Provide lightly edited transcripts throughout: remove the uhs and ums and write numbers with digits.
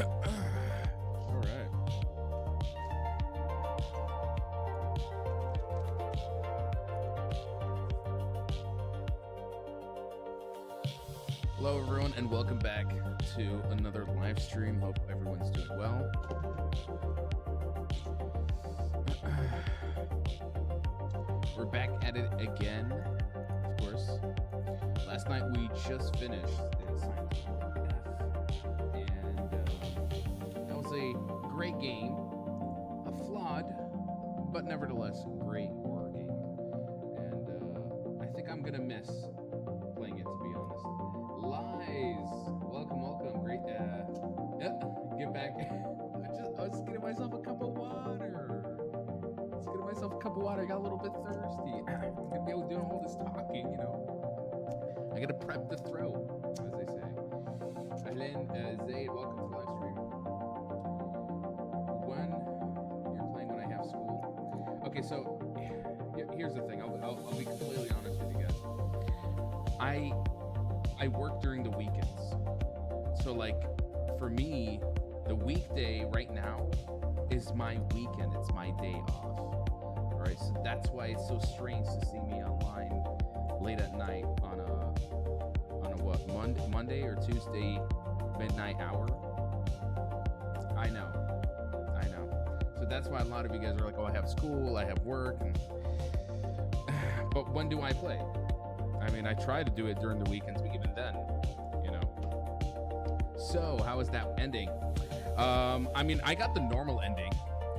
All right. Hello, everyone, and welcome back to another live stream. Hope everyone's doing well. We're back at it again, of course. Last night we just finished the assignment F, and that was a great game, a flawed, but nevertheless great horror game. And I think I'm gonna miss playing it, to be honest. Lies, welcome, great. Get back. I was getting myself a cup of water. I got a little bit thirsty. I'm gonna be able to do all this talking, you know. I gotta prep the throat, as they say. Ahlan, Zaid, welcome to the live stream. When you're playing when I have school. Okay, so here's the thing. I'll be completely honest with you guys. I work during the weekends, so like for me, the weekday right now is my weekend. It's my day off. All right, so that's why it's so strange to see me online late at night on a what, Monday or Tuesday midnight hour. I know. So that's why a lot of you guys are like, oh, I have school, I have work, but when do I play? I mean, I try to do it during the weekends, but even then, you know. So how is that ending? I mean, I got the normal ending,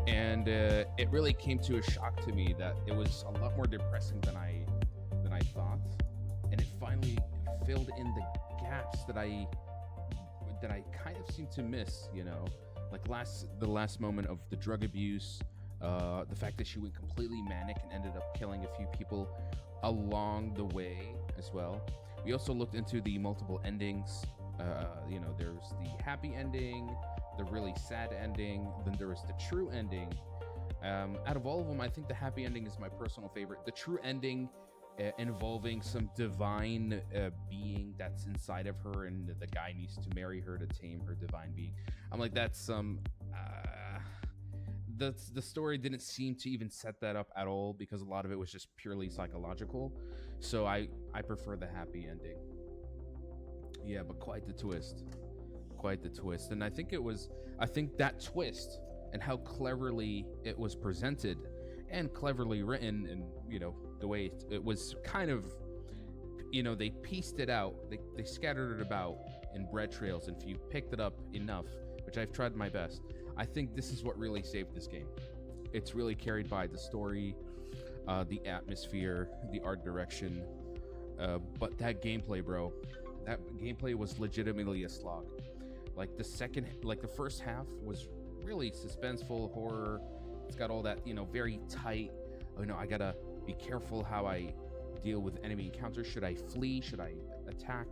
and it really came to a shock to me that it was a lot more depressing than I thought, and it finally filled in the gaps that I kind of seemed to miss, you know, like the last moment of the drug abuse, the fact that she went completely manic and ended up killing a few people along the way as well. We also looked into the multiple endings. You know, there's the happy ending, the really sad ending, then there is the true ending. Out of all of them, I think the happy ending is my personal favorite. The true ending involving some divine being that's inside of her, and the guy needs to marry her to tame her divine being. I'm like, that's some the story didn't seem to even set that up at all, because a lot of it was just purely psychological. So I prefer the happy ending. Yeah, but quite the twist. And I think that twist and how cleverly it was presented and cleverly written, and you know, the way it was kind of, you know, they pieced it out, they scattered it about in bread trails, and if you picked it up enough, which I've tried my best, I think this is what really saved this game. It's really carried by the story, the atmosphere, the art direction, but that gameplay, bro, that gameplay was legitimately a slog. Like the first half was really suspenseful horror. It's got all that, you know, very tight, you know, I gotta be careful how I deal with enemy encounters. Should I flee? Should I attack?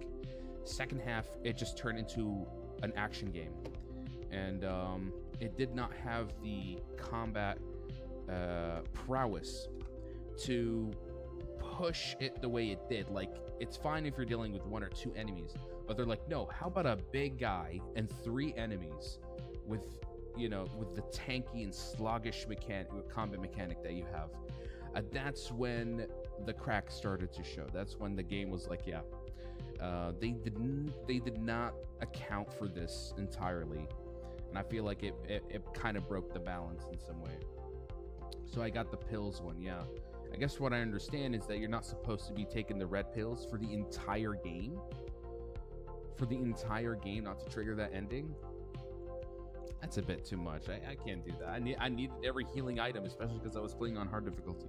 Second half, it just turned into an action game, and it did not have the combat prowess to push it the way it did. Like, it's fine if you're dealing with one or two enemies, but they're like, no, how about a big guy and three enemies with, you know, with the tanky and sluggish combat mechanic that you have. That's when the crack started to show. That's when the game was like, yeah, they did not account for this entirely, and I feel like it kind of broke the balance in some way. So I got the pills one. Yeah, I guess what I understand is that you're not supposed to be taking the red pills for the entire game. Not to trigger that ending. That's a bit too much. I can't do that. I needed every healing item, especially because I was playing on hard difficulty.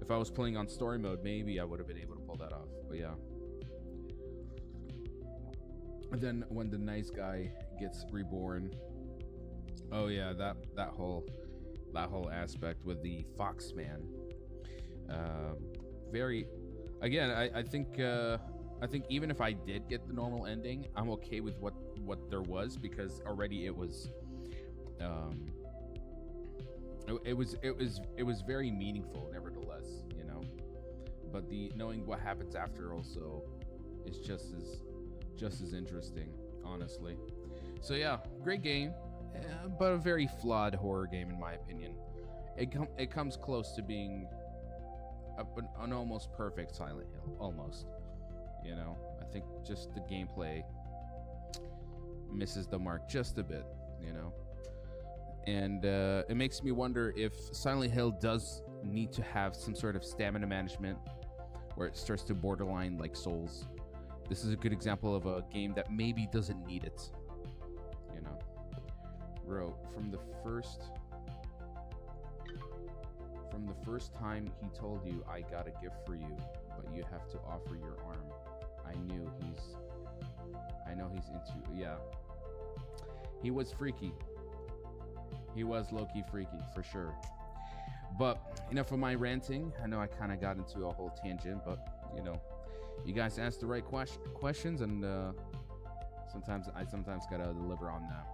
If I was playing on story mode, maybe I would have been able to pull that off. But yeah. And then when the nice guy gets reborn, oh yeah, that whole aspect with the Foxman. Very, again, I think even if I did get the normal ending, I'm okay with what there was, because already it was very meaningful nevertheless, you know. But the knowing what happens after also is just as interesting, honestly. So yeah, great game, but a very flawed horror game in my opinion. It comes close to being an almost perfect Silent Hill, almost. You know, I think just the gameplay misses the mark just a bit. You know, and it makes me wonder if Silent Hill does need to have some sort of stamina management, where it starts to borderline like Souls. This is a good example of a game that maybe doesn't need it. You know, bro, from the first time he told you, I got a gift for you, but you have to offer your arm, I know he's into, yeah. He was freaky. He was low-key freaky, for sure. But enough of my ranting. I know I kind of got into a whole tangent, but, you know, you guys asked the right questions, and sometimes gotta deliver on that.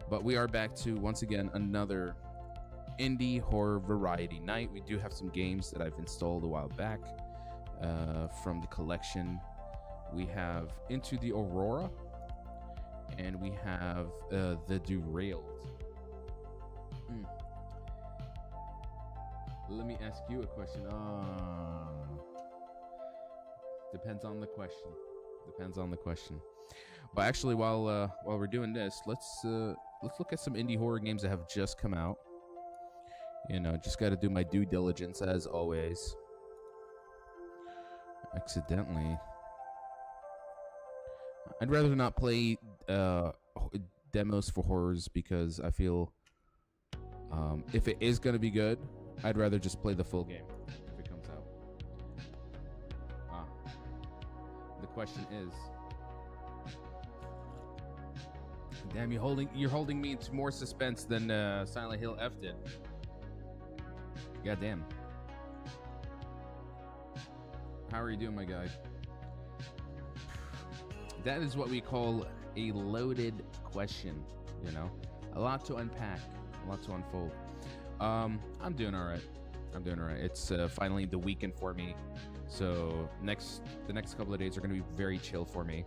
But we are back to, once again, another indie horror variety night. We do have some games that I've installed a while back from the collection. We have Into the Aurora, and we have the Derailed. Let me ask you a question. Depends on the question. But actually, while we're doing this, let's look at some indie horror games that have just come out. You know, just got to do my due diligence as always. Accidentally, I'd rather not play demos for horrors, because I feel if it is gonna be good, I'd rather just play the full game if it comes out. The question is, damn, you're holding me into more suspense than Silent Hill F did. God damn. How are you doing, my guy? That is what we call a loaded question, you know? A lot to unpack, a lot to unfold. I'm doing all right. It's finally the weekend for me. So the next couple of days are going to be very chill for me.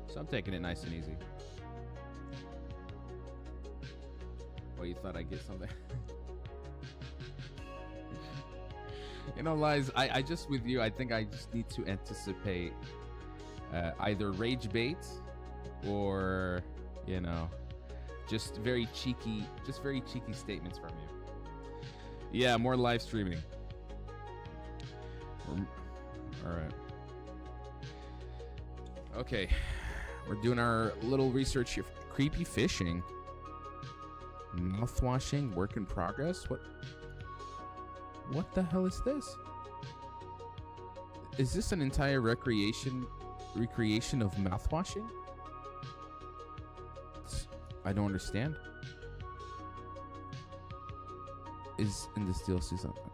So I'm taking it nice and easy. Well, you thought I'd get something? You know, Lies, I just, with you, I think I just need to anticipate either rage bait or, you know, just very cheeky statements from you. Yeah, more live streaming. All right. Okay, we're doing our little research here. Creepy fishing, mouthwashing, work in progress. What the hell is this? Is this an entire recreation of mouthwashing? I don't understand. Is in this DLC something?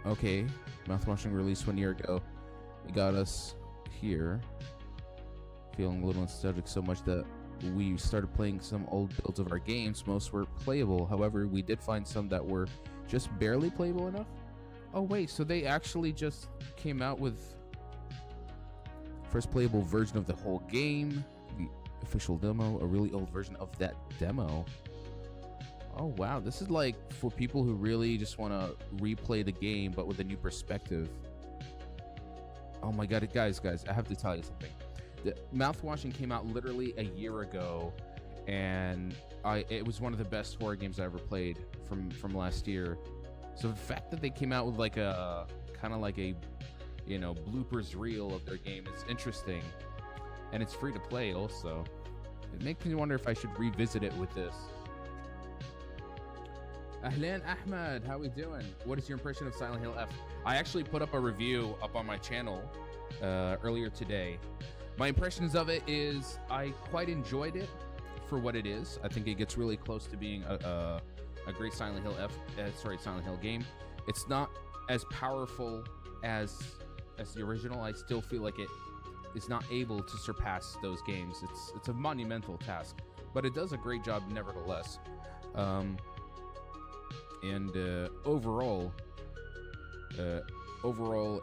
Okay, mouthwashing released 1 year ago. It got us here, feeling a little nostalgic, so much that we started playing some old builds of our games. Most were playable, however, we did find some that were just barely playable enough. Oh wait, so they actually just came out with first playable version of the whole game, the official demo, a really old version of that demo. Oh wow, this is like for people who really just want to replay the game but with a new perspective. Oh my god, guys, I have to tell you something. The mouthwashing came out literally a year ago, and it was one of the best horror games I ever played from last year. So the fact that they came out with like a kind of like a, you know, bloopers reel of their game is interesting, and it's free to play also. It makes me wonder if I should revisit it with this. Ahlan Ahmad, how we doing? What is your impression of Silent Hill F? I actually put up a review up on my channel earlier today. My impressions of it is I quite enjoyed it for what it is. I think it gets really close to being a great Silent Hill game. It's not as powerful as the original. I still feel like it is not able to surpass those games. It's a monumental task, but it does a great job nevertheless. Overall,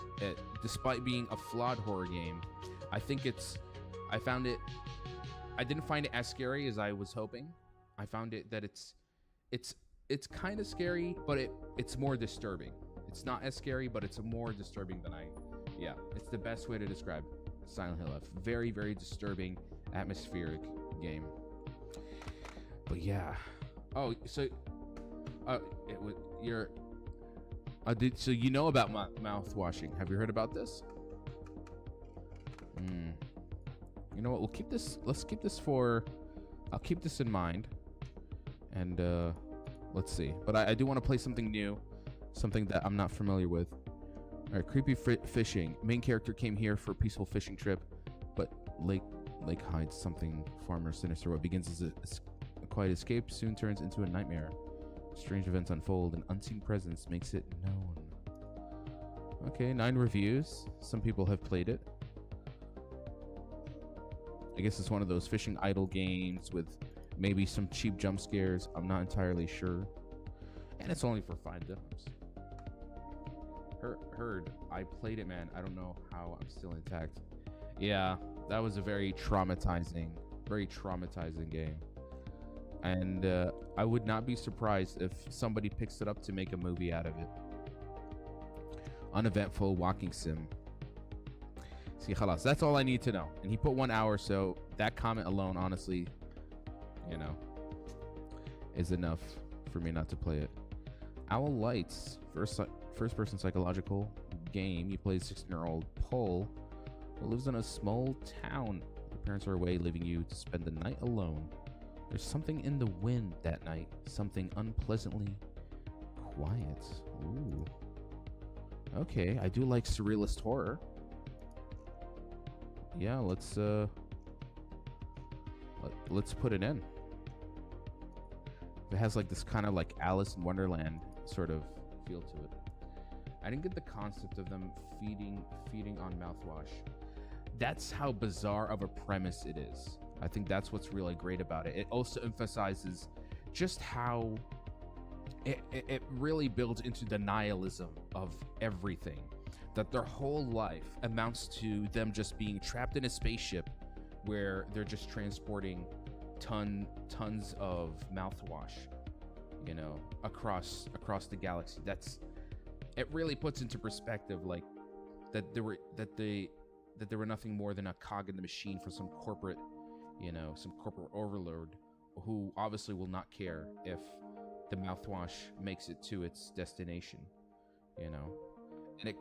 despite being a flawed horror game, I found it I didn't find it as scary as I was hoping. I found it that it's it's kind of scary, but it's more disturbing. It's not as scary, but it's more disturbing than yeah, it's the best way to describe Silent Hill F. Very, very disturbing, atmospheric game. But yeah. Oh, so it was you're so you know about mouth washing. Have you heard about this? You know what? We'll keep this. Let's keep this for. I'll keep this in mind. And let's see. But I do want to play something new, something that I'm not familiar with. All right, creepy fishing. Main character came here for a peaceful fishing trip, but lake hides something far more sinister. What begins as a quiet escape soon turns into a nightmare. Strange events unfold, and unseen presence makes it known. Okay, 9 reviews. Some people have played it. I guess it's one of those fishing idle games with maybe some cheap jump scares. I'm not entirely sure. And it's only for $5. Heard. I played it, man. I don't know how I'm still intact. Yeah, that was a very traumatizing game. And I would not be surprised if somebody picks it up to make a movie out of it. Uneventful walking sim. See, khalas, that's all I need to know. And he put 1 hour, so that comment alone, honestly, you know, is enough for me not to play it. Owl Lights, first-person psychological game. You play a 16-year-old Pole who lives in a small town. Your parents are away, leaving you to spend the night alone. There's something in the wind that night, something unpleasantly quiet. Ooh. Okay, I do like surrealist horror. Yeah, let's put it in. It has like this kind of like Alice in Wonderland sort of feel to it. I didn't get the concept of them feeding on mouthwash. That's how bizarre of a premise it is. I think that's what's really great about it. It also emphasizes just how it really builds into the nihilism of everything. That their whole life amounts to them just being trapped in a spaceship where they're just transporting tons of mouthwash, you know, across the galaxy. It really puts into perspective like that they were nothing more than a cog in the machine for some corporate overlord who obviously will not care if the mouthwash makes it to its destination, you know. And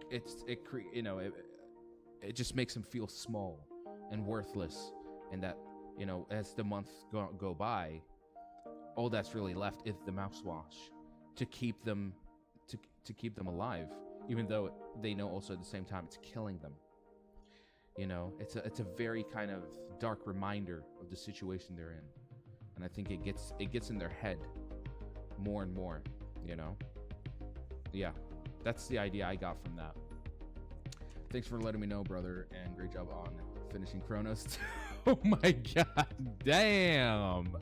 it just makes them feel small and worthless, and that, you know, as the months go by, all that's really left is the mouthwash to keep them alive, even though they know also at the same time it's killing them. You know, it's a very kind of dark reminder of the situation they're in, and I think it gets in their head more and more, you know. Yeah, that's the idea I got from that. Thanks for letting me know, brother, and great job on finishing Chronos. Oh my god, damn.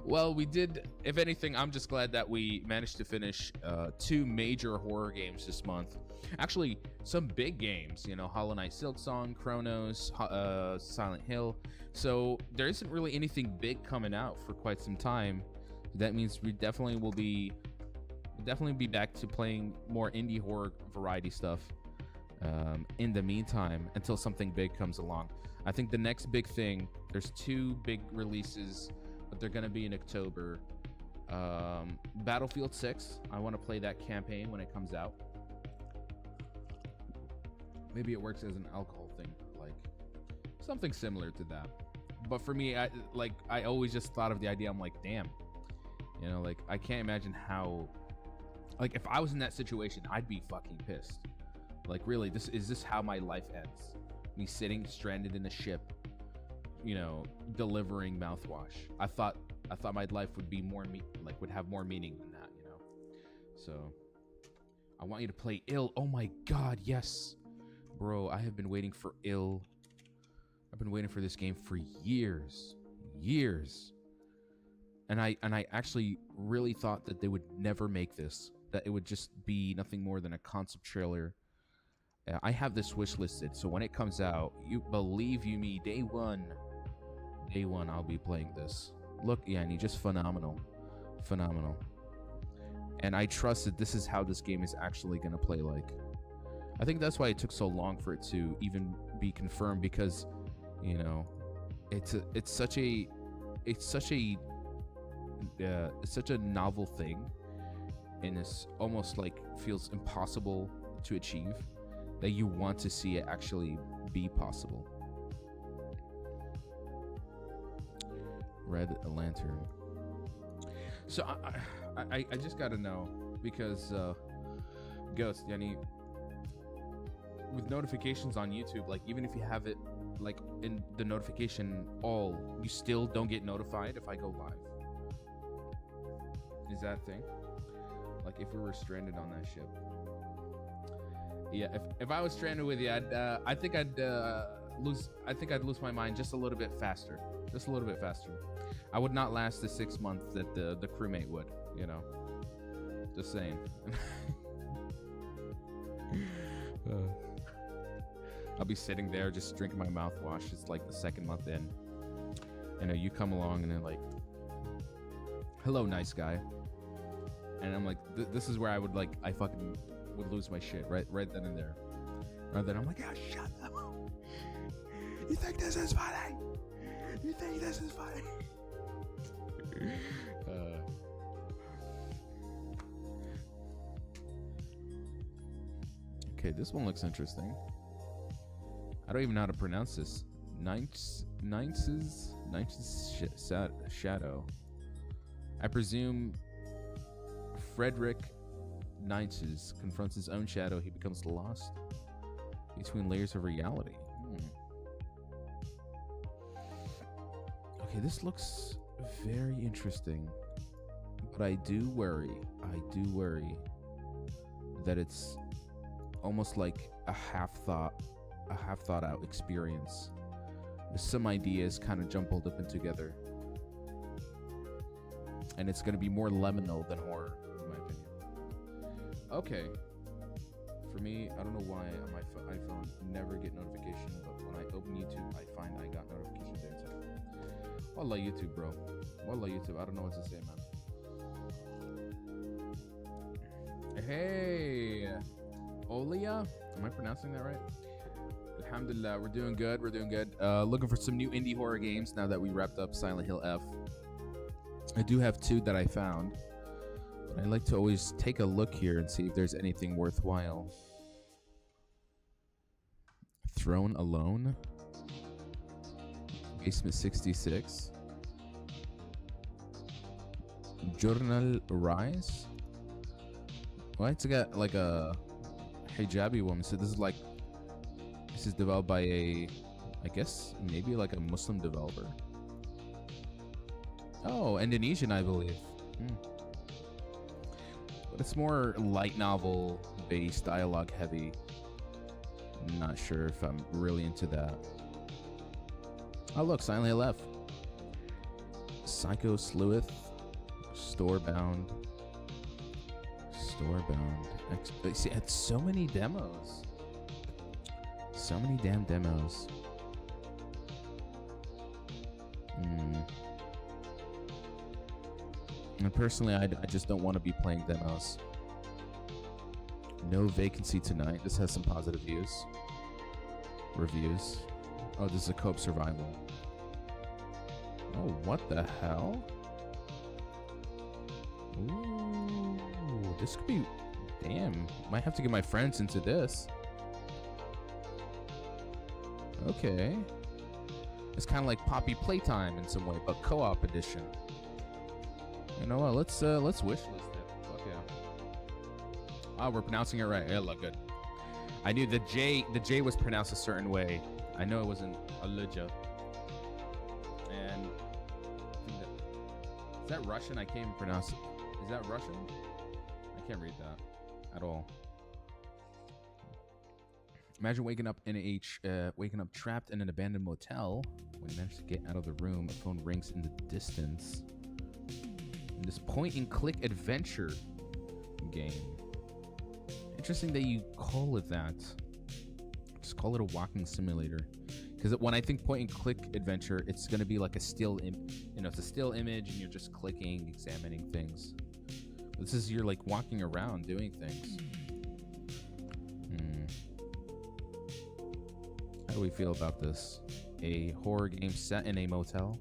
Well, we did. If anything, I'm just glad that we managed to finish 2 major horror games this month. Actually, some big games, you know, Hollow Knight Silksong, Chronos, Silent Hill. So there isn't really anything big coming out for quite some time. That means we definitely will be back to playing more indie horror variety stuff in the meantime, until something big comes along. I think the next big thing, there's 2 big releases, but they're going to be in October. Battlefield 6, I want to play that campaign when it comes out. Maybe it works as an alcohol thing, like something similar to that. But for me, I always just thought of the idea. I'm like, damn, you know, like I can't imagine how, like if I was in that situation, I'd be fucking pissed. Like, really, this is how my life ends. Me sitting stranded in a ship, you know, delivering mouthwash. I thought my life would be would have more meaning than that, you know. So I want you to play Ill. Oh my god, yes. Bro, I have been waiting for Ill. I've been waiting for this game for years. And I actually really thought that they would never make this, that it would just be nothing more than a concept trailer. I have this wish listed, so when it comes out, you believe you me, day one day one, I'll be playing this. Look, Yanni, just phenomenal. Phenomenal. And I trust that this is how this game is actually going to play like. I think that's why it took so long for it to even be confirmed, because, you know, it's such a novel thing, and it's almost like feels impossible to achieve, that you want to see it actually be possible. Red Lantern. So I just gotta know, because Ghost, Yanni, with notifications on YouTube, like even if you have it like in the notification all, you still don't get notified if I go live. Is that a thing? Like if we were stranded on that ship. Yeah, if I was stranded with you, I think I'd lose my mind just a little bit faster. Just a little bit faster. I would not last the 6 months that the crewmate would, you know. Just saying. I'll be sitting there just drinking my mouthwash. It's like the second month in. You know, you come along and they're like, hello, nice guy. And I'm like, this is where I fucking would lose my shit right then and there. Right then I'm like, oh, shut up. You think this is funny? You think this is funny? Okay, this one looks interesting. I don't even know how to pronounce this. Ninth's Shadow. I presume Frederick Ninth's confronts his own shadow. He becomes lost between layers of reality. Okay, this looks very interesting, but I do worry that it's almost like a half thought out experience. Some ideas kind of jumbled up and together, and it's going to be more liminal than horror, in my opinion. Okay, for me, I don't know why on my iPhone never get notification, but when I open YouTube, I find I got notifications there too. Wallah YouTube, bro. Wallah YouTube. I don't know what to say, man. Hey, Olia. Am I pronouncing that right? Alhamdulillah, we're doing good. Looking for some new indie horror games now that we wrapped up Silent Hill F. I do have 2 that I found, but I like to always take a look here and see if there's anything worthwhile. Throne Alone. Basement 66. Journal Rise. Well, it's got like a hijabi woman. So this is developed by I guess maybe like a Muslim developer. Oh, Indonesian, I believe. But it's more light novel based, dialogue heavy. I'm not sure if I'm really into that. Oh look, Silent Hill F. Psycho Sleuth. Storebound. See, it had so many demos. So many damn demos. And personally, I just don't want to be playing demos. No Vacancy Tonight. This has some positive reviews. Oh, this is a co-op survival. Oh, what the hell? Ooh, this could be... Damn, might have to get my friends into this. Okay. It's kind of like Poppy Playtime in some way, but co-op edition. You know what? Let's wishlist it. Fuck yeah. Oh, we're pronouncing it right. Yeah, look good. I knew the J was pronounced a certain way. I know it wasn't Aluja. And is that Russian? I can't even pronounce it. Is that Russian? I can't read that at all. Imagine waking up trapped in an abandoned motel. When you manage to get out of the room, a phone rings in the distance. In this point-and-click adventure game. Interesting that you call it that. Just call it a walking simulator. Because when I think point and click adventure, it's gonna be like a still, it's a still image, and you're just clicking, examining things. This is you're like walking around doing things. How do we feel about this? A horror game set in a motel.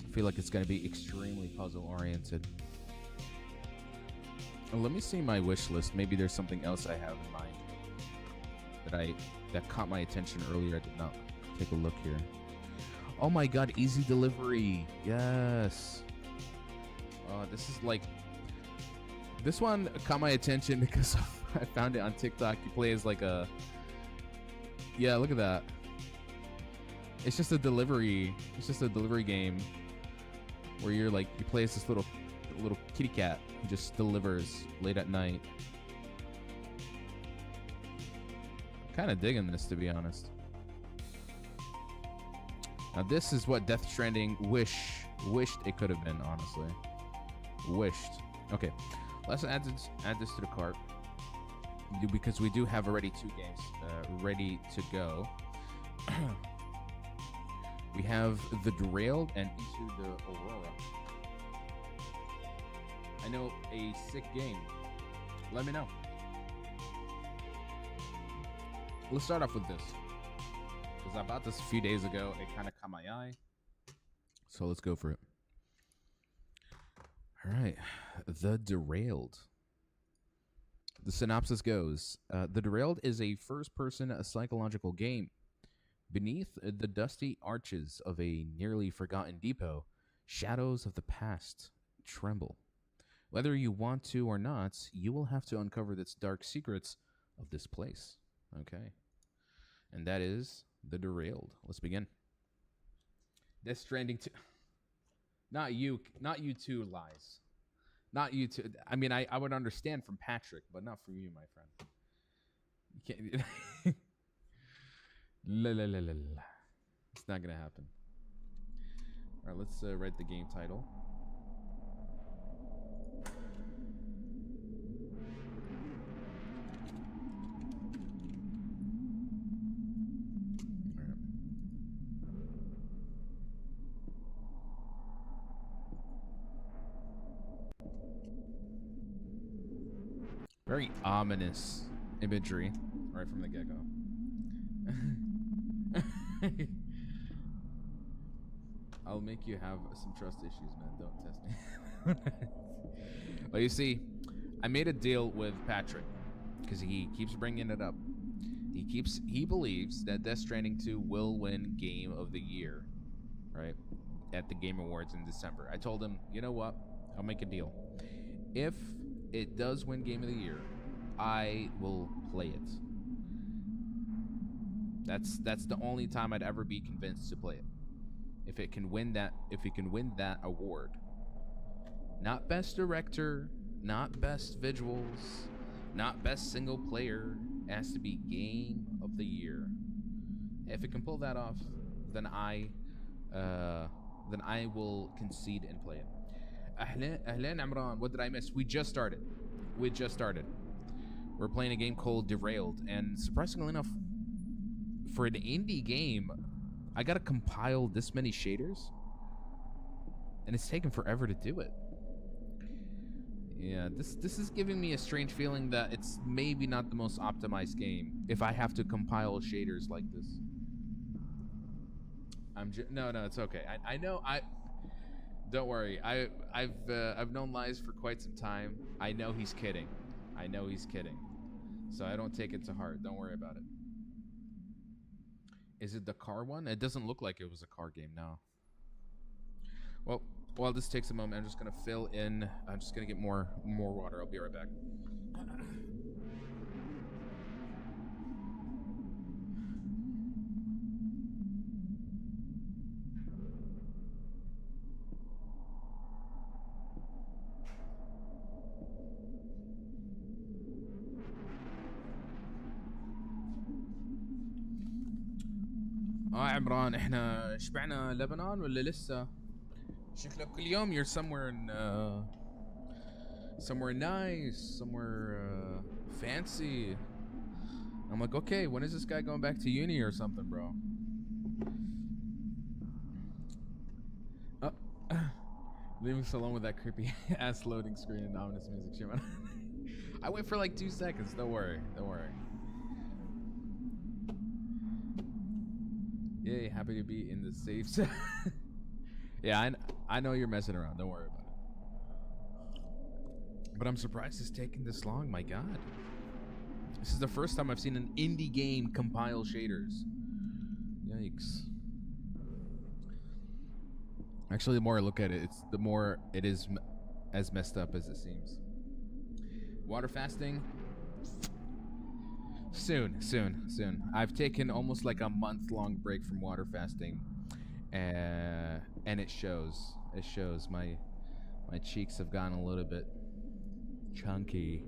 I feel like it's gonna be extremely puzzle oriented. Let me see my wish list. Maybe there's something else I have in mind that caught my attention earlier. I did not take a look here. Oh my god, easy delivery. Yes. This is like, this one caught my attention because I found it on TikTok. You play as like a, yeah, look at that. It's just a delivery. It's just a delivery game where you're like, you play as this little kitty cat who just delivers late at night. Kind of digging this, to be honest. Now this is what Death Stranding wished it could have been, honestly. Wished. Okay, let's add this to the cart because we do have already 2 games ready to go. We have the Derailed and Into the Aurora. I know a sick game. Let me know. Let's start off with this, because I bought this a few days ago. It kind of caught my eye, so let's go for it. All right, The Derailed. The synopsis goes, The Derailed is a first-person psychological game. Beneath the dusty arches of a nearly forgotten depot, shadows of the past tremble. Whether you want to or not, you will have to uncover the dark secrets of this place. Okay. And that is The Derailed. Let's begin. Death Stranding 2. Not you two, Lies. Not you two. I mean, I would understand from Patrick, but not from you, my friend. You can't. It's not gonna happen. All right, let's write the game title. Very ominous imagery right from the get-go. I'll make you have some trust issues, man. Don't test me. Well, you see, I made a deal with Patrick because he keeps bringing it up. He believes that Death Stranding 2 will win Game of the Year, right, at the Game Awards in December. I told him, you know what? I'll make a deal. If it does win Game of the Year, I will play it. That's the only time I'd ever be convinced to play it. If it can win that award. Not best director, not best visuals, not best single player. It has to be Game of the Year. If it can pull that off, then I will concede and play it. Ahlan Amran, what did I miss? We just started. We're playing a game called Derailed, and surprisingly enough, for an indie game, I gotta compile this many shaders, and it's taken forever to do it. Yeah, this is giving me a strange feeling that it's maybe not the most optimized game if I have to compile shaders like this. No, it's okay. I know. Don't worry. I've known Lies for quite some time. I know he's kidding. So I don't take it to heart. Don't worry about it. Is it the car one? It doesn't look like it was a car game now. Well, while this takes a moment, I'm just gonna fill in. I'm just gonna get more water. I'll be right back. عمران احنا شبعنا لبنان ولا لسه؟ شكلك كل يوم you're somewhere in somewhere nice, somewhere fancy. I'm like, okay, when is this guy going back to uni or something, bro? Leaving us alone with that creepy ass loading screen and ominous music. Shimon. I wait for like 2 seconds. Don't worry. Don't worry. Yay, happy to be in the safe zone. Yeah, I know you're messing around. Don't worry about it. But I'm surprised it's taking this long. My God. This is the first time I've seen an indie game compile shaders. Yikes. Actually, the more I look at it, the more it is as messed up as it seems. Water fasting? Soon. I've taken almost like a month-long break from water fasting, and it shows. It shows. My cheeks have gotten a little bit chunky,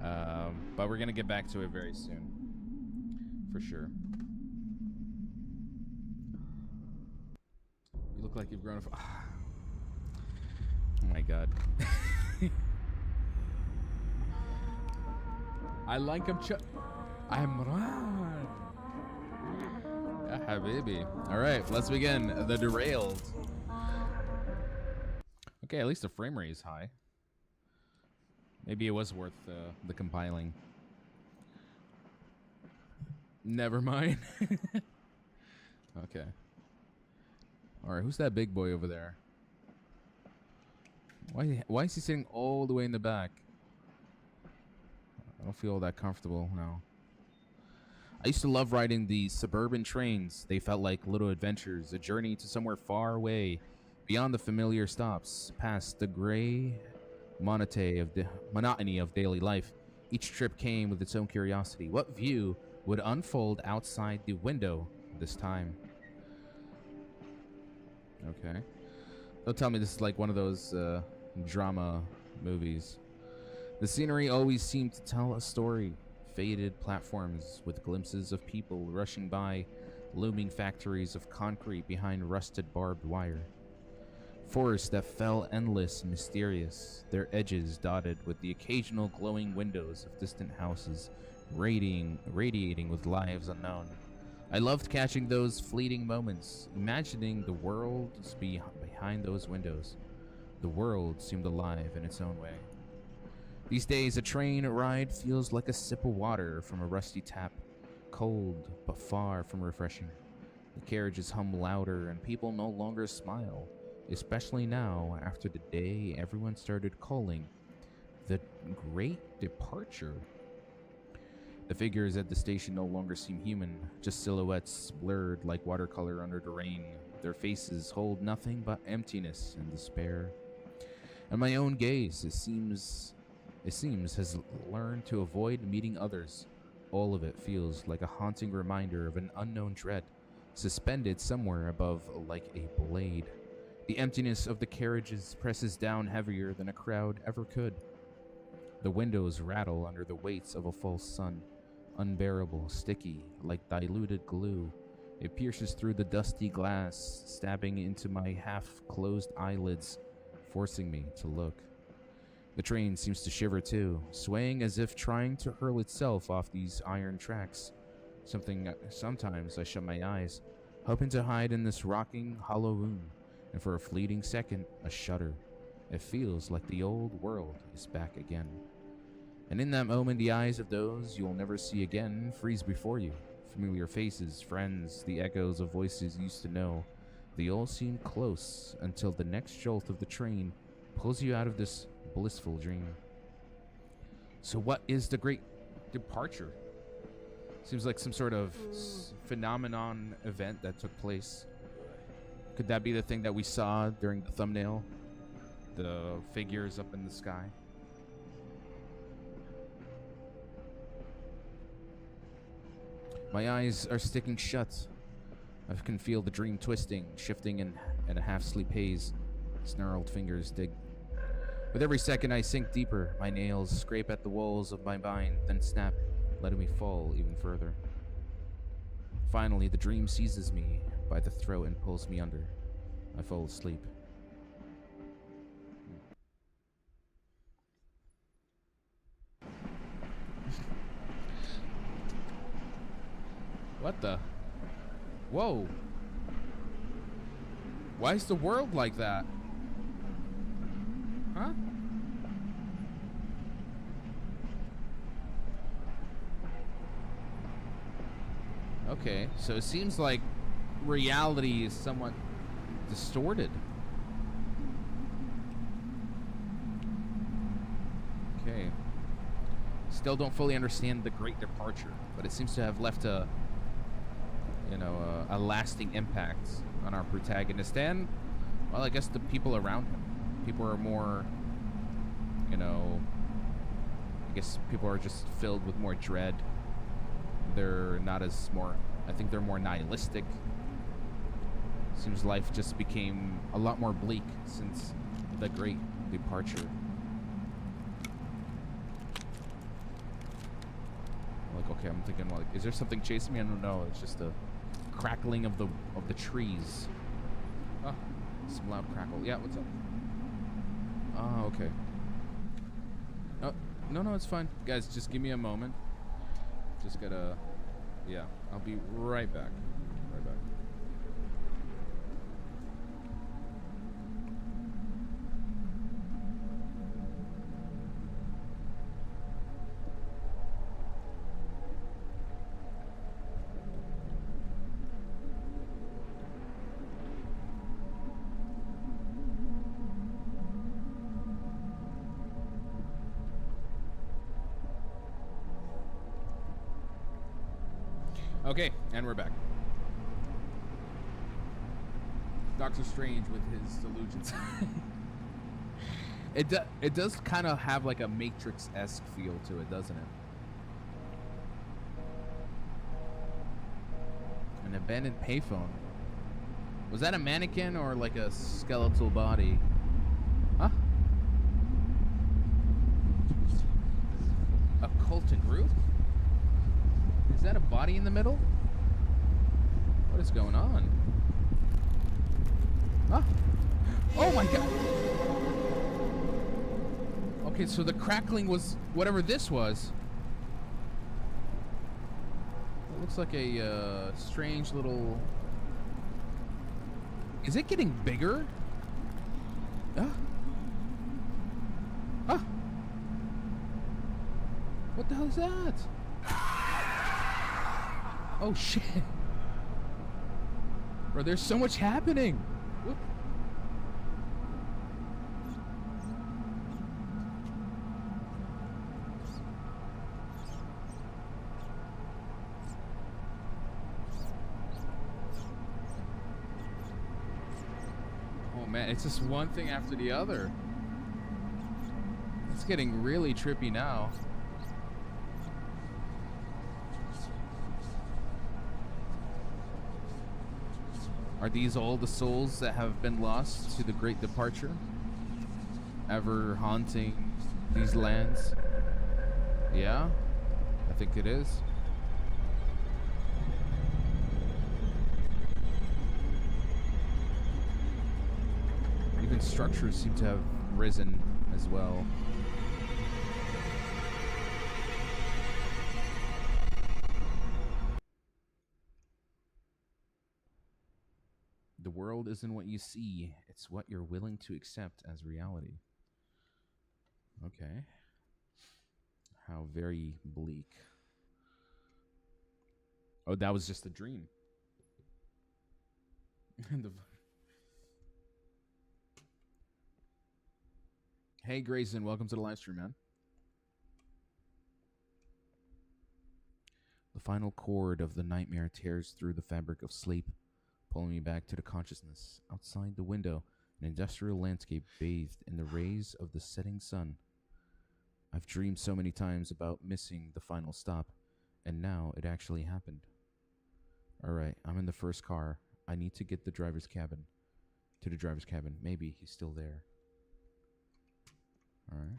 but we're gonna get back to it very soon, for sure. You look like you've grown up. Oh my God. I like him. I'm Ran. Yeah, habibi. All right, let's begin. The Derailed. Okay, at least the frame rate is high. Maybe it was worth the compiling. Never mind. Okay. All right, who's that big boy over there? Why is he sitting all the way in the back? I don't feel that comfortable now. I used to love riding the suburban trains. They felt like little adventures, a journey to somewhere far away, beyond the familiar stops, past the gray monotony of daily life. Each trip came with its own curiosity. What view would unfold outside the window this time? Okay. Don't tell me this is like one of those drama movies. The scenery always seemed to tell a story. Faded platforms with glimpses of people rushing by, looming factories of concrete behind rusted barbed wire. Forests that felt endless and mysterious, their edges dotted with the occasional glowing windows of distant houses, radiating with lives unknown. I loved catching those fleeting moments, imagining the worlds behind those windows. The world seemed alive in its own way. These days, a train ride feels like a sip of water from a rusty tap, cold but far from refreshing. The carriages hum louder and people no longer smile, especially now after the day everyone started calling the Great Departure. The figures at the station no longer seem human, just silhouettes blurred like watercolor under the rain. Their faces hold nothing but emptiness and despair. And my own gaze, it seems, has learned to avoid meeting others. All of it feels like a haunting reminder of an unknown dread, suspended somewhere above like a blade. The emptiness of the carriages presses down heavier than a crowd ever could. The windows rattle under the weights of a false sun, unbearable, sticky, like diluted glue. It pierces through the dusty glass, stabbing into my half-closed eyelids, forcing me to look. The train seems to shiver too, swaying as if trying to hurl itself off these iron tracks. Sometimes I shut my eyes, hoping to hide in this rocking, hollow room, and for a fleeting second, a shudder. It feels like the old world is back again. And in that moment, the eyes of those you will never see again freeze before you. Familiar faces, friends, the echoes of voices you used to know. They all seem close until the next jolt of the train pulls you out of this blissful dream. So what is the Great Departure? Seems like some sort of phenomenon event that took place. Could that be the thing that we saw during the thumbnail? The figures up in the sky? My eyes are sticking shut. I can feel the dream twisting, shifting in a half-sleep haze. Snarled fingers dig. With every second I sink deeper. My nails scrape at the walls of my mind, then snap, letting me fall even further. Finally, the dream seizes me by the throat and pulls me under. I fall asleep. What the? Whoa. Why is the world like that? Huh? Okay, so it seems like reality is somewhat distorted. Okay. Still don't fully understand the Great Departure, but it seems to have left a, you know, a lasting impact on our protagonist and, well, I guess the people around him. People are more, you know, I guess people are just filled with more dread. They're not as more, I think they're more nihilistic. Seems life just became a lot more bleak since the Great Departure. Like, okay, I'm thinking, like, is there something chasing me? I don't know. It's just the crackling of the trees. Oh, some loud crackle. Yeah, what's up? Oh, okay. Oh, no, it's fine. Guys, just give me a moment. Just gotta, yeah, I'll be right back. Right back. Okay, and we're back. Doctor Strange with his delusions. It does kind of have like a Matrix-esque feel to it, doesn't it? An abandoned payphone. Was that a mannequin or like a skeletal body? Huh? A Colton roof? Is that a body in the middle? What is going on? Huh? Oh my god! Okay, so the crackling was whatever this was. It looks like a strange little... Is it getting bigger? What the hell is that? Oh shit. Bro, there's so much happening. What? Oh man, it's just one thing after the other. It's getting really trippy now. Are these all the souls that have been lost to the Great Departure? Ever haunting these lands? Yeah, I think it is. Even structures seem to have risen as well. The world isn't what you see, it's what you're willing to accept as reality. Okay. How very bleak. Oh, that was just a dream. Hey, Grayson, welcome to the live stream, man. The final chord of the nightmare tears through the fabric of sleep, pulling me back to the consciousness. Outside the window, an industrial landscape bathed in the rays of the setting sun. I've dreamed so many times about missing the final stop, and now it actually happened. Alright, I'm in the first car. I need to get the driver's cabin. To the driver's cabin. Maybe he's still there. Alright.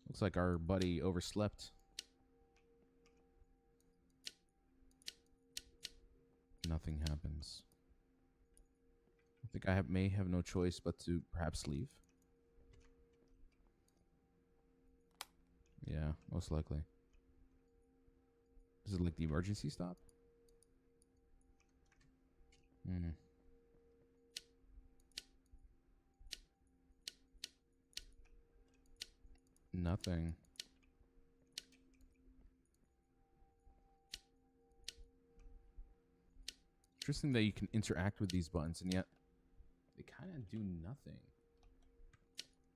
Looks like our buddy overslept. Nothing happens. I think I may have no choice but to perhaps leave. Yeah, most likely. Is it like the emergency stop? Hmm. Nothing. Interesting that you can interact with these buttons and yet they kind of do nothing.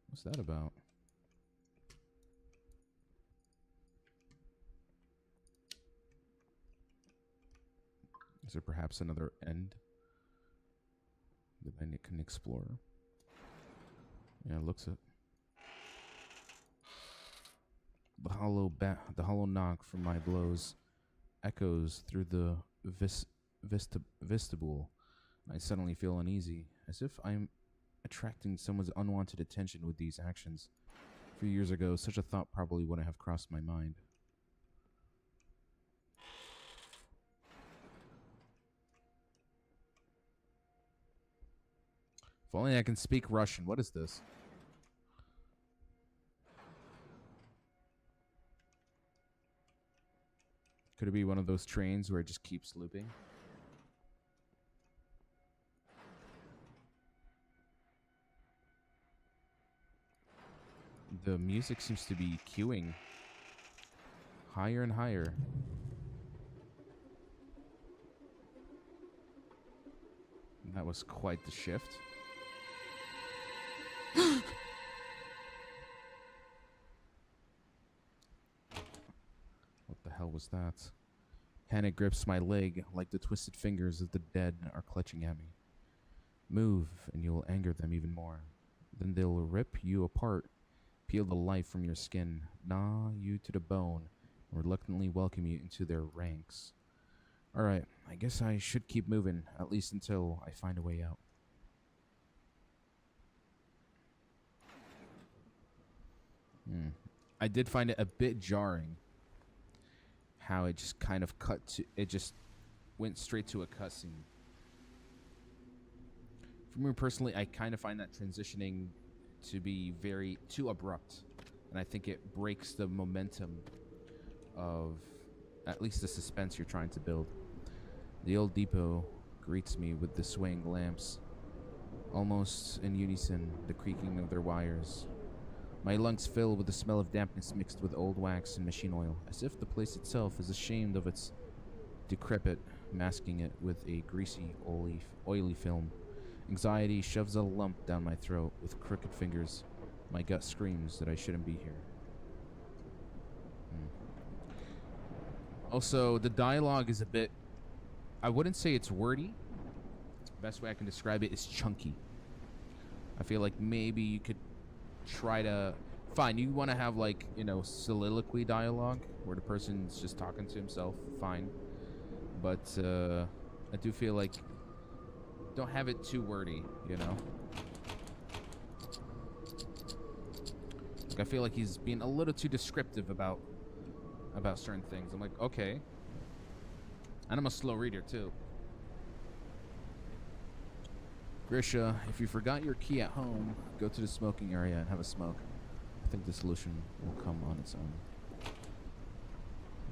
What's that about? Is there perhaps another end that I can explore? Yeah, it looks it. The hollow knock from my blows echoes through the vestibule. I suddenly feel uneasy, as if I'm attracting someone's unwanted attention with these actions. A few years ago, such a thought probably wouldn't have crossed my mind. If only I can speak Russian. What is this? Could it be one of those trains where it just keeps looping? The music seems to be queuing higher and higher. That was quite the shift. What the hell was that? Panic grips my leg like the twisted fingers of the dead are clutching at me. Move, and you'll anger them even more. Then they'll rip you apart, peel the life from your skin, gnaw you to the bone, and reluctantly welcome you into their ranks. Alright, I guess I should keep moving, at least until I find a way out. I did find it a bit jarring how it just kind of it just went straight to a cutscene. For me personally, I kind of find that transitioning to be too abrupt, and I think it breaks the momentum of at least the suspense you're trying to build. The old depot greets me with the swaying lamps, almost in unison, the creaking of their wires. My lungs fill with the smell of dampness mixed with old wax and machine oil, as if the place itself is ashamed of its decrepit, masking it with a greasy, oily film. Anxiety shoves a lump down my throat with crooked fingers. My gut screams that I shouldn't be here. Also, the dialogue is a bit... I wouldn't say it's wordy. Best way I can describe it is chunky. I feel like maybe you could try to... Fine, you want to have, like, you know, soliloquy dialogue where the person's just talking to himself. Fine. But I do feel like... Don't have it too wordy, you know? Like, I feel like he's being a little too descriptive about certain things. I'm like, okay. And I'm a slow reader, too. Grisha, if you forgot your key at home, go to the smoking area and have a smoke. I think the solution will come on its own.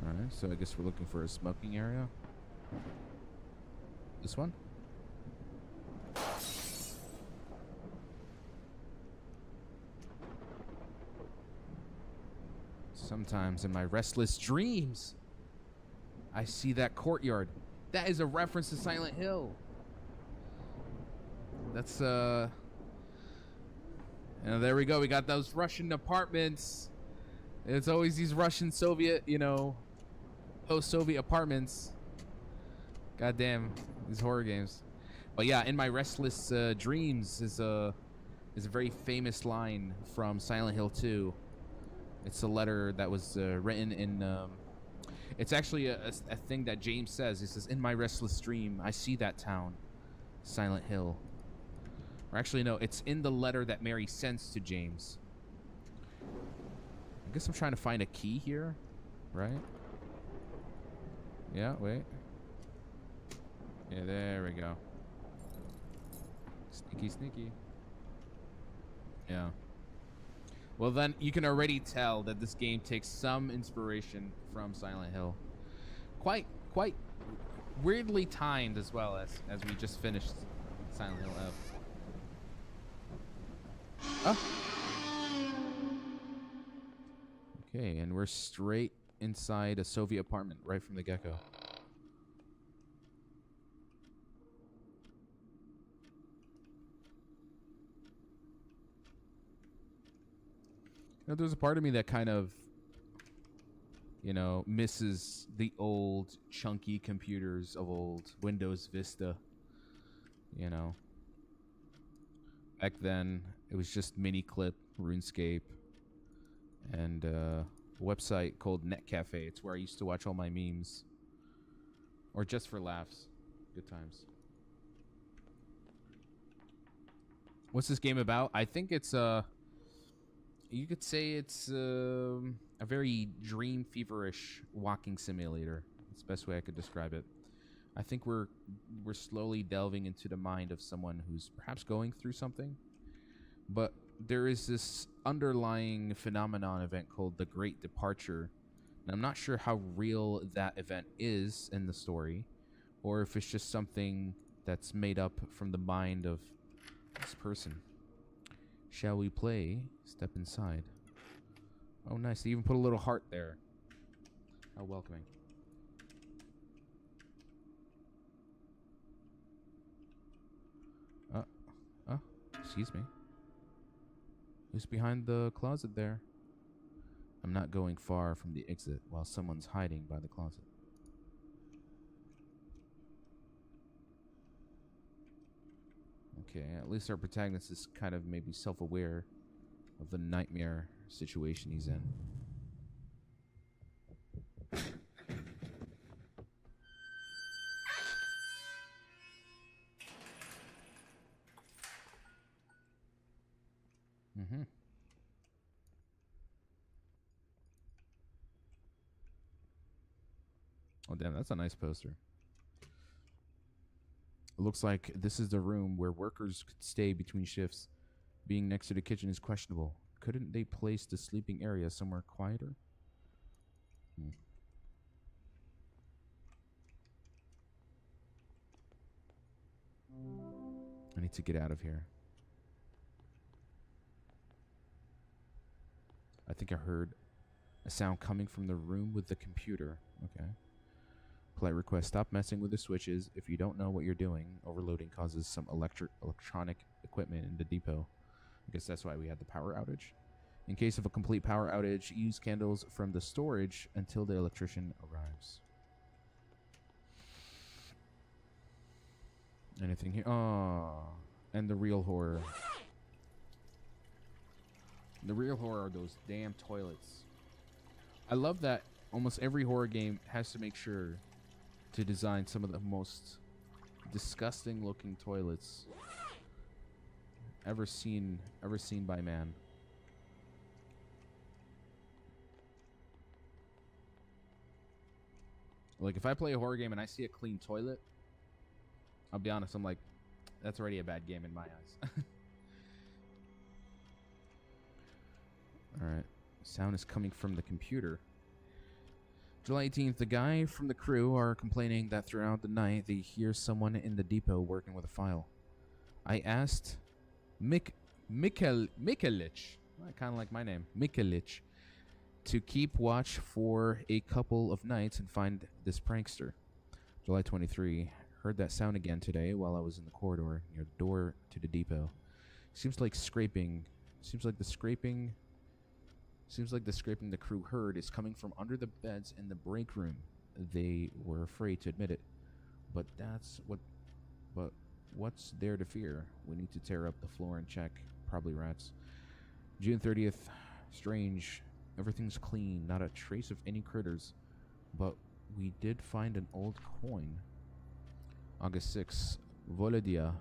Alright, so I guess we're looking for a smoking area. This one? Sometimes in my restless dreams, I see that courtyard. That is a reference to Silent Hill. That's, you know, there we go. We got those Russian apartments. It's always these Russian Soviet, you know, post-Soviet apartments. Goddamn, these horror games. But yeah, in my restless dreams is a very famous line from Silent Hill 2. It's a letter that was written in... it's actually a thing that James says. He says, in my restless dream, I see that town, Silent Hill. Or actually, no, it's in the letter that Mary sends to James. I guess I'm trying to find a key here, right? Yeah, wait. Yeah, there we go. Sneaky, sneaky. Yeah. Well, then you can already tell that this game takes some inspiration from Silent Hill. Quite weirdly timed as well, as we just finished Silent Hill F. Oh. Okay, and we're straight inside a Soviet apartment right from the get-go. There's a part of me that kind of, misses the old chunky computers of old, Windows Vista. Back then it was just Miniclip, RuneScape, and a website called NetCafe. It's where I used to watch all my memes, or just for laughs. Good times. What's this game about? I think it's you could say it's a very dream feverish walking simulator. That's the best way I could describe it. I think we're slowly delving into the mind of someone who's perhaps going through something, but there is this underlying phenomenon event called the Great Departure, and I'm not sure how real that event is in the story, or if it's just something that's made up from the mind of this person. Shall we play? Step inside. Oh, nice. They even put a little heart there. How welcoming. Excuse me. Who's behind the closet there? I'm not going far from the exit while someone's hiding by the closet. Okay, at least our protagonist is kind of maybe self-aware of the nightmare situation he's in. Mm-hmm. Oh, damn, that's a nice poster. It looks like this is the room where workers could stay between shifts. Being next to the kitchen is questionable. Couldn't they place the sleeping area somewhere quieter? I need to get out of here. I think I heard a sound coming from the room with the computer. Okay. Polite request, stop messing with the switches. If you don't know what you're doing, overloading causes some electronic equipment in the depot. I guess that's why we had the power outage. In case of a complete power outage, use candles from the storage until the electrician arrives. Anything here? Oh, and the real horror. The real horror are those damn toilets. I love that almost every horror game has to make sure to design some of the most disgusting looking toilets ever seen by man. Like, if I play a horror game and I see a clean toilet, I'll be honest, I'm like, that's already a bad game in my eyes. Alright. Sound is coming from the computer. July 18th, the guy from the crew are complaining that throughout the night they hear someone in the depot working with a file. I asked Mikulich, kind of like my name, Mikulich, to keep watch for a couple of nights and find this prankster. July 23, heard that sound again today while I was in the corridor near the door to the depot. Seems like the scraping the crew heard is coming from under the beds in the break room. They were afraid to admit it, but what's there to fear? We need to tear up the floor and check. Probably rats. June 30th, strange. Everything's clean, not a trace of any critters, but we did find an old coin. August 6th, Volidia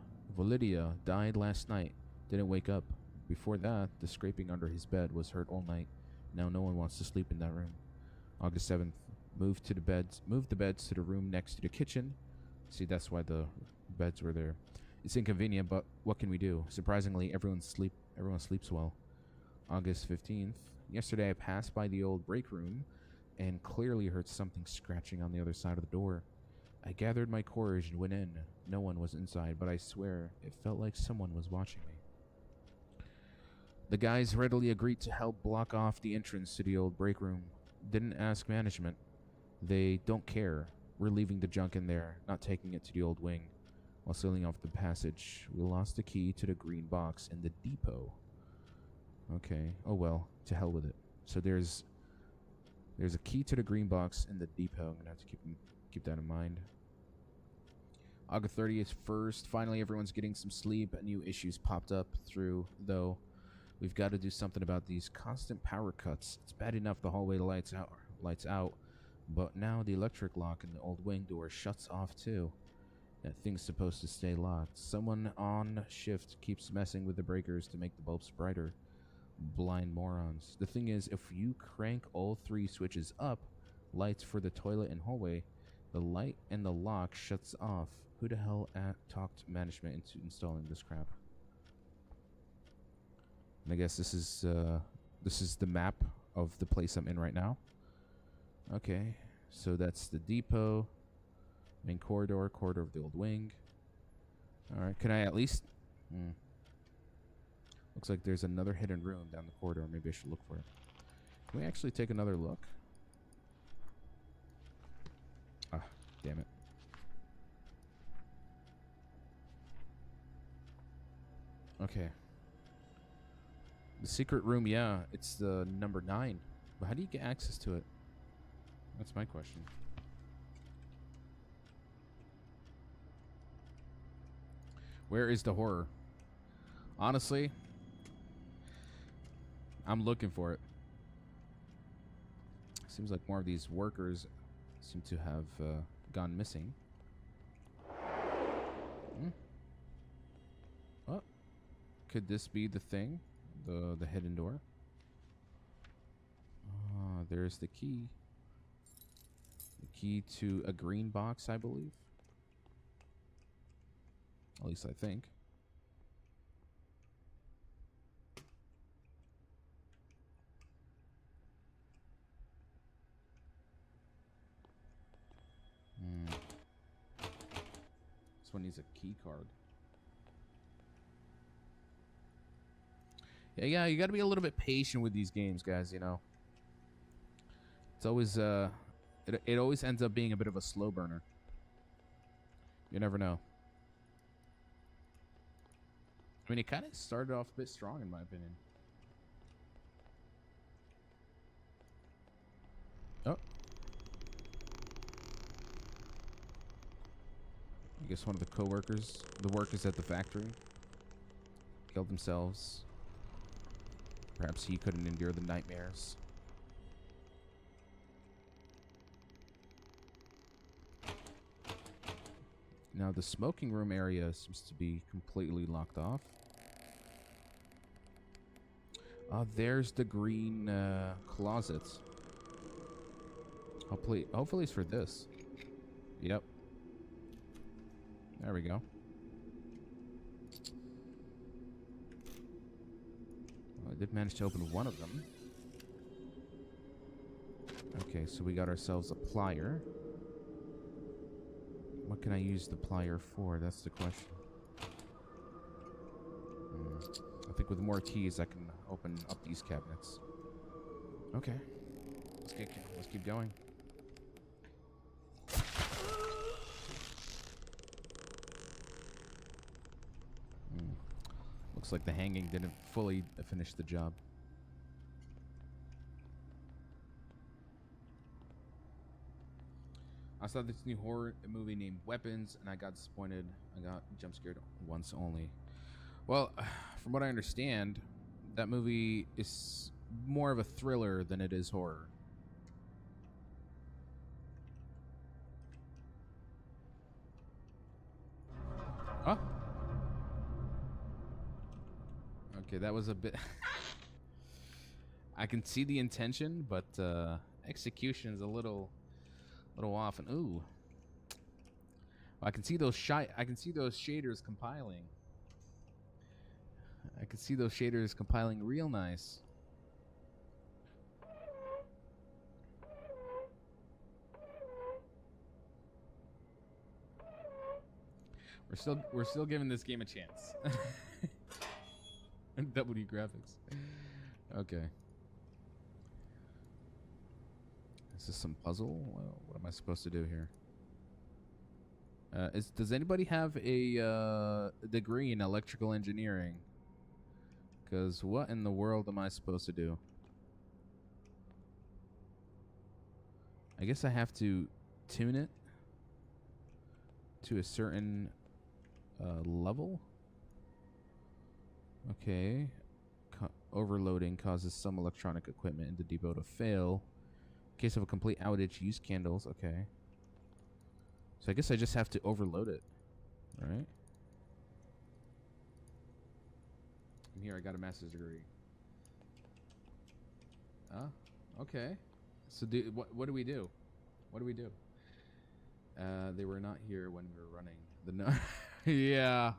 died last night. Didn't wake up. Before that, the scraping under his bed was heard all night. Now no one wants to sleep in that room. August 7th, moved the beds to the room next to the kitchen. See, that's why the beds were there. It's inconvenient, but what can we do? Surprisingly, everyone sleeps well. August 15th. Yesterday I passed by the old break room and clearly heard something scratching on the other side of the door. I gathered my courage and went in. No one was inside, but I swear it felt like someone was watching me. The guys readily agreed to help block off the entrance to the old break room. Didn't ask management. They don't care. We're leaving the junk in there, not taking it to the old wing. While sealing off the passage, we lost the key to the green box in the depot. Okay. Oh well, to hell with it. So there's a key to the green box in the depot. I'm gonna have to keep that in mind. August 30th, first. Finally, everyone's getting some sleep. New issues popped up through, though. We've got to do something about these constant power cuts. It's bad enough the hallway lights out, but now the electric lock in the old wing door shuts off too. That thing's supposed to stay locked. Someone on shift keeps messing with the breakers to make the bulbs brighter. Blind morons. The thing is, if you crank all 3 switches up, lights for the toilet and hallway, the light and the lock shuts off. Who the hell talked management into installing this crap? And I guess this is the map of the place I'm in right now. Okay, so that's the depot, main corridor of the old wing. All right, can I at least? Looks like there's another hidden room down the corridor. Maybe I should look for it. Can we actually take another look? Ah, damn it. Okay. The secret room, yeah, it's the number 9. But how do you get access to it? That's my question. Where is the horror? Honestly, I'm looking for it. Seems like more of these workers seem to have gone missing. Oh, could this be the thing? The hidden door? Ah, there's the key. The key to a green box, I believe. At least I think. This one needs a key card. Yeah, you got to be a little bit patient with these games, guys, you know. It's always it always ends up being a bit of a slow burner. You never know. I mean, it kind of started off a bit strong in my opinion. Oh. I guess one of the the workers at the factory, killed themselves. Perhaps he couldn't endure the nightmares. Now the smoking room area seems to be completely locked off. There's the green closet. Hopefully it's for this. Yep. There we go. I did manage to open one of them. Okay, so we got ourselves a plier. What can I use the plier for? That's the question. I think with more keys I can open up these cabinets. Okay. Let's keep going. Looks like the hanging didn't fully finish the job. I saw this new horror movie named Weapons, and I got disappointed. I got jump scared once only. Well, from what I understand, that movie is more of a thriller than it is horror. Oh. Okay, that was a bit... I can see the intention, but execution is a little off. And ooh, I can see those shaders compiling. I can see those shaders compiling real nice. We're still giving this game a chance. W graphics. Okay. Is this some puzzle? What am I supposed to do here? Does anybody have a degree in electrical engineering? Because what in the world am I supposed to do? I guess I have to tune it to a certain level. Okay. Overloading causes some electronic equipment in the depot to fail. In case of a complete outage, use candles. Okay. So I guess I just have to overload it, right? And here I got a master's degree. Okay. So what do we do? What do we do? They were not here when we were running the no. Yeah.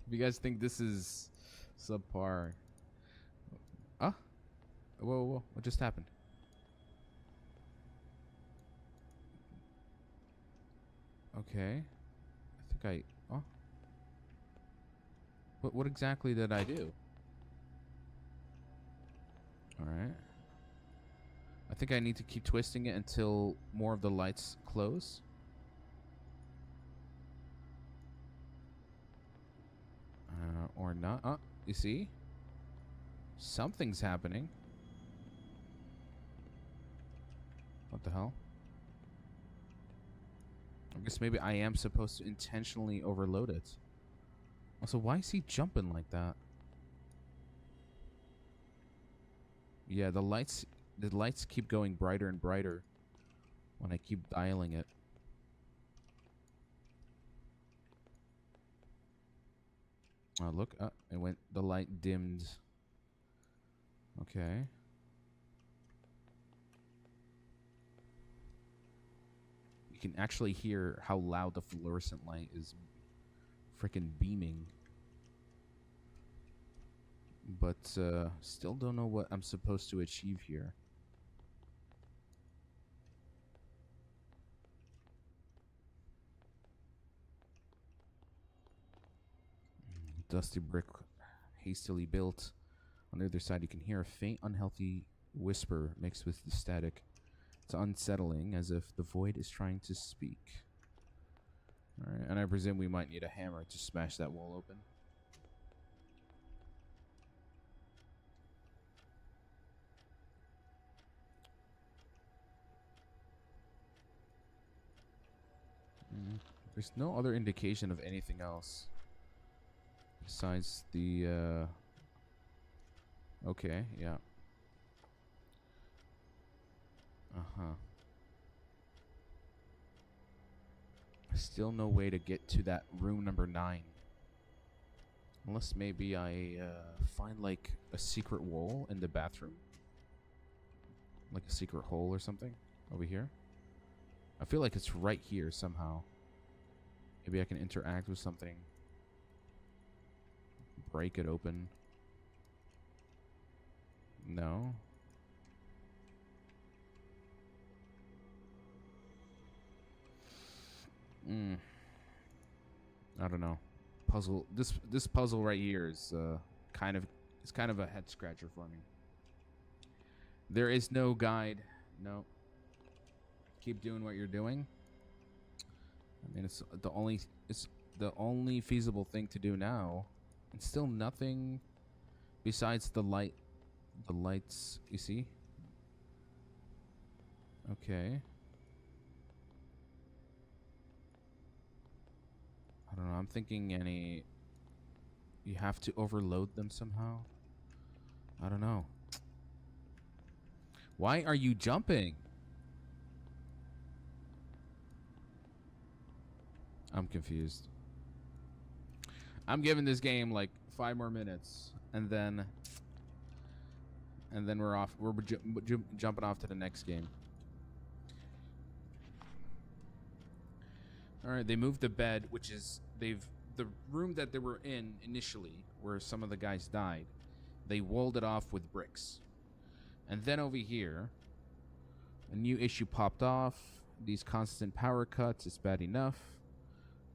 If you guys think this is subpar. Whoa. What just happened? Okay. I think What exactly did I do? Alright. I think I need to keep twisting it until more of the lights close. Or not. You see? Something's happening. What the hell? I guess maybe I am supposed to intentionally overload it. Also, why is he jumping like that? Yeah, the lights keep going brighter and brighter when I keep dialing it. Oh, look, the light dimmed. Okay. You can actually hear how loud the fluorescent light is freaking beaming. But still don't know what I'm supposed to achieve here. Dusty brick, hastily built. On the other side, you can hear a faint, unhealthy whisper mixed with the static. It's unsettling, as if the void is trying to speak. Alright, and I presume we might need a hammer to smash that wall open. There's no other indication of anything else. Besides the, okay, yeah. Still no way to get to that room number 9. Unless maybe I find like a secret wall in the bathroom. Like a secret hole or something over here. I feel like it's right here somehow. Maybe I can interact with something. Break it open. No. I don't know. Puzzle. This puzzle right here is kind of a head scratcher for me. There is no guide. No. Keep doing what you're doing. I mean, it's the only feasible thing to do now. And still nothing besides the light. The lights, you see? Okay. I don't know. I'm thinking you have to overload them somehow. I don't know. Why are you jumping? I'm confused. I'm giving this game like 5 more minutes, and then we're off. We're jumping off to the next game. All right, they moved the bed, which is the room that they were in initially, where some of the guys died. They walled it off with bricks, and then over here, a new issue popped off. These constant power cuts is bad enough.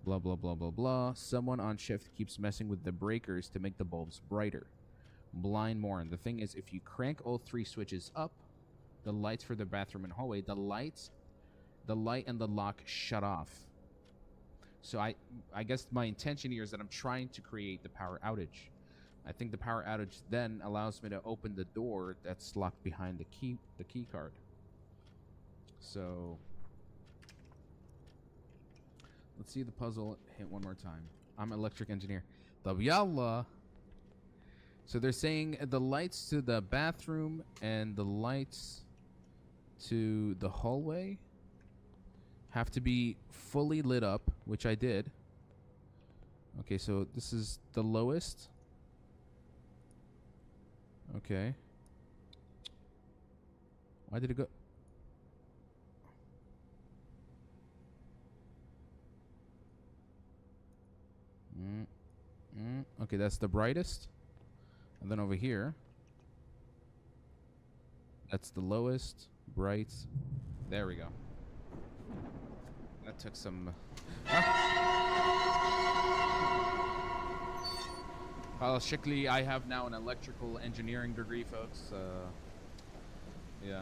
Blah, blah, blah, blah, blah. Someone on shift keeps messing with the breakers to make the bulbs brighter. Blind Morin. The thing is, if you crank all 3 switches up, the lights for the bathroom and hallway, the light and the lock shut off. So I guess my intention here is that I'm trying to create the power outage. I think the power outage then allows me to open the door that's locked behind the key card. So let's see the puzzle hit one more time. I'm an electric engineer. Yalla. So they're saying the lights to the bathroom and the lights to the hallway have to be fully lit up, which I did. Okay, so this is the lowest. Okay. Why did it go? Okay, that's the brightest. And then over here, that's the lowest, bright. There we go. That took some... Well, strictly, I have now an electrical engineering degree, folks. Yeah.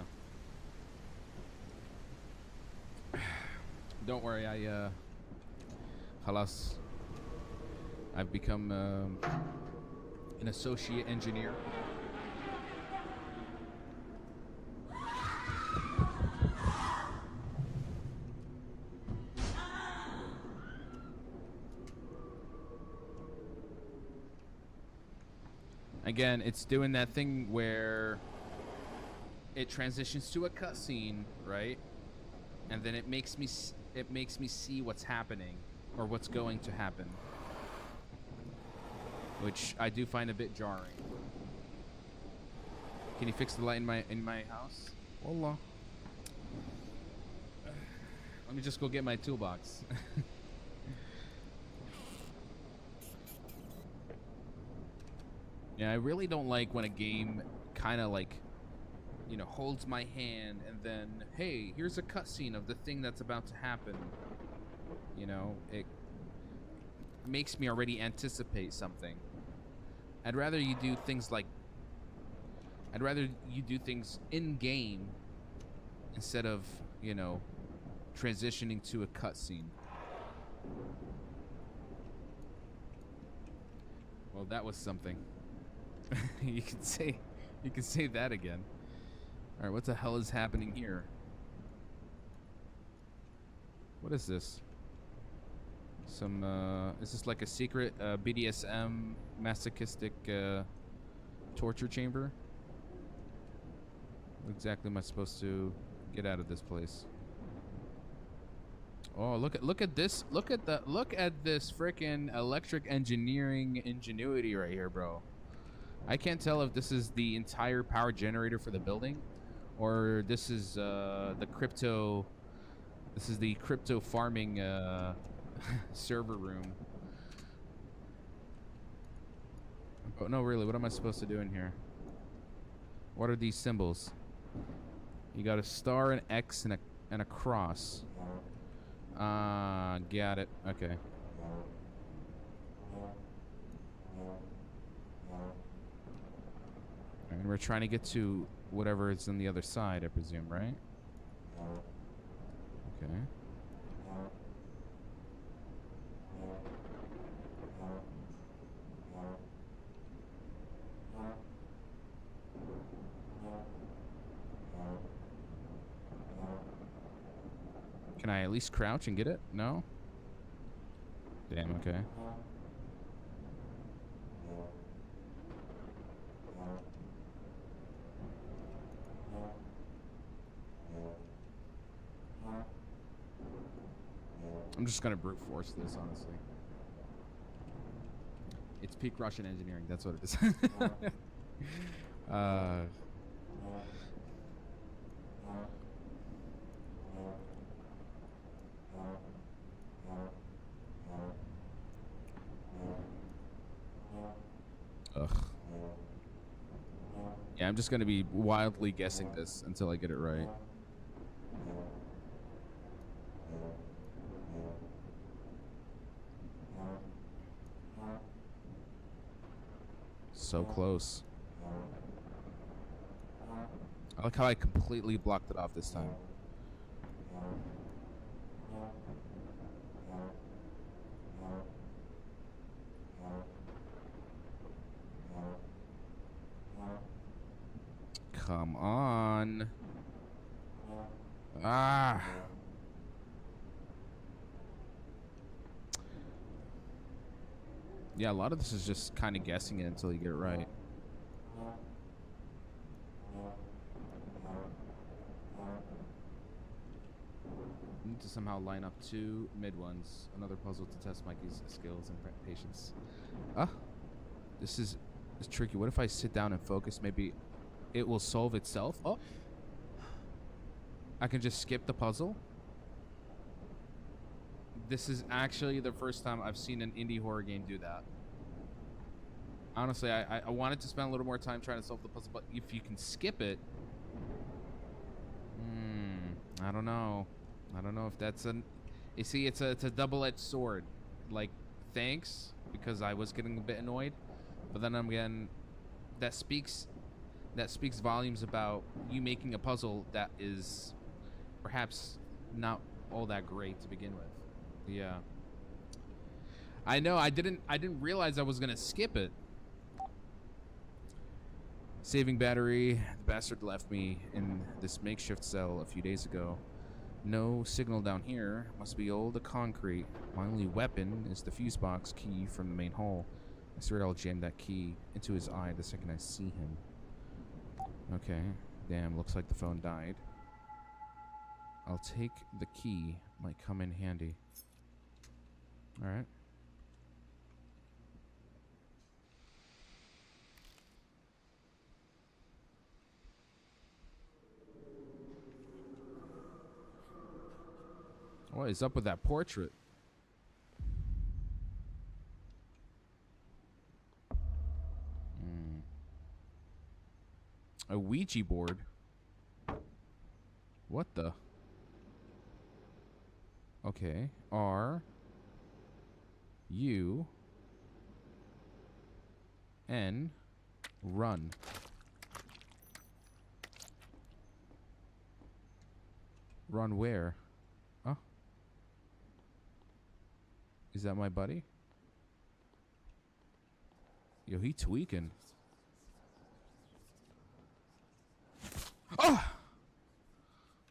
Don't worry, halas. I've become an associate engineer. Again, it's doing that thing where it transitions to a cutscene, right? And then it makes me see what's happening or what's going to happen, which I do find a bit jarring. Can you fix the light in my house? Wallah. Let me just go get my toolbox. Yeah, I really don't like when a game kind of like, you know, holds my hand and then, hey, here's a cutscene of the thing that's about to happen. You know, it makes me already anticipate something. I'd rather you do things in game instead of, you know, transitioning to a cutscene. Well, that was something. You can say that again. All right, what the hell is happening here? What is this? Is this like a secret BDSM masochistic torture chamber? What exactly am I supposed to get out of this place? Oh, look at this! Look at this freaking electric engineering ingenuity right here, bro. I can't tell if this is the entire power generator for the building, or this is the crypto. This is the crypto farming server room. But no, really, what am I supposed to do in here? What are these symbols? You got a star, an X, and a cross. Got it. Okay. And we're trying to get to whatever is on the other side, I presume, right? Okay. Can I at least crouch and get it? No? Damn, okay. I'm just gonna brute force this, honestly. It's peak Russian engineering, that's what it is. Ugh. Yeah, I'm just gonna be wildly guessing this until I get it right. So close. I like how I completely blocked it off this time. Come on. Ah. Yeah, a lot of this is just kind of guessing it until you get it right. Need to somehow line up 2 mid ones. Another puzzle to test Mikey's skills and patience. This is tricky. What if I sit down and focus? Maybe it will solve itself. Oh, I can just skip the puzzle. This is actually the first time I've seen an indie horror game do that. Honestly, I wanted to spend a little more time trying to solve the puzzle, but if you can skip it, I don't know. I don't know if that's an. You see, it's a double-edged sword. Like, thanks, because I was getting a bit annoyed, but then again, that speaks volumes about you making a puzzle that is perhaps not all that great to begin with. Yeah. I know. I didn't realize I was gonna skip it. Saving battery. The bastard left me in this makeshift cell a few days ago. No signal down here. Must be old concrete. My only weapon is the fuse box key from the main hall. I swear I'll jam that key into his eye the second I see him. Okay. Damn, looks like the phone died. I'll take the key. Might come in handy. Alright. What is up with that portrait? A Ouija board? What the? Okay. R U N run. Run where? Huh? Is that my buddy? Yo, he tweaking. Oh!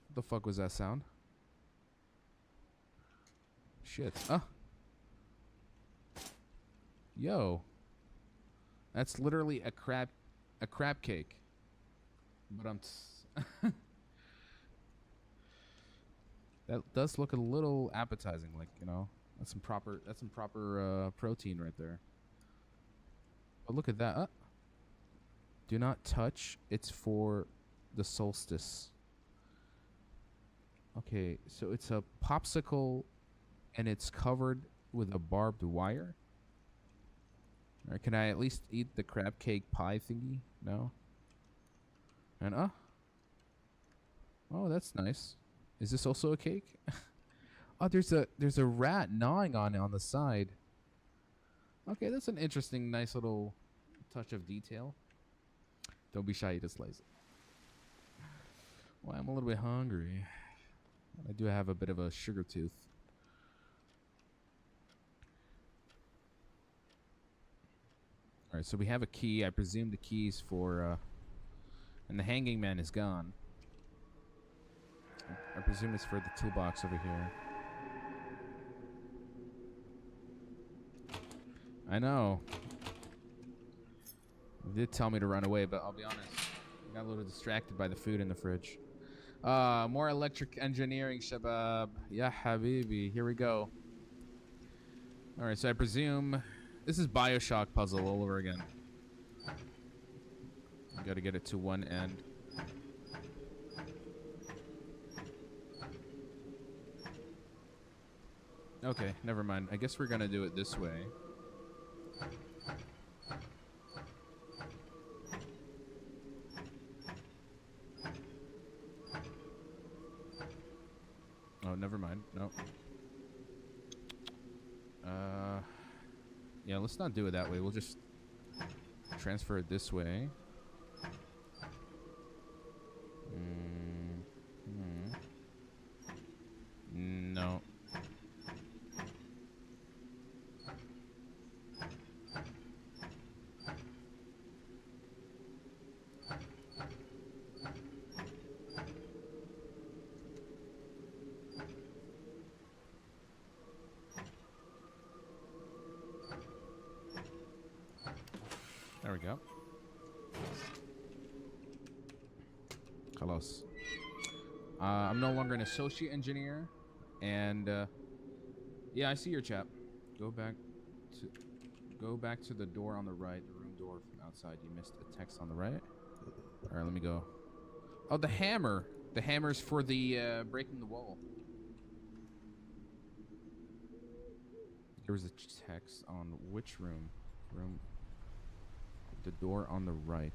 What the fuck was that sound? Shit. Yo. That's literally a crab cake. But that does look a little appetizing, like, you know. That's some proper protein right there. But look at that. Do not touch. It's for the solstice. Okay, so it's a popsicle and it's covered with a barbed wire. Or can I at least eat the crab cake pie thingy? No. And oh, that's nice. Is this also a cake? Oh, there's a rat gnawing on it on the side. Okay, that's an interesting, nice little touch of detail. Don't be shy, you just slice it. Well, I'm a little bit hungry. I do have a bit of a sugar tooth. Alright, so we have a key. I presume the key's for, and the hanging man is gone. I presume it's for the toolbox over here. I know. It did tell me to run away, but I'll be honest. I got a little distracted by the food in the fridge. More electric engineering, Shabab. Yeah, Habibi. Here we go. Alright, so I presume this is Bioshock puzzle all over again. Gotta get it to one end. Okay, never mind. I guess we're gonna do it this way. Oh, never mind. Nope. Yeah, let's not do it that way. We'll just Transfer it this way. No. There we go. Carlos. I'm no longer an associate engineer, and yeah, I see your chap. Go back to the door on the right, the room door from outside. You missed a text on the right. All right, let me go. Oh, the hammer. The hammer's for the breaking the wall. There was a text on which room? The door on the right.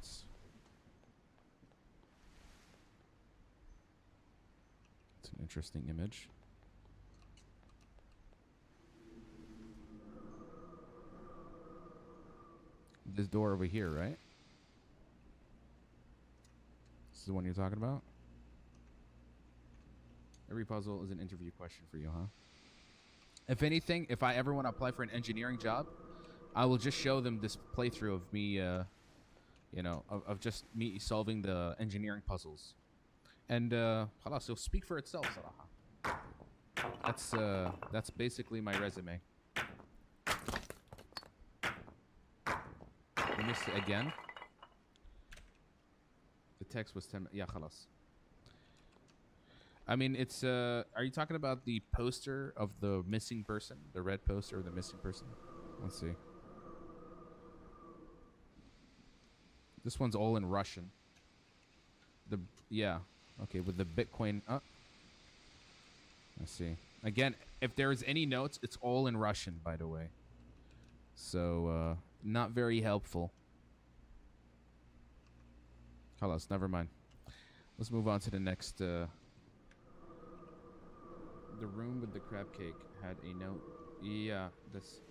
It's an interesting image. This door over here, right? This is the one you're talking about? Every puzzle is an interview question for you, huh? If anything, if I ever want to apply for an engineering job, I will just show them this playthrough of me, of just me solving the engineering puzzles. And, خلاص, it'll speak for itself, صراحة. That's basically my resume. We missed it again. The text was 10. Yeah, خلاص. I mean, it's, are you talking about the poster of the missing person? The red poster of the missing person? Let's see. This one's all in Russian. Yeah. Okay, with the Bitcoin. Let's see. Again, if there's any notes, it's all in Russian, by the way. So, not very helpful. Halas, never mind. Let's move on to the next, The room with the crab cake had a note. Yeah, that's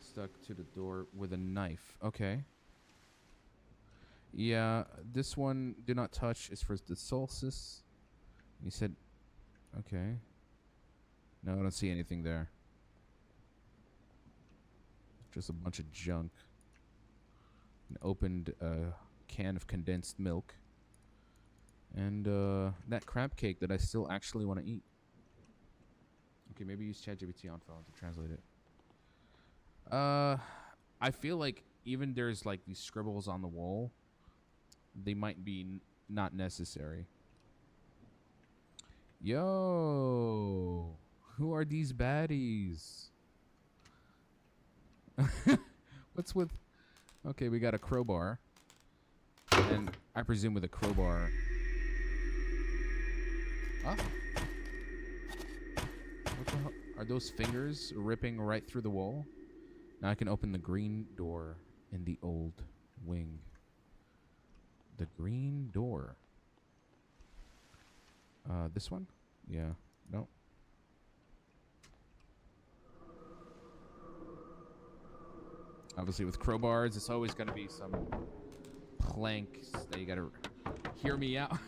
stuck to the door with a knife. Okay. Yeah, this one, do not touch, is for the solstice. He said, okay. No, I don't see anything there. Just a bunch of junk. An opened can of condensed milk. And that crab cake that I still actually want to eat. Okay, maybe use ChatGPT on phone to translate it. I feel like even there's like these scribbles on the wall, they might be not necessary. Yo, who are these baddies? What's with... Okay, we got a crowbar. And I presume with a crowbar... Ah. What the hell? Are those fingers ripping right through the wall? Now I can open the green door in the old wing. The green door. This one? Yeah. No. Obviously with crowbars, it's always going to be some planks that you got to hear me out.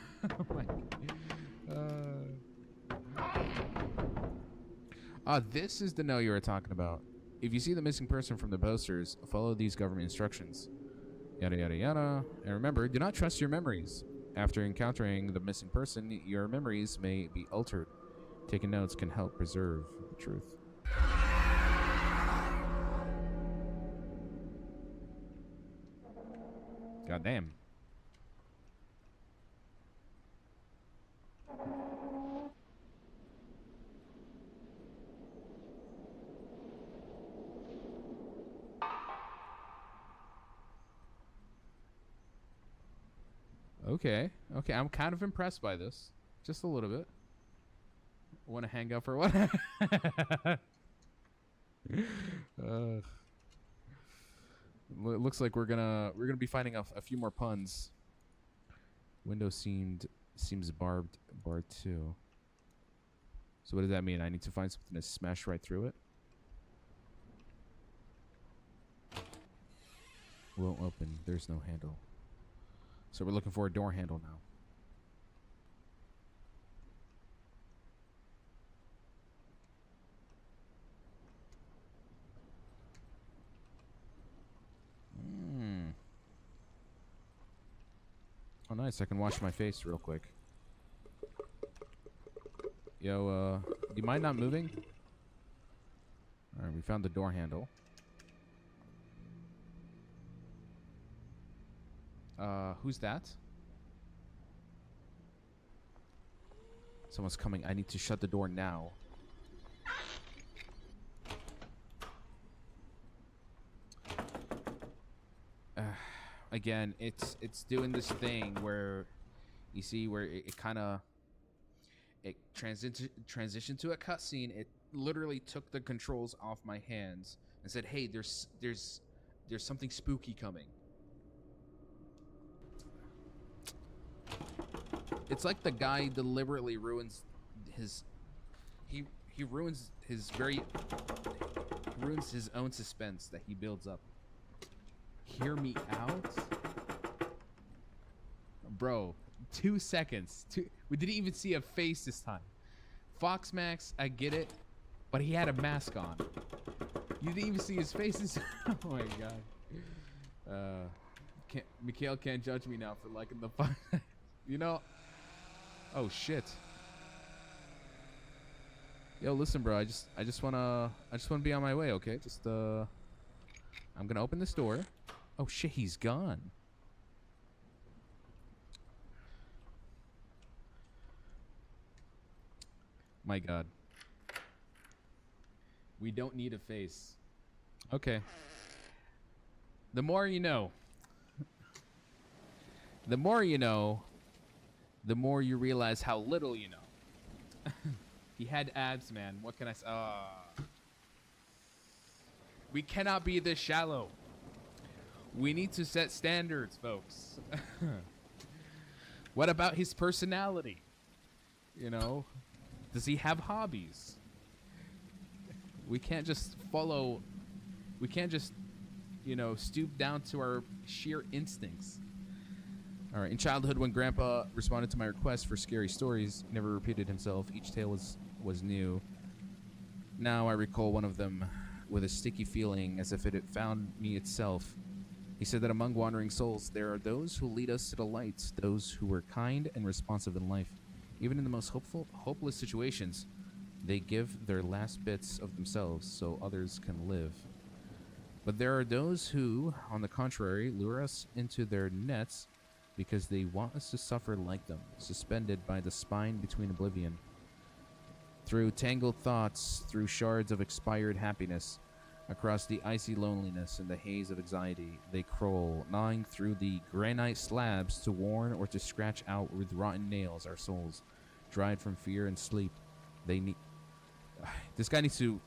This is the note you were talking about. If you see the missing person from the posters, follow these government instructions. Yada, yada, yada. And remember, do not trust your memories. After encountering the missing person, your memories may be altered. Taking notes can help preserve the truth. God damn. Okay. Okay, I'm kind of impressed by this. Just a little bit. Want to hang out for what? Looks like we're gonna be finding a few more puns. Window seems barred too. So what does that mean? I need to find something to smash right through it? Won't open. There's no handle. So we're looking for a door handle now. Oh, nice. I can wash my face real quick. Yo, do you mind not moving? All right, we found the door handle. Who's that? Someone's coming. I need to shut the door now. Again, it's doing this thing where you see where it kind of transitioned to a cutscene. It literally took the controls off my hands and said, "Hey, there's something spooky coming." It's like the guy deliberately ruins his he ruins his own suspense that he builds up. Hear me out, bro. 2 seconds. We didn't even see a face this time. Fox Max, I get it, but he had a mask on. You didn't even see his faces. Oh my god. Mikhail can't judge me now for liking the fun. You know. Oh shit. Yo, listen, bro. I just wanna be on my way. Okay, I'm gonna open this door. Oh shit, he's gone. My god. We don't need a face. Okay. The more you know. The more you know, the more you realize how little you know. He had abs, man. What can I say? We cannot be this shallow. We need to set standards, folks. What about his personality? You know, does he have hobbies? We can't just follow. We can't just, you know, stoop down to our sheer instincts. All right. In childhood, when Grandpa responded to my request for scary stories, he never repeated himself. Each tale was new. Now I recall one of them with a sticky feeling, as if it had found me itself. He said that among wandering souls, there are those who lead us to the light, those who were kind and responsive in life. Even in the most hopeless situations, they give their last bits of themselves so others can live. But there are those who, on the contrary, lure us into their nets because they want us to suffer like them, suspended by the spine between oblivion. Through tangled thoughts, through shards of expired happiness, across the icy loneliness and the haze of anxiety, they crawl, gnawing through the granite slabs to warn or to scratch out with rotten nails our souls, dried from fear and sleep. They need... This guy needs to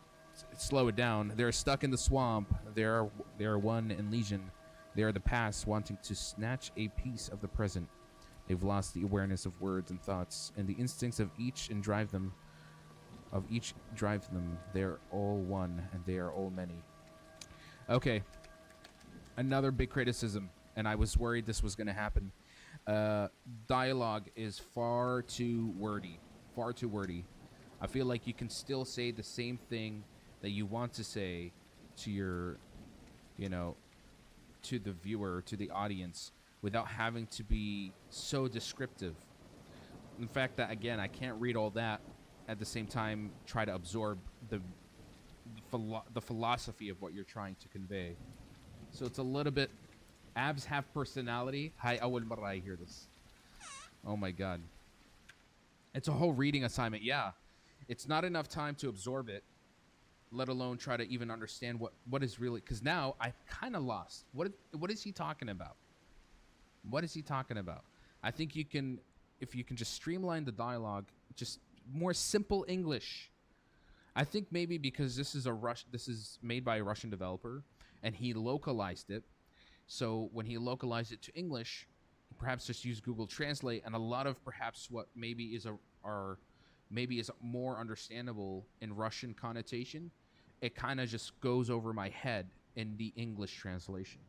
slow it down. They're stuck in the swamp. They are one in legion. They are the past, wanting to snatch a piece of the present. They've lost the awareness of words and thoughts, and the instincts of each drive them. They're all one, and they are all many. Okay. Another big criticism, and I was worried this was going to happen. Dialogue is far too wordy. Far too wordy. I feel like you can still say the same thing that you want to say to your, you know, to the viewer, to the audience, without having to be so descriptive. In fact, that again, I can't read all that at the same time try to absorb the philosophy of what you're trying to convey. So it's a little bit... Abs have personality. Hi, awal marra I hear this. Oh my god. It's a whole reading assignment, yeah. It's not enough time to absorb it, let alone try to even understand what is really... Because now I'm kind of lost. What is he talking about? What is he talking about? I think you can... If you can just streamline the dialogue, just more simple English. I think maybe because this is made by a Russian developer, and he localized it. So when he localized it to English, he perhaps just used Google Translate, and a lot of perhaps what maybe is more understandable in Russian connotation, it kind of just goes over my head in the English translation.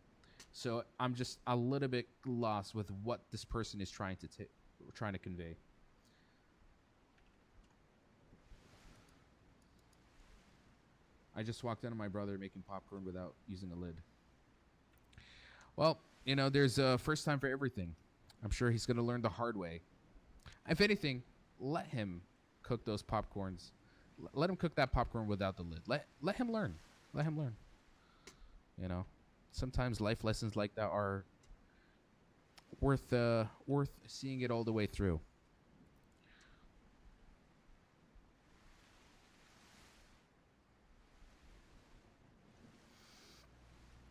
So I'm just a little bit lost with what this person is trying to convey. I just walked in on my brother making popcorn without using a lid. Well, there's a first time for everything. I'm sure he's going to learn the hard way. If anything, let him cook those popcorns. Let him cook that popcorn without the lid. Let him learn. Let him learn. Sometimes life lessons like that are worth seeing it all the way through.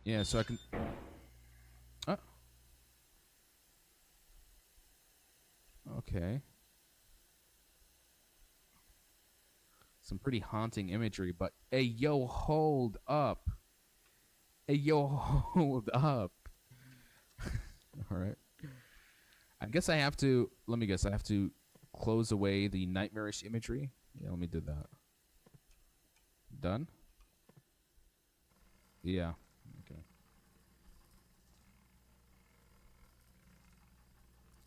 Yeah, so I can. Okay. Some pretty haunting imagery, but hey, yo, hold up. Hey, yo, hold up. All right. I guess I have to. Let me guess. I have to close away the nightmarish imagery. Yeah, let me do that. Done? Yeah. Okay.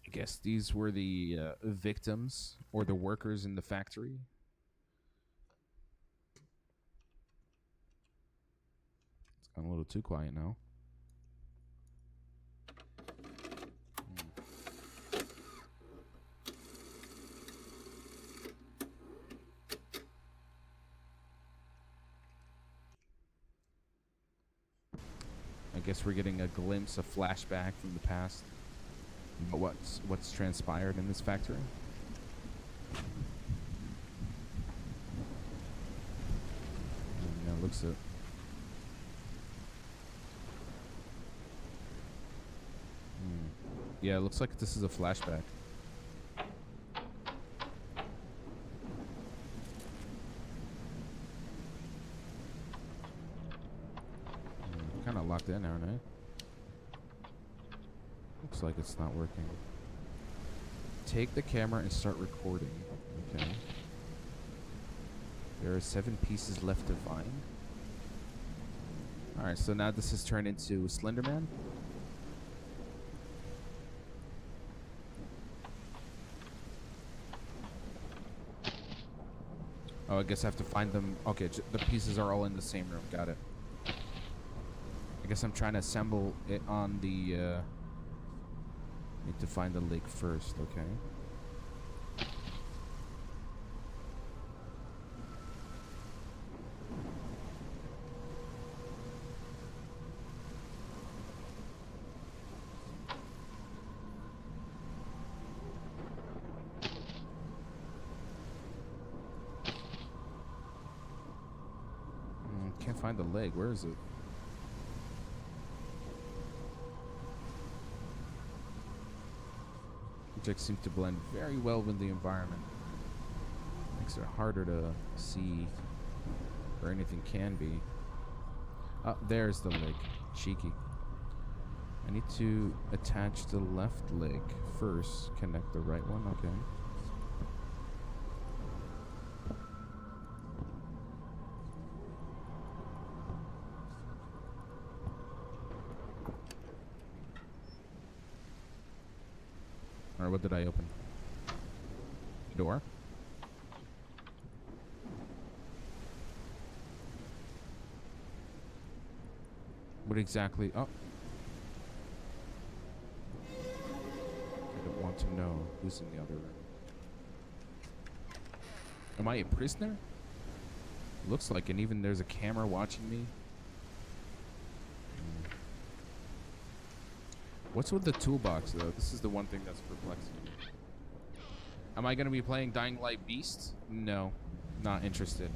I guess these were the victims or the workers in the factory. It's gotten a little too quiet now. I guess we're getting a glimpse, a flashback from the past. But what's transpired in this factory? Yeah, looks it. Yeah, it looks like this is a flashback. Kind of locked in, aren't I? Looks like it's not working. Take the camera and start recording. Okay. There are 7 pieces left to find. Alright, so now this has turned into Slenderman. Oh, I guess I have to find them. Okay, the pieces are all in the same room. Got it. I guess I'm trying to assemble it on the... Need to find the lake first, okay. Can't find the leg. Where is it? Objects seem to blend very well with the environment. Makes it harder to see where anything can be. Oh, there's the leg. Cheeky. I need to attach the left leg first. Connect the right one. Okay. Alright, what did I open? Door? What exactly? Oh. I don't want to know who's in the other room. Am I a prisoner? Looks like, and even there's a camera watching me. What's with the toolbox, though? This is the one thing that's perplexing me. Am I going to be playing Dying Light Beast? No. Not interested.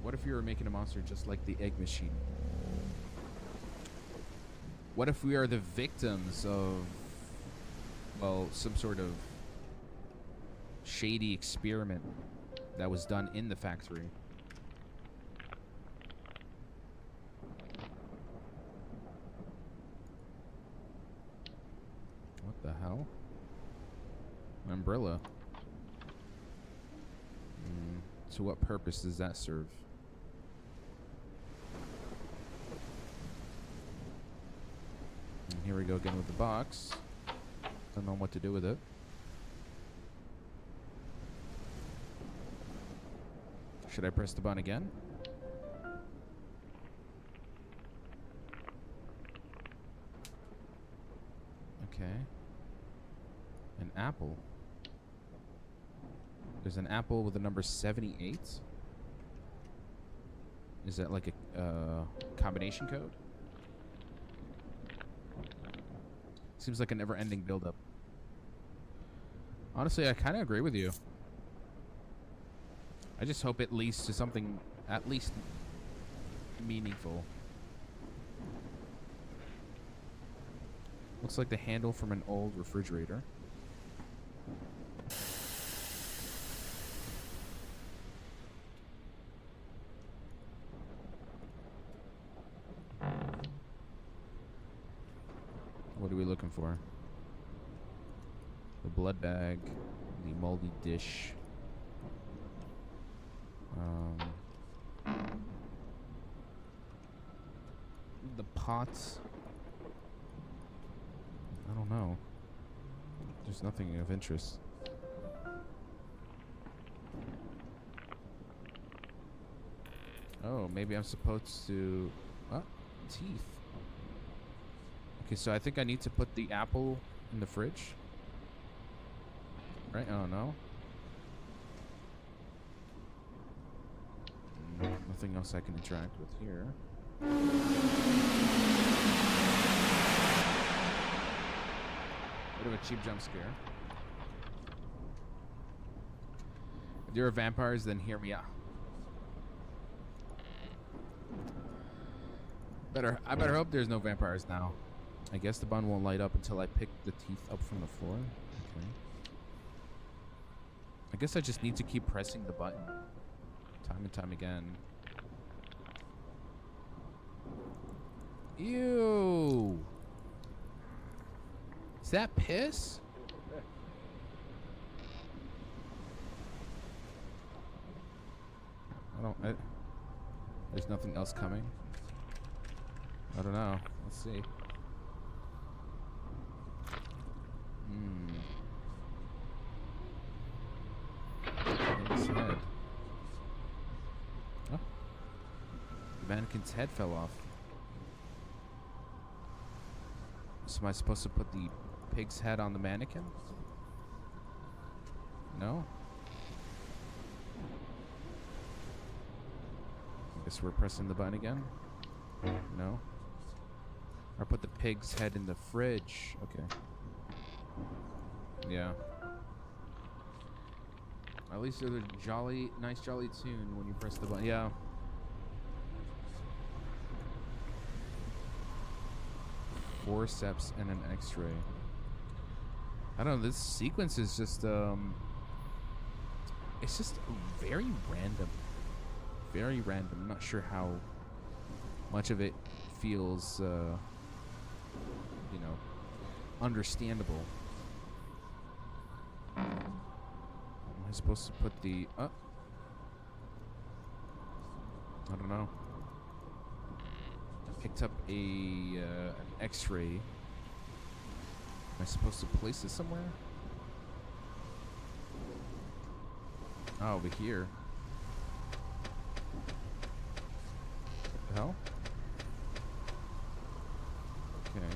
What if you were making a monster just like the egg machine? What if we are the victims of, well, some sort of shady experiment that was done in the factory? What the hell? An umbrella. To what purpose does that serve? Here we go again with the box. Don't know what to do with it. Should I press the button again? Okay. An apple. There's an apple with the number 78. Is that like a combination code? Seems like a never-ending build-up. Honestly, I kind of agree with you. I just hope it leads to something at least meaningful. Looks like the handle from an old refrigerator. What are we looking for? The blood bag, the moldy dish. The pots. I don't know. There's nothing of interest. Oh, maybe I'm supposed to... Oh, teeth. Okay, so I think I need to put the apple in the fridge. Right? Oh, no. Nothing else I can interact with here. Bit of a cheap jump scare. If there are vampires, then hear me out. I better hope there's no vampires now. I guess the bun won't light up until I pick the teeth up from the floor. Okay. I guess I just need to keep pressing the button time and time again. Ew. Is that piss? There's nothing else coming. I don't know. Let's see. His head. Oh. The mannequin's head fell off. So am I supposed to put the pig's head on the mannequin? No? I guess we're pressing the button again? No? Or put the pig's head in the fridge. Okay. Yeah. At least there's a nice jolly tune when you press the button. Yeah. Forceps and an x-ray. I don't know, this sequence is just it's just very random. Very random. I'm not sure how much of it feels you know, understandable. Am I supposed to put the I don't know. I picked up an x-ray. Am I supposed to place it somewhere? Oh, over here. What the hell? Okay.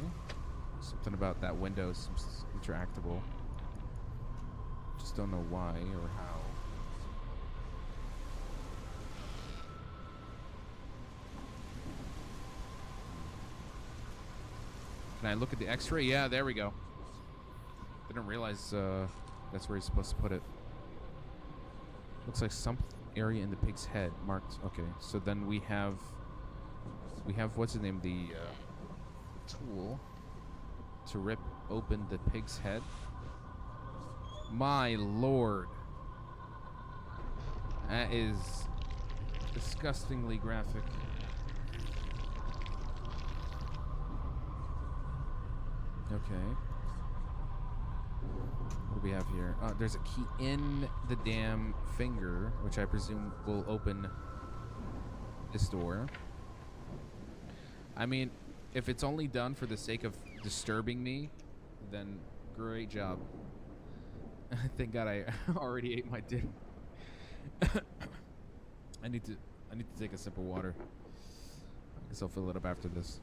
Something about that window seems interactable. Just don't know why or how. Can I look at the x-ray? Yeah, there we go. Didn't realize that's where you're supposed to put it. Looks like some area in the pig's head marked. Okay, so then we have what's his name? The tool to rip open the pig's head. My lord. That is disgustingly graphic. Okay. What do we have here? There's a key in the damn finger, which I presume will open this door. I mean, if it's only done for the sake of disturbing me, then great job. Thank God I already ate my dinner. I need to take a sip of water. I guess I'll fill it up after this.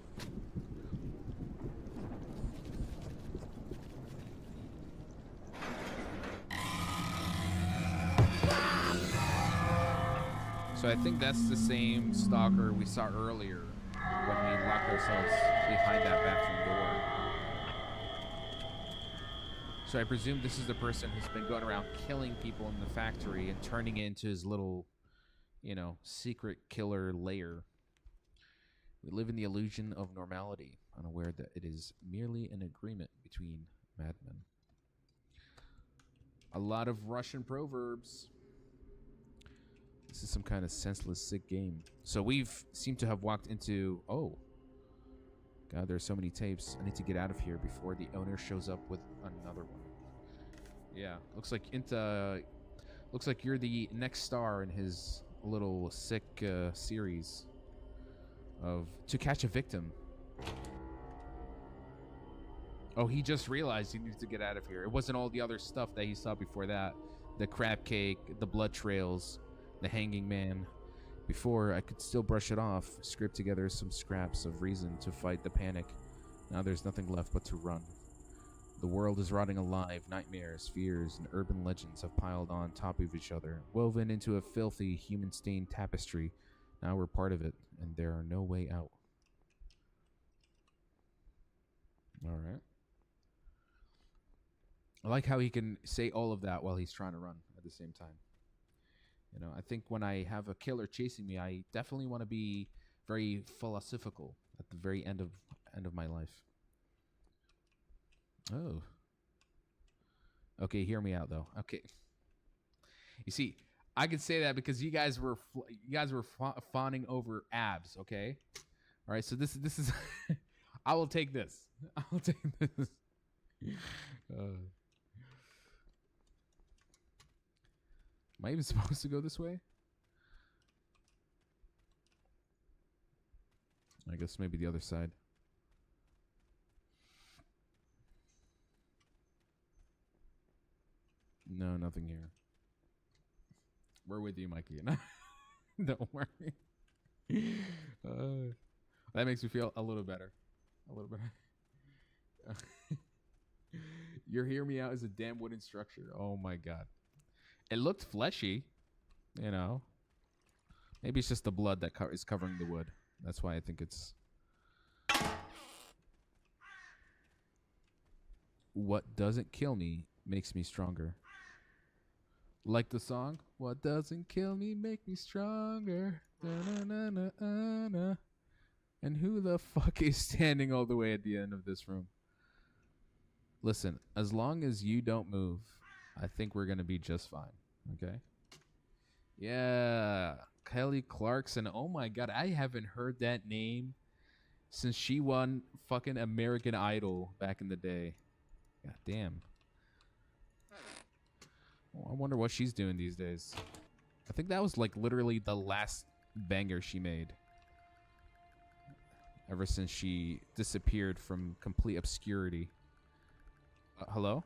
So I think that's the same stalker we saw earlier when we locked ourselves behind that bathroom door. So I presume this is the person who's been going around killing people in the factory and turning it into his little, you know, secret killer lair. We live in the illusion of normality, unaware that it is merely an agreement between madmen. A lot of Russian proverbs. This is some kind of senseless, sick game. So we've seemed to have walked into... Oh. God, there's so many tapes. I need to get out of here before the owner shows up with another one. Yeah, looks like you're the next star in his little sick series of To Catch a Victim. Oh, he just realized he needs to get out of here. It wasn't all the other stuff that he saw before that. The crab cake, the blood trails, the hanging man. Before, I could still brush it off, scrape together some scraps of reason to fight the panic. Now there's nothing left but to run. The world is rotting alive. Nightmares, fears, and urban legends have piled on top of each other, woven into a filthy, human-stained tapestry. Now we're part of it, and there are no way out. All right. I like how he can say all of that while he's trying to run at the same time. You know, I think when I have a killer chasing me, I definitely want to be very philosophical at the very end of my life. Oh. Okay, hear me out though. Okay. You see, I could say that because you guys were fawning over abs. Okay. All right. So this is. I will take this. I will take this. Am I even supposed to go this way? I guess maybe the other side. No, nothing here. We're with you, Mikey. Don't worry. That makes me feel a little better. A little better. Your hear me out is a damn wooden structure. Oh my god. It looked fleshy, you know. Maybe it's just the blood that is covering the wood. That's why I think it's... What doesn't kill me makes me stronger. Like the song? What doesn't kill me make me stronger. Na-na-na-na-na. And who the fuck is standing all the way at the end of this room? Listen, as long as you don't move, I think we're going to be just fine. Okay? Yeah. Kelly Clarkson. Oh my god, I haven't heard that name since she won fucking American Idol back in the day. God damn. Oh, I wonder what she's doing these days. I think that was like literally the last banger she made. Ever since she disappeared from complete obscurity. Hello?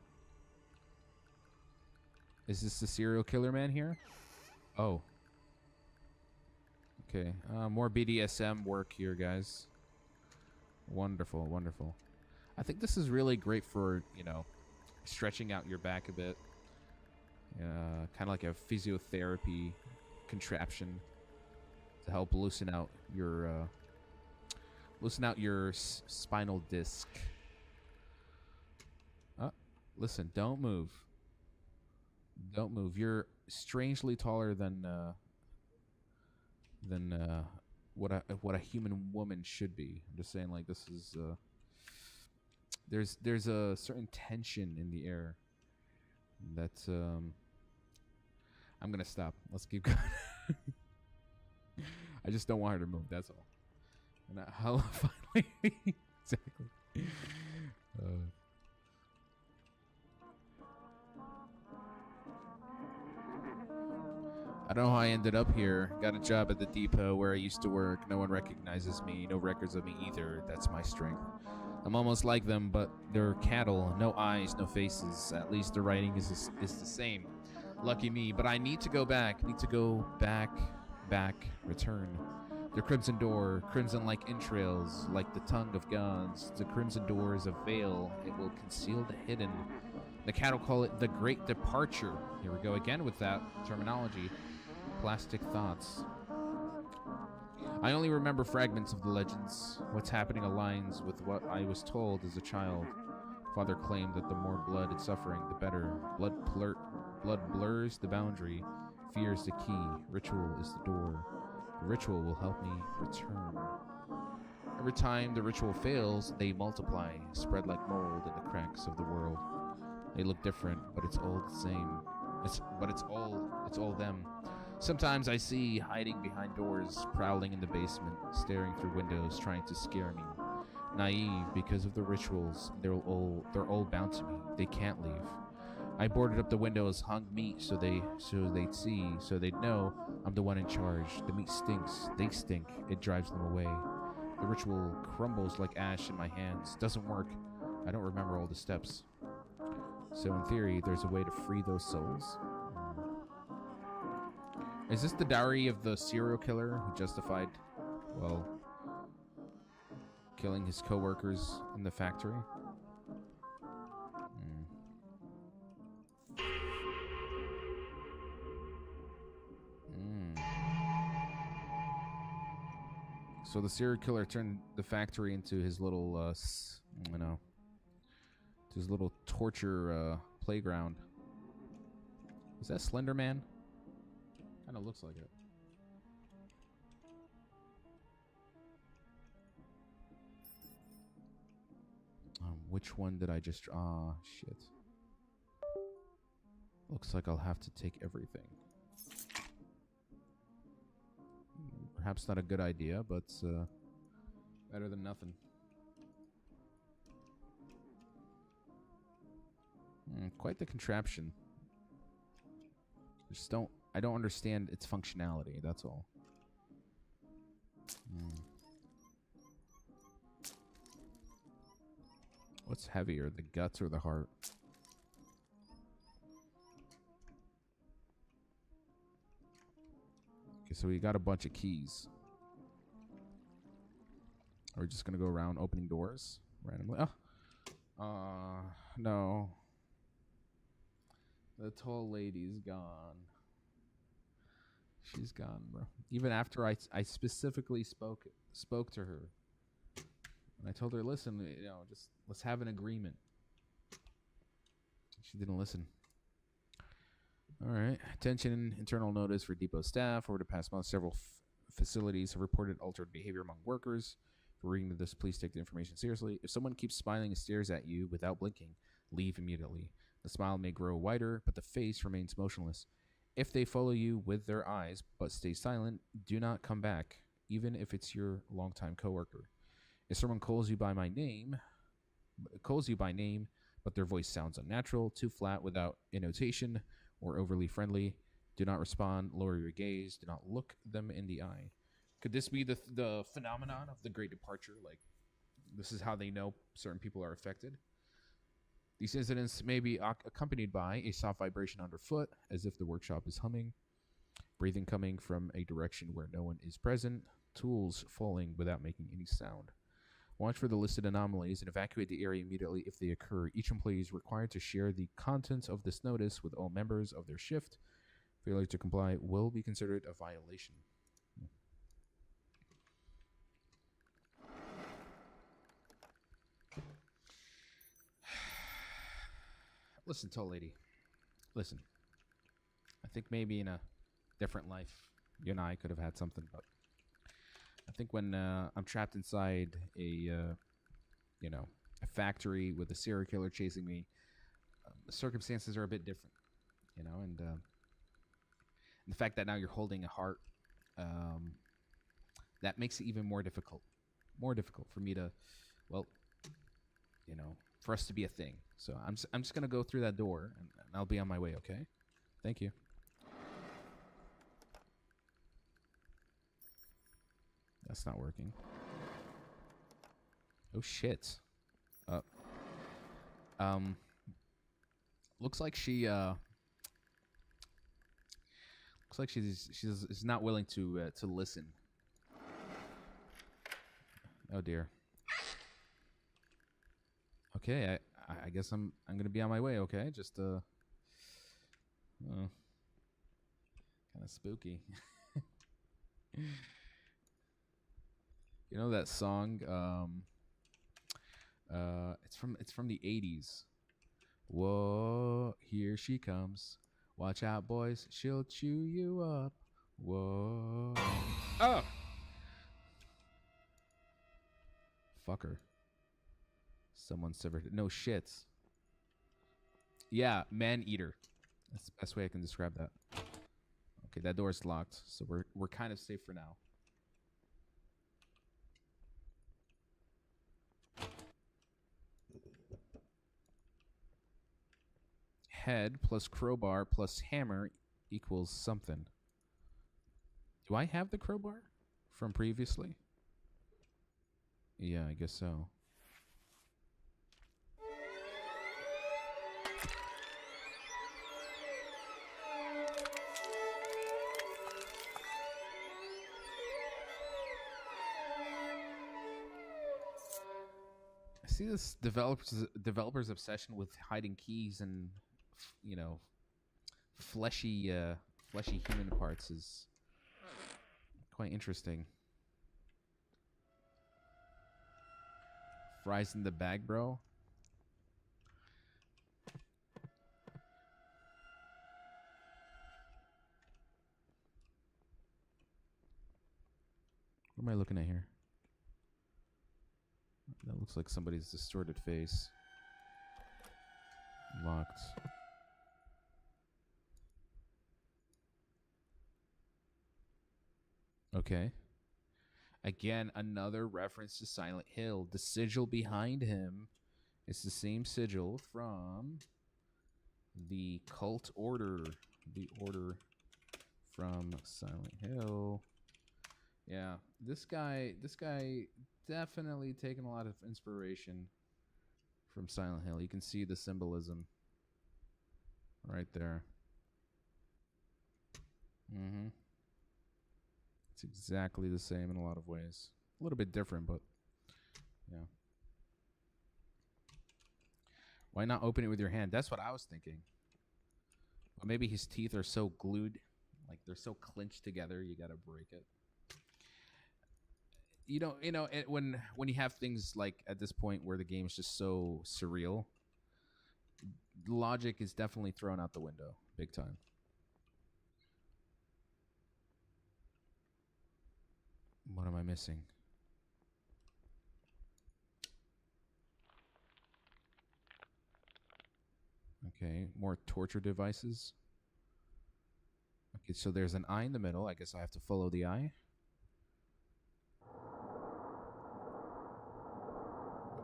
Is this the serial killer man here? Oh. Okay. More BDSM work here, guys. Wonderful, wonderful. I think this is really great for, you know, stretching out your back a bit. Kind of like a physiotherapy contraption to help loosen out your spinal disc. Listen, don't move. Don't move. You're strangely taller than what a human woman should be. I'm just saying, like, this is there's a certain tension in the air that I'm gonna stop. Let's keep going. I just don't want her to move. That's all. And how finally exactly. I don't know how I ended up here. Got a job at the depot where I used to work. No one recognizes me. No records of me either. That's my strength. I'm almost like them, but they're cattle. No eyes, no faces. At least the writing is the same. Lucky me, but I need to go back. Need to go back, return. The crimson door, crimson like entrails, like the tongue of gods. The crimson door is a veil. It will conceal the hidden. The cattle call it the Great Departure. Here we go again with that terminology. Plastic thoughts. I only remember fragments of the legends. What's happening aligns with what I was told as a child. Father claimed that the more blood and suffering, the better. Blood blurs the boundary. Fear is the key. Ritual is the door. The ritual will help me return. Every time the ritual fails, they multiply, spread like mold in the cracks of the world. They look different, but it's all the same. It's all them. Sometimes I see hiding behind doors, prowling in the basement, staring through windows, trying to scare me. Naive because of the rituals, they're all bound to me. They can't leave. I boarded up the windows, hung meat so they'd see, so they'd know I'm the one in charge. The meat stinks. They stink. It drives them away. The ritual crumbles like ash in my hands. Doesn't work. I don't remember all the steps. So in theory, there's a way to free those souls. Is this the diary of the serial killer who justified, well, killing his co-workers in the factory? So the serial killer turned the factory into his little, his little torture playground. Is that Slender Man? Kind of looks like it. Which one did I just... shit. Looks like I'll have to take everything. Perhaps not a good idea, but better than nothing. Quite the contraption. I don't understand its functionality, that's all. What's heavier, the guts or the heart? Okay, so we got a bunch of keys. Are we just gonna go around opening doors randomly? No. The tall lady's gone. She's gone, bro. Even after I specifically spoke to her. And I told her, listen, just let's have an agreement. She didn't listen. All right. Attention, internal notice for depot staff. Over the past month, several facilities have reported altered behavior among workers. For reading this, please take the information seriously. If someone keeps smiling and stares at you without blinking, leave immediately. The smile may grow wider, but the face remains motionless. If they follow you with their eyes but stay silent, do not come back, even if it's your longtime coworker. If someone calls you by name, but their voice sounds unnatural, too flat without annotation, or overly friendly, do not respond, lower your gaze, do not look them in the eye. Could this be the phenomenon of the Great Departure? Like, this is how they know certain people are affected? These incidents may be accompanied by a soft vibration underfoot, as if the workshop is humming, breathing coming from a direction where no one is present, tools falling without making any sound. Watch for the listed anomalies and evacuate the area immediately if they occur. Each employee is required to share the contents of this notice with all members of their shift. Failure to comply will be considered a violation. Listen, tall lady. Listen. I think maybe in a different life, you and I could have had something, but I think when I'm trapped inside a factory with a serial killer chasing me, the circumstances are a bit different, and the fact that now you're holding a heart, that makes it even more difficult for me to, for us to be a thing. So I'm just gonna go through that door, and I'll be on my way. Okay, thank you. That's not working. Oh shit. Um, looks like she looks like she's not willing to listen. Oh dear. Okay, I guess I'm gonna be on my way. Okay, just kind of spooky. You know that song? It's from the '80s. Whoa, here she comes. Watch out, boys. She'll chew you up. Whoa. Oh, fucker. Someone severed it. No shits. Yeah, man eater. That's the best way I can describe that. Okay, that door's locked, so we're kind of safe for now. Head plus crowbar plus hammer equals something. Do I have the crowbar from previously? Yeah, I guess so. I see this developer's obsession with hiding keys and you know fleshy human parts is quite interesting. Fries in the bag, bro. What am I looking at here? That looks like somebody's distorted face. Locked. Okay. Again, another reference to Silent Hill. The sigil behind him is the same sigil from the cult order. The order from Silent Hill. Yeah, this guy definitely taken a lot of inspiration from Silent Hill. You can see the symbolism right there. Mm-hmm. It's exactly the same in a lot of ways. A little bit different, but yeah. Why not open it with your hand? That's what I was thinking. Or maybe his teeth are so glued, like they're so clinched together, you gotta break it. When you have things like at this point where the game is just so surreal, logic is definitely thrown out the window, big time. What am I missing? Okay, more torture devices. Okay, so there's an eye in the middle. I guess I have to follow the eye.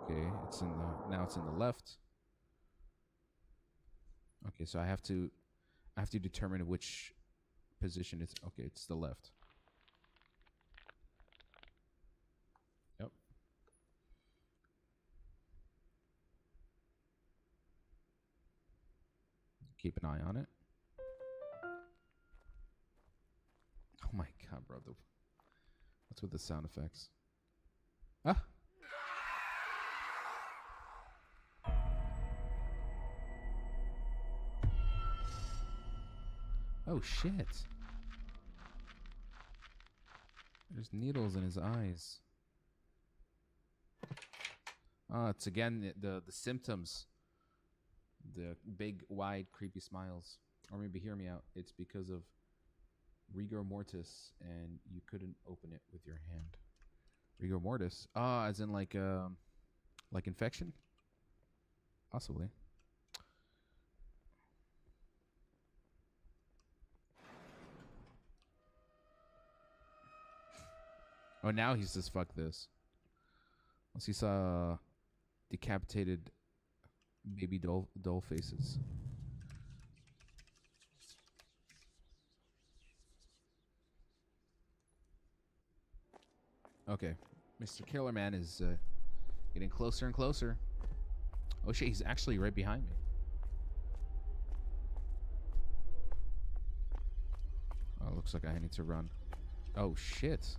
Okay, it's in the left. Okay, so I have to determine which position it's. Okay, it's the left. Yep. Keep an eye on it. Oh my god, bro. What's with the sound effects? Ah! Oh shit. There's needles in his eyes. It's again the symptoms. The big, wide, creepy smiles. Or maybe hear me out. It's because of rigor mortis, and you couldn't open it with your hand. Rigor mortis? As in like infection? Possibly. Oh, now he's just fuck this. Once he saw decapitated baby doll faces. Okay, Mr. Killerman is getting closer and closer. Oh shit, he's actually right behind me. Oh, looks like I need to run. Oh shit.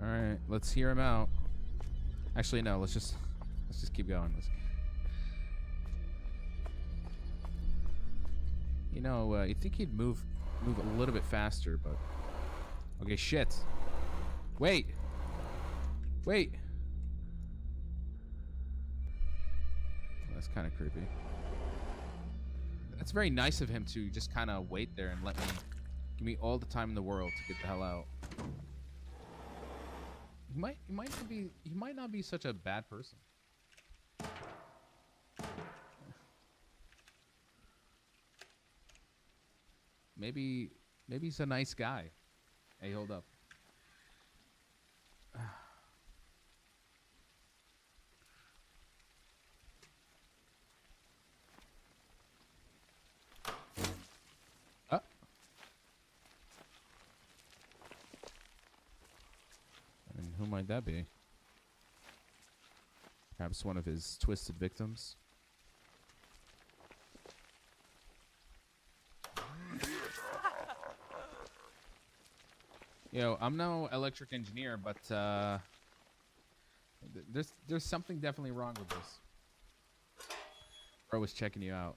All right, let's hear him out. Actually, no. Let's just keep going. You know, you think he'd move a little bit faster, but okay. Shit. Wait. Well, that's kind of creepy. That's very nice of him to just kind of wait there and give me all the time in the world to get the hell out. He might not be such a bad person. Maybe he's a nice guy. Hey, hold up. And who might that be? Perhaps one of his twisted victims? Yo, I'm no electric engineer, but there's something definitely wrong with this. Bro was checking you out.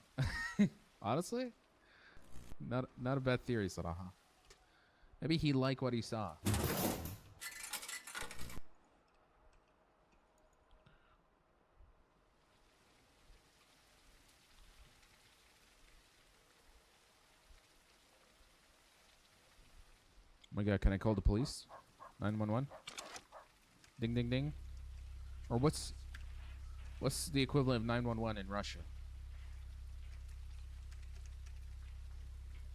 Honestly? Not a bad theory, Saraha. Maybe he liked what he saw. Oh my god, can I call the police? 911? Ding ding ding. Or what's the equivalent of 911 in Russia?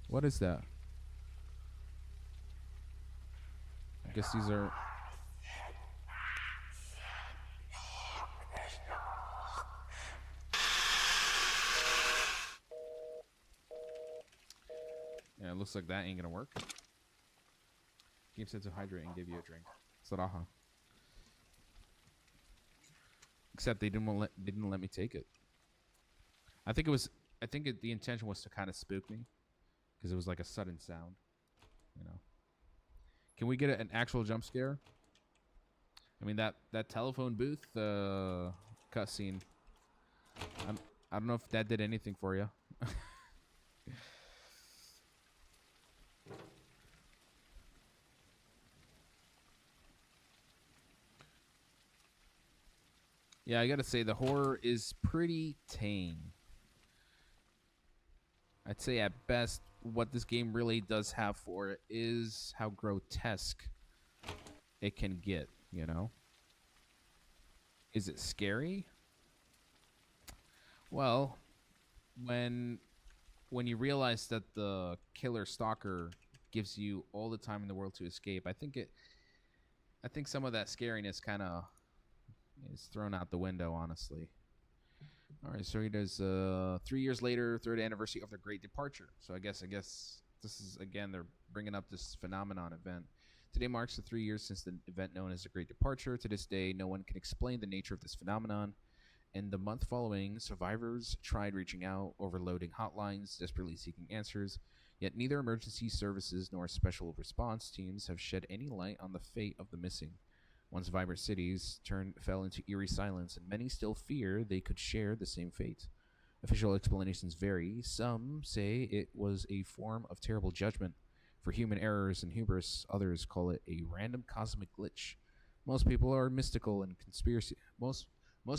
What is that? I guess these are... Yeah, it looks like that ain't gonna work. Game said to hydrate and give you a drink. Saraha. Except they didn't let me take it. I think the intention was to kind of spook me, because it was like a sudden sound, you know. Can we get an actual jump scare? I mean that telephone booth cutscene. I don't know if that did anything for you. Yeah, I gotta say the horror is pretty tame. I'd say at best, what this game really does have for it is how grotesque it can get, you know? Is it scary? Well, when you realize that the killer stalker gives you all the time in the world to escape, I think some of that scariness kind of is thrown out the window, honestly. All right, so it is 3 years later, third anniversary of their great departure. So I guess this is, again, they're bringing up this phenomenon event. Today marks the 3 years since the event known as the Great Departure. To this day, no one can explain the nature of this phenomenon. In the month following, survivors tried reaching out, overloading hotlines, desperately seeking answers, yet neither emergency services nor special response teams have shed any light on the fate of the missing. Once vibrant cities fell into eerie silence, and many still fear they could share the same fate. Official explanations vary. Some say it was a form of terrible judgment for human errors and hubris. Others call it a random cosmic glitch. Most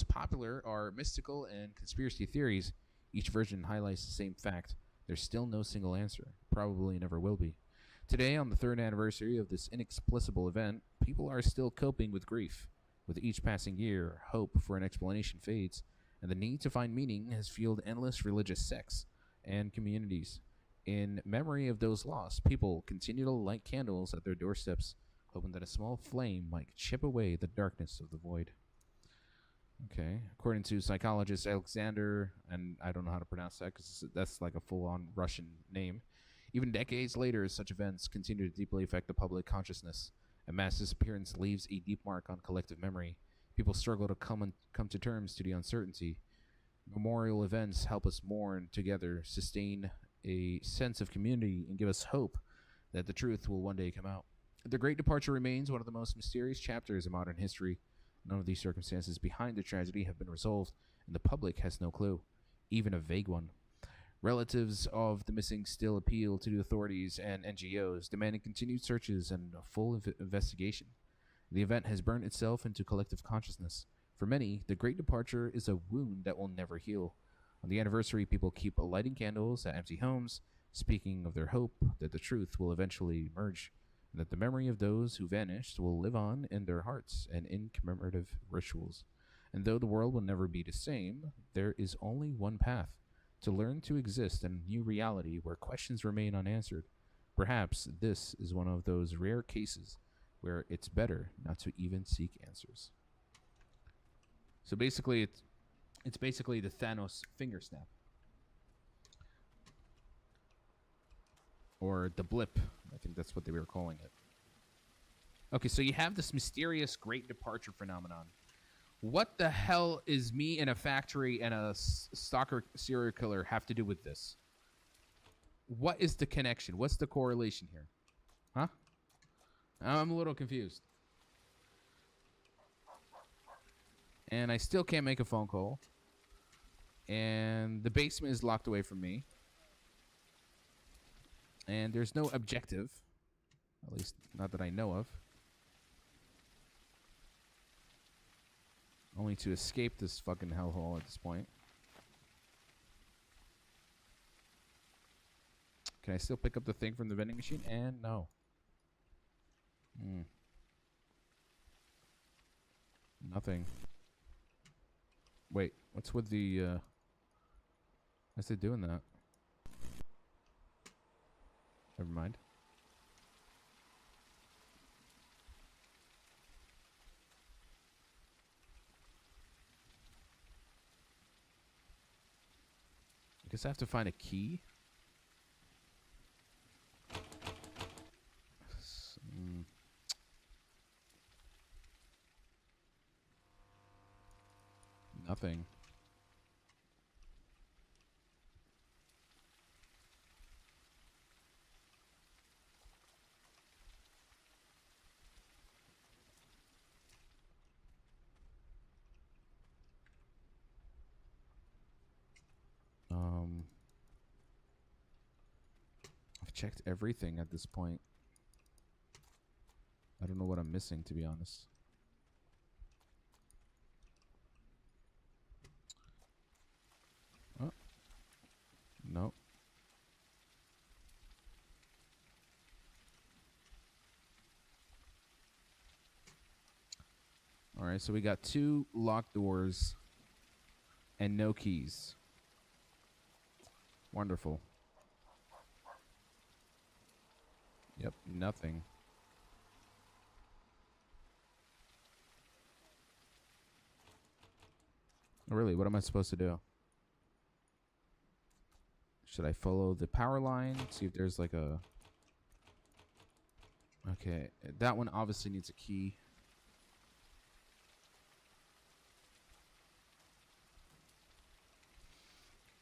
popular are mystical and conspiracy theories. Each version highlights the same fact. There's still no single answer. Probably never will be. Today, on the third anniversary of this inexplicable event, people are still coping with grief. With each passing year, hope for an explanation fades, and the need to find meaning has fueled endless religious sects and communities. In memory of those lost, people continue to light candles at their doorsteps, hoping that a small flame might chip away the darkness of the void. Okay. According to psychologist Alexander, and I don't know how to pronounce that because that's like a full-on Russian name, even decades later, such events continue to deeply affect the public consciousness. A mass disappearance leaves a deep mark on collective memory. People struggle to come to terms to the uncertainty. Memorial events help us mourn together, sustain a sense of community, and give us hope that the truth will one day come out. The Great Departure remains one of the most mysterious chapters in modern history. None of these circumstances behind the tragedy have been resolved, and the public has no clue, even a vague one. Relatives of the missing still appeal to the authorities and NGOs, demanding continued searches and a full investigation. The event has burned itself into collective consciousness. For many, the Great Departure is a wound that will never heal. On the anniversary, people keep lighting candles at empty homes, speaking of their hope that the truth will eventually emerge, and that the memory of those who vanished will live on in their hearts and in commemorative rituals. And though the world will never be the same, there is only one path: to learn to exist in a new reality where questions remain unanswered. Perhaps this is one of those rare cases where it's better not to even seek answers. So basically, it's basically the Thanos finger snap, or the blip. I think that's what they were calling it. Okay, so you have this mysterious Great Departure phenomenon. What the hell is me in a factory and a stalker serial killer have to do with this? What is the connection? What's the correlation here? Huh? I'm a little confused. And I still can't make a phone call. And the basement is locked away from me. And there's no objective. At least not that I know of. Only to escape this fucking hellhole at this point. Can I still pick up the thing from the vending machine? And no. Nothing. Wait, what's with the, why's it doing that? Never mind. I guess I have to find a key. Nothing. I've checked everything at this point. I don't know what I'm missing, to be honest. Oh. No. Alright, so we got 2 locked doors and no keys. Wonderful. Yep, nothing. Really, what am I supposed to do? Should I follow the power line? See if there's like a... Okay, that one obviously needs a key.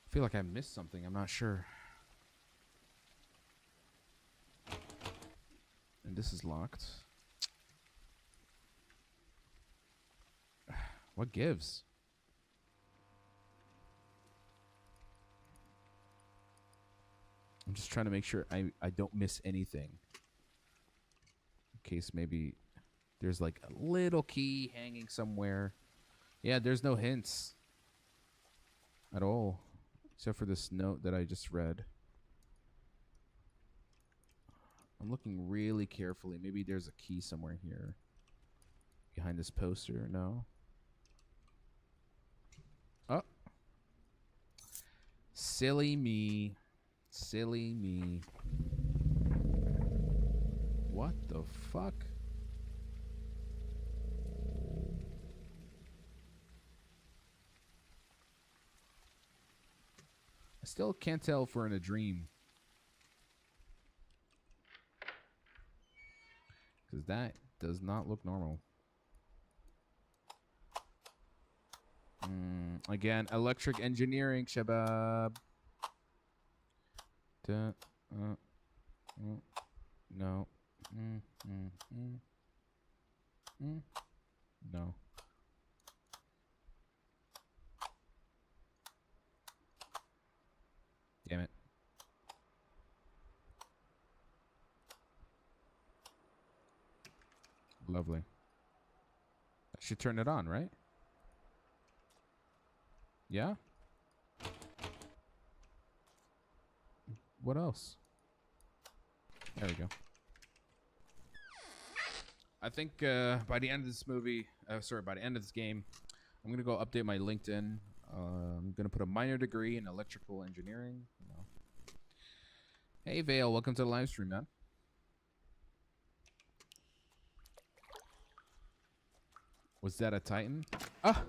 I feel like I missed something. I'm not sure. And this is locked. What gives? I'm just trying to make sure I don't miss anything. In case maybe there's like a little key hanging somewhere. Yeah, there's no hints at all. Except for this note that I just read. I'm looking really carefully. Maybe there's a key somewhere here. Behind this poster. No. Oh. Silly me. Silly me. What the fuck? I still can't tell if we're in a dream. Because that does not look normal. Again, electric engineering, Shabab. No. No. Damn it. Lovely. I should turn it on, right? Yeah? What else? There we go. I think by the end of this movie, by the end of this game, I'm going to go update my LinkedIn. I'm going to put a minor degree in electrical engineering. No. Hey, Vale, welcome to the live stream, man. Was that a Titan? Ah!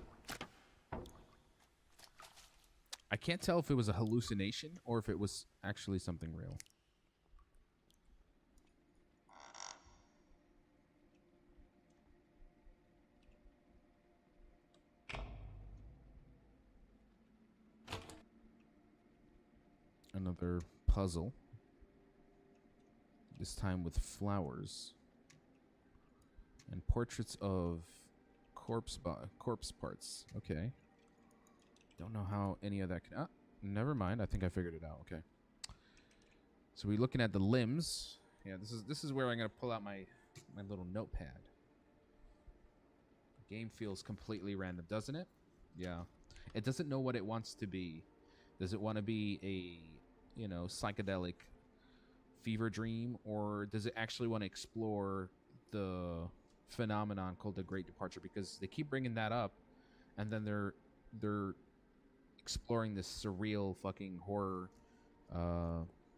I can't tell if it was a hallucination or if it was actually something real. Another puzzle. This time with flowers. And portraits of corpse parts. Okay. Don't know how any of that can... never mind. I think I figured it out. Okay. So we're looking at the limbs. Yeah, this is where I'm going to pull out my little notepad. The game feels completely random, doesn't it? Yeah. It doesn't know what it wants to be. Does it want to be a, psychedelic fever dream, or does it actually want to explore the phenomenon called the Great Departure? Because they keep bringing that up, and then they're exploring this surreal fucking horror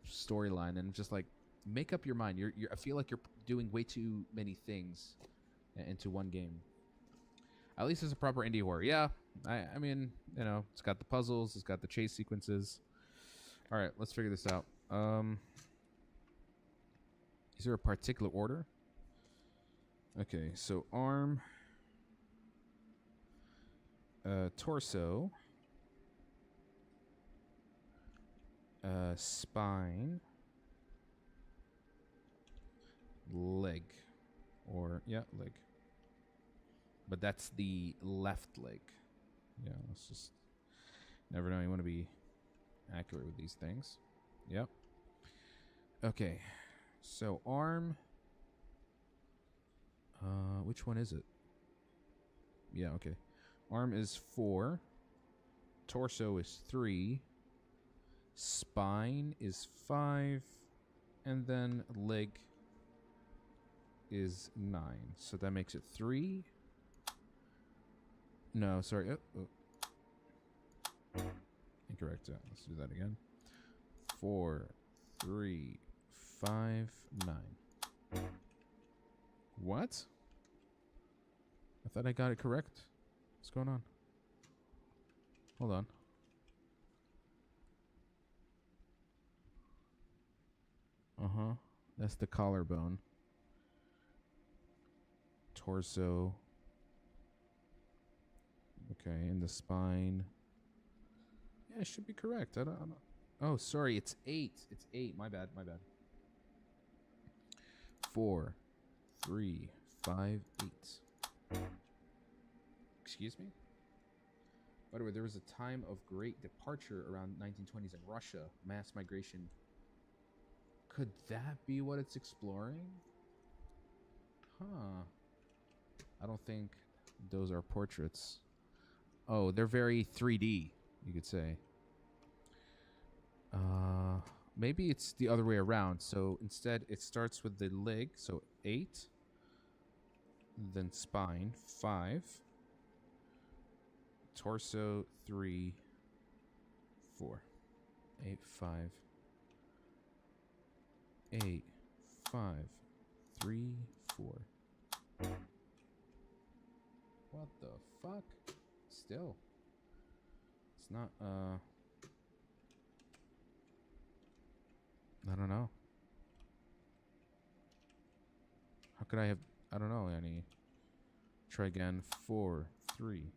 storyline, and just like, make up your mind. I feel like you're doing way too many things into one game. At least it's a proper indie horror. Yeah, I mean, it's got the puzzles, it's got the chase sequences. All right, let's figure this out. Is there a particular order? Okay, so arm, torso, spine, leg, leg. But that's the left leg. Yeah, let's just never know. You want to be accurate with these things. Yep. Okay, so arm. Which one is it? Yeah, okay. Arm is 4. Torso is 3. Spine is 5. And then leg is 9. So that makes it 3. No, sorry. Incorrect. Let's do that again. 4, 3, 5, 9. What? I thought I got it correct. What's going on? Hold on. Uh-huh. That's the collarbone. Torso. Okay, and the spine. Yeah, it should be correct. I don't. Oh, sorry. It's 8. It's 8. My bad. 4, 3, 5, 8. Excuse me? By the way, there was a time of great departure around 1920s in Russia. Mass migration. Could that be what it's exploring? Huh. I don't think those are portraits. Oh, they're very 3D, you could say. Maybe it's the other way around. So instead, it starts with the leg. So 8. Then spine, 5. Torso, 3, 4. 8, 5. 8, 5, 3, 4. What the fuck? Still. It's not, I don't know. How could I have I don't know, any. Try again. 4, 3,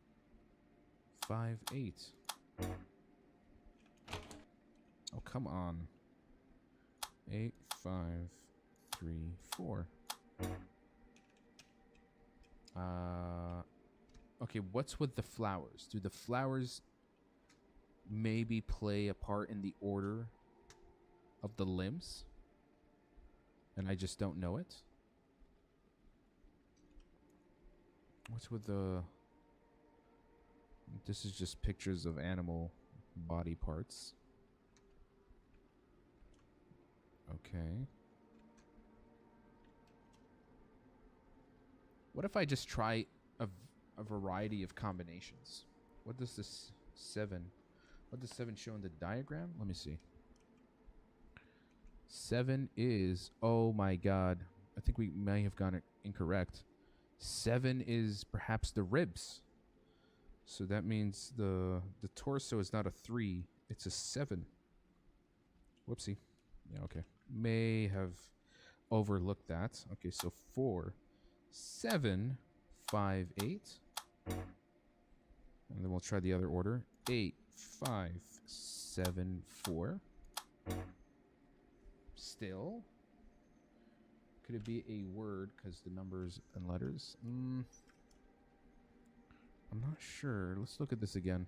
5, 8. Oh, come on. 8, 5, 3, 4. Okay, what's with the flowers? Do the flowers maybe play a part in the order of the limbs? And I just don't know it? What's with the... This is just pictures of animal body parts. Okay. What if I just try a variety of combinations? What does this 7... What does 7 show in the diagram? Let me see. 7 is... Oh my god. I think we may have gotten it incorrect. 7 is perhaps the ribs. So that means the torso is not a 3. It's a 7. Whoopsie. Yeah, okay. May have overlooked that. Okay, so 4, 7, 5, 8. And then we'll try the other order. 8, 5, 7, 4. Still. Could it be a word because the numbers and letters? I'm not sure. Let's look at this again.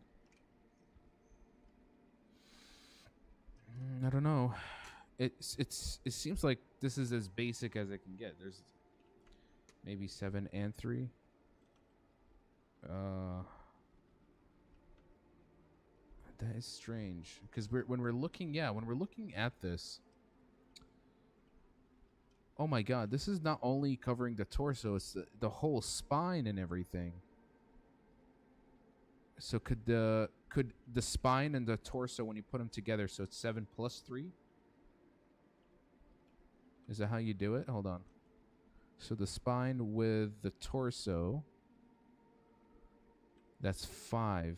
I don't know. It seems like this is as basic as it can get. There's maybe 7 and 3. That is strange because when we're looking at this. Oh my god, this is not only covering the torso, it's the whole spine and everything. So could the spine and the torso, when you put them together, so it's 7 plus 3? Is that how you do it? Hold on. So the spine with the torso, that's 5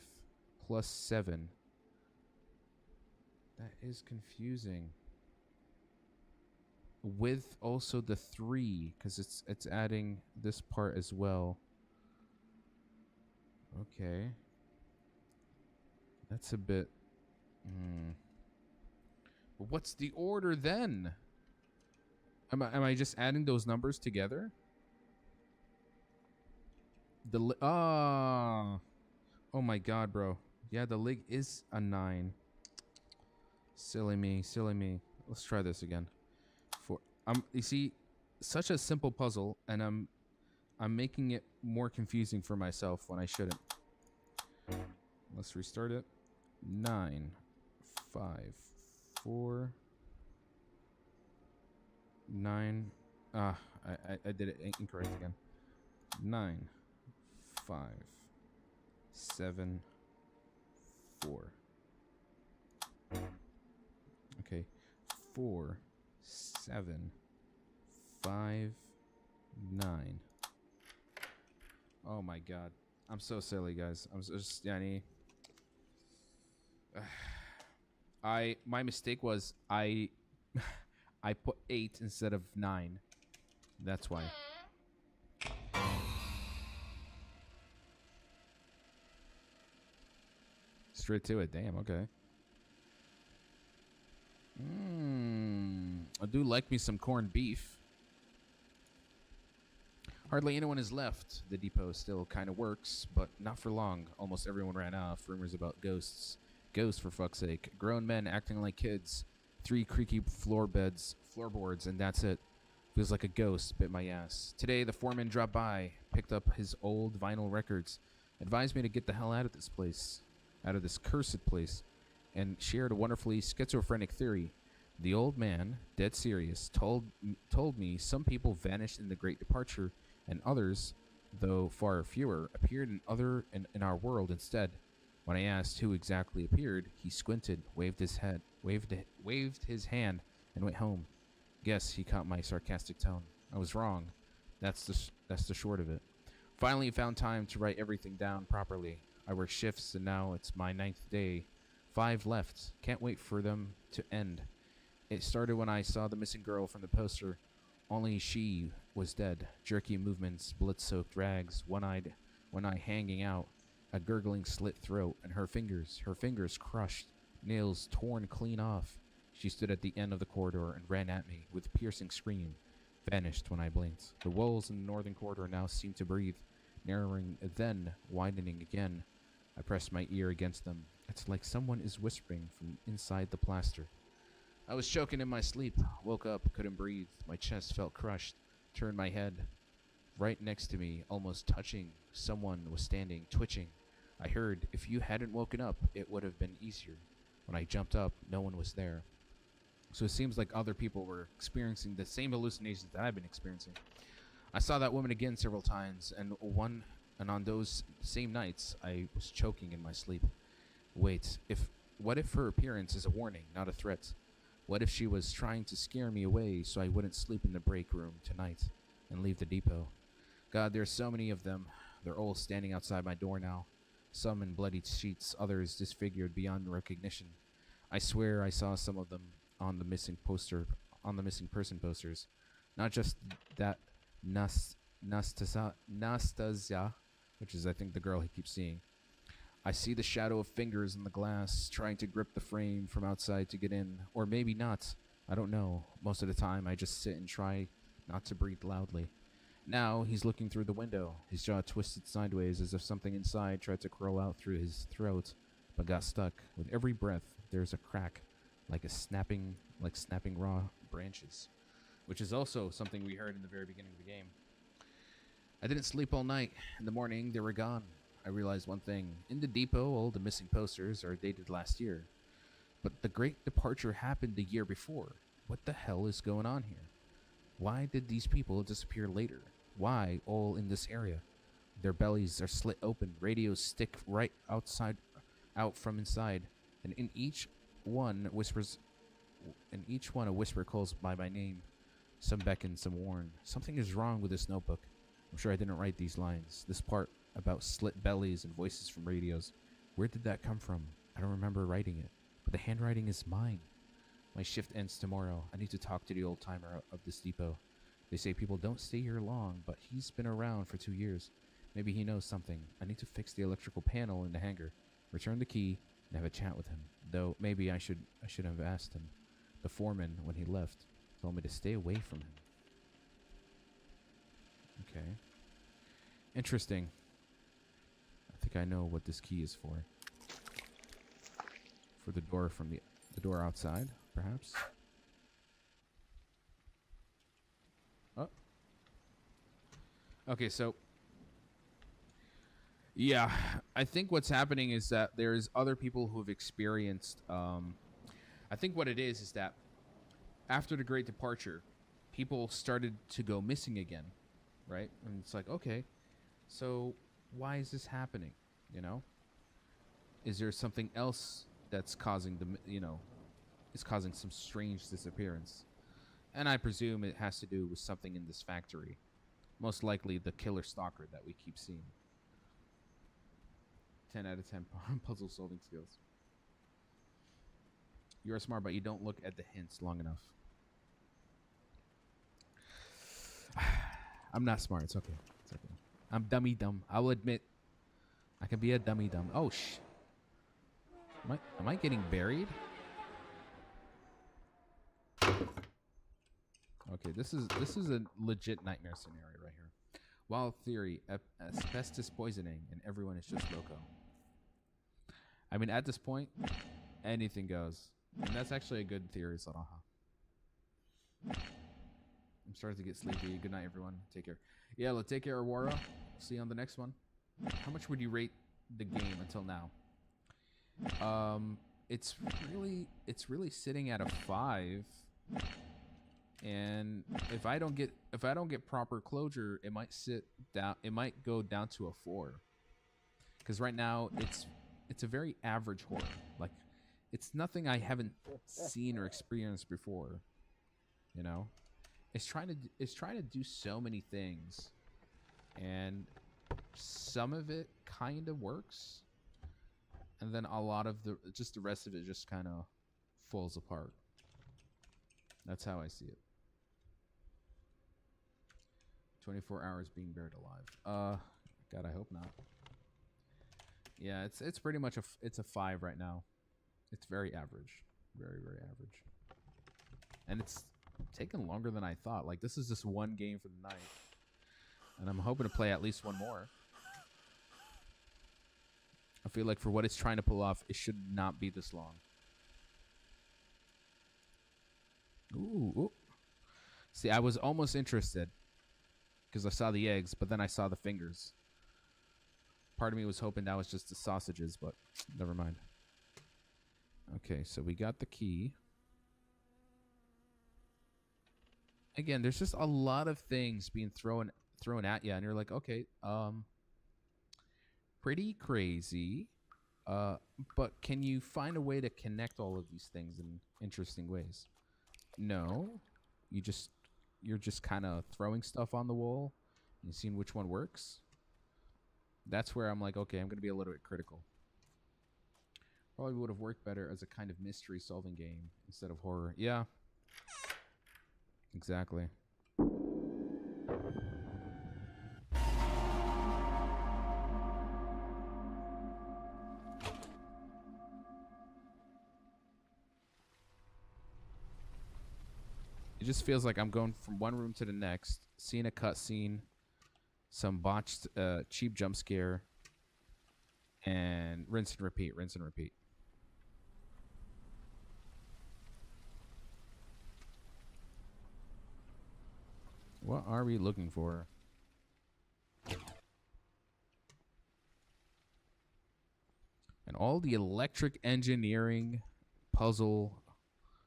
plus 7. That is confusing. With also the 3, because it's adding this part as well. Okay. That's a bit... But what's the order then? Am I just adding those numbers together? Oh my god, bro. Yeah, the leg is a 9. Silly me. Let's try this again. You see, such a simple puzzle, and I'm making it more confusing for myself when I shouldn't. Let's restart it. 9, 5, 4, 9. I did it incorrect again. 9, 5, 7, 4. Okay, 4, 7, 5, 9. Oh my god, I'm so silly, guys. I'm just Yanni. My mistake was I put 8 instead of 9. That's why. Straight to it. Damn. Okay. I do like me some corned beef. Hardly anyone is left. The depot still kind of works, but not for long. Almost everyone ran off. Rumors about ghosts. Ghosts, for fuck's sake. Grown men acting like kids. 3 creaky floorboards, and that's it. Feels like a ghost bit my ass. Today, the foreman dropped by, picked up his old vinyl records, advised me to get the hell out of this place, out of this cursed place, and shared a wonderfully schizophrenic theory. The old man, dead serious, told me some people vanished in the Great Departure, and others, though far fewer, appeared in our world instead. When I asked who exactly appeared, he squinted, waved his hand, and went home. Guess he caught my sarcastic tone. I was wrong. That's the short of it. Finally found time to write everything down properly. I work shifts, and now it's my 9th day. 5 left. Can't wait for them to end. It started when I saw the missing girl from the poster. Only she was dead. Jerky movements, blood-soaked rags, one eye hanging out, a gurgling slit throat, and her fingers crushed, nails torn clean off. She stood at the end of the corridor and ran at me with a piercing scream, vanished when I blinked. The walls in the northern corridor now seemed to breathe, narrowing, then widening again. I pressed my ear against them. It's like someone is whispering from inside the plaster. I was choking in my sleep, woke up, couldn't breathe. My chest felt crushed, turned my head. Right next to me, almost touching, someone was standing, twitching. I heard, if you hadn't woken up, it would have been easier. When I jumped up, no one was there. So it seems like other people were experiencing the same hallucinations that I've been experiencing. I saw that woman again several times, and on those same nights, I was choking in my sleep. Wait, what if her appearance is a warning, not a threat? What if she was trying to scare me away so I wouldn't sleep in the break room tonight and leave the depot? God, there's so many of them. They're all standing outside my door now. Some in bloodied sheets, others disfigured beyond recognition. I swear I saw some of them on the missing person posters. Not just that Nastasia, which is I think the girl he keeps seeing. I see the shadow of fingers in the glass, trying to grip the frame from outside to get in. Or maybe not. I don't know. Most of the time, I just sit and try not to breathe loudly. Now, he's looking through the window, his jaw twisted sideways as if something inside tried to crawl out through his throat, but got stuck. With every breath, there's a crack, like snapping raw branches, which is also something we heard in the very beginning of the game. I didn't sleep all night. In the morning, they were gone. I realized one thing. In the depot, all the missing posters are dated last year. But the great departure happened the year before. What the hell is going on here? Why did these people disappear later? Why all in this area? Their bellies are slit open, radios stick right out from inside, and in each one a whisper calls by my name. Some beckon, some warn. Something is wrong with this notebook. I'm sure I didn't write these lines. This part about slit bellies and voices from radios. Where did that come from? I don't remember writing it, but the handwriting is mine. My shift ends tomorrow. I need to talk to the old timer of this depot. They say people don't stay here long, but he's been around for 2 years. Maybe he knows something. I need to fix the electrical panel in the hangar, return the key, and have a chat with him. Though maybe I should have asked him. The foreman, when he left, told me to stay away from him. Okay. Interesting. I think I know what this key is for. For the door from the door outside, perhaps. Oh. Okay, so yeah, I think what's happening is that there's other people who have experienced I think what it is that after the Great Departure, people started to go missing again, right? And it's like, okay, so why is this happening? You know, is there something else that's causing is causing some strange disappearance? And I presume it has to do with something in this factory. Most likely the killer stalker that we keep seeing. 10 out of 10 puzzle solving skills. You're smart, but you don't look at the hints long enough. I'm not smart. It's okay. It's okay. I'm dummy dumb. I'll admit. I can be a dummy dumb. Oh Am I getting buried? Okay, this is a legit nightmare scenario right here. Wild theory, asbestos poisoning, and everyone is just loco. I mean, at this point, anything goes. And that's actually a good theory, Saraha. I'm starting to get sleepy. Good night, everyone. Take care. Yeah, let's take care, Aurora. See you on the next one. How much would you rate the game until now? It's really sitting at a 5. And if I don't get proper closure, it might go down to a 4. Because right now it's a very average horror. Like, it's nothing I haven't seen or experienced before. You know, it's trying to do so many things, and some of it kind of works, and then a lot of the rest of it just kind of falls apart. That's how I see it. 24 hours being buried alive. God, I hope not. Yeah, it's pretty much it's a 5 right now. It's very average, very average, and it's taken longer than I thought. Like, this is just one game for the night, and I'm hoping to play at least one more. I feel like for what it's trying to pull off, it should not be this long. Ooh. See, I was almost interested because I saw the eggs, but then I saw the fingers. Part of me was hoping that was just the sausages, but never mind. Okay, so we got the key. Again, there's just a lot of things being thrown at you, and you're like, okay, pretty crazy. But can you find a way to connect all of these things in interesting ways? No. You're just kind of throwing stuff on the wall and seeing which one works. That's where I'm like, okay, I'm going to be a little bit critical. Probably would have worked better as a kind of mystery solving game instead of horror. Yeah. Exactly. It just feels like I'm going from one room to the next, seeing a cutscene, some botched, cheap jump scare, and rinse and repeat, rinse and repeat. What are we looking for? And all the electric engineering puzzle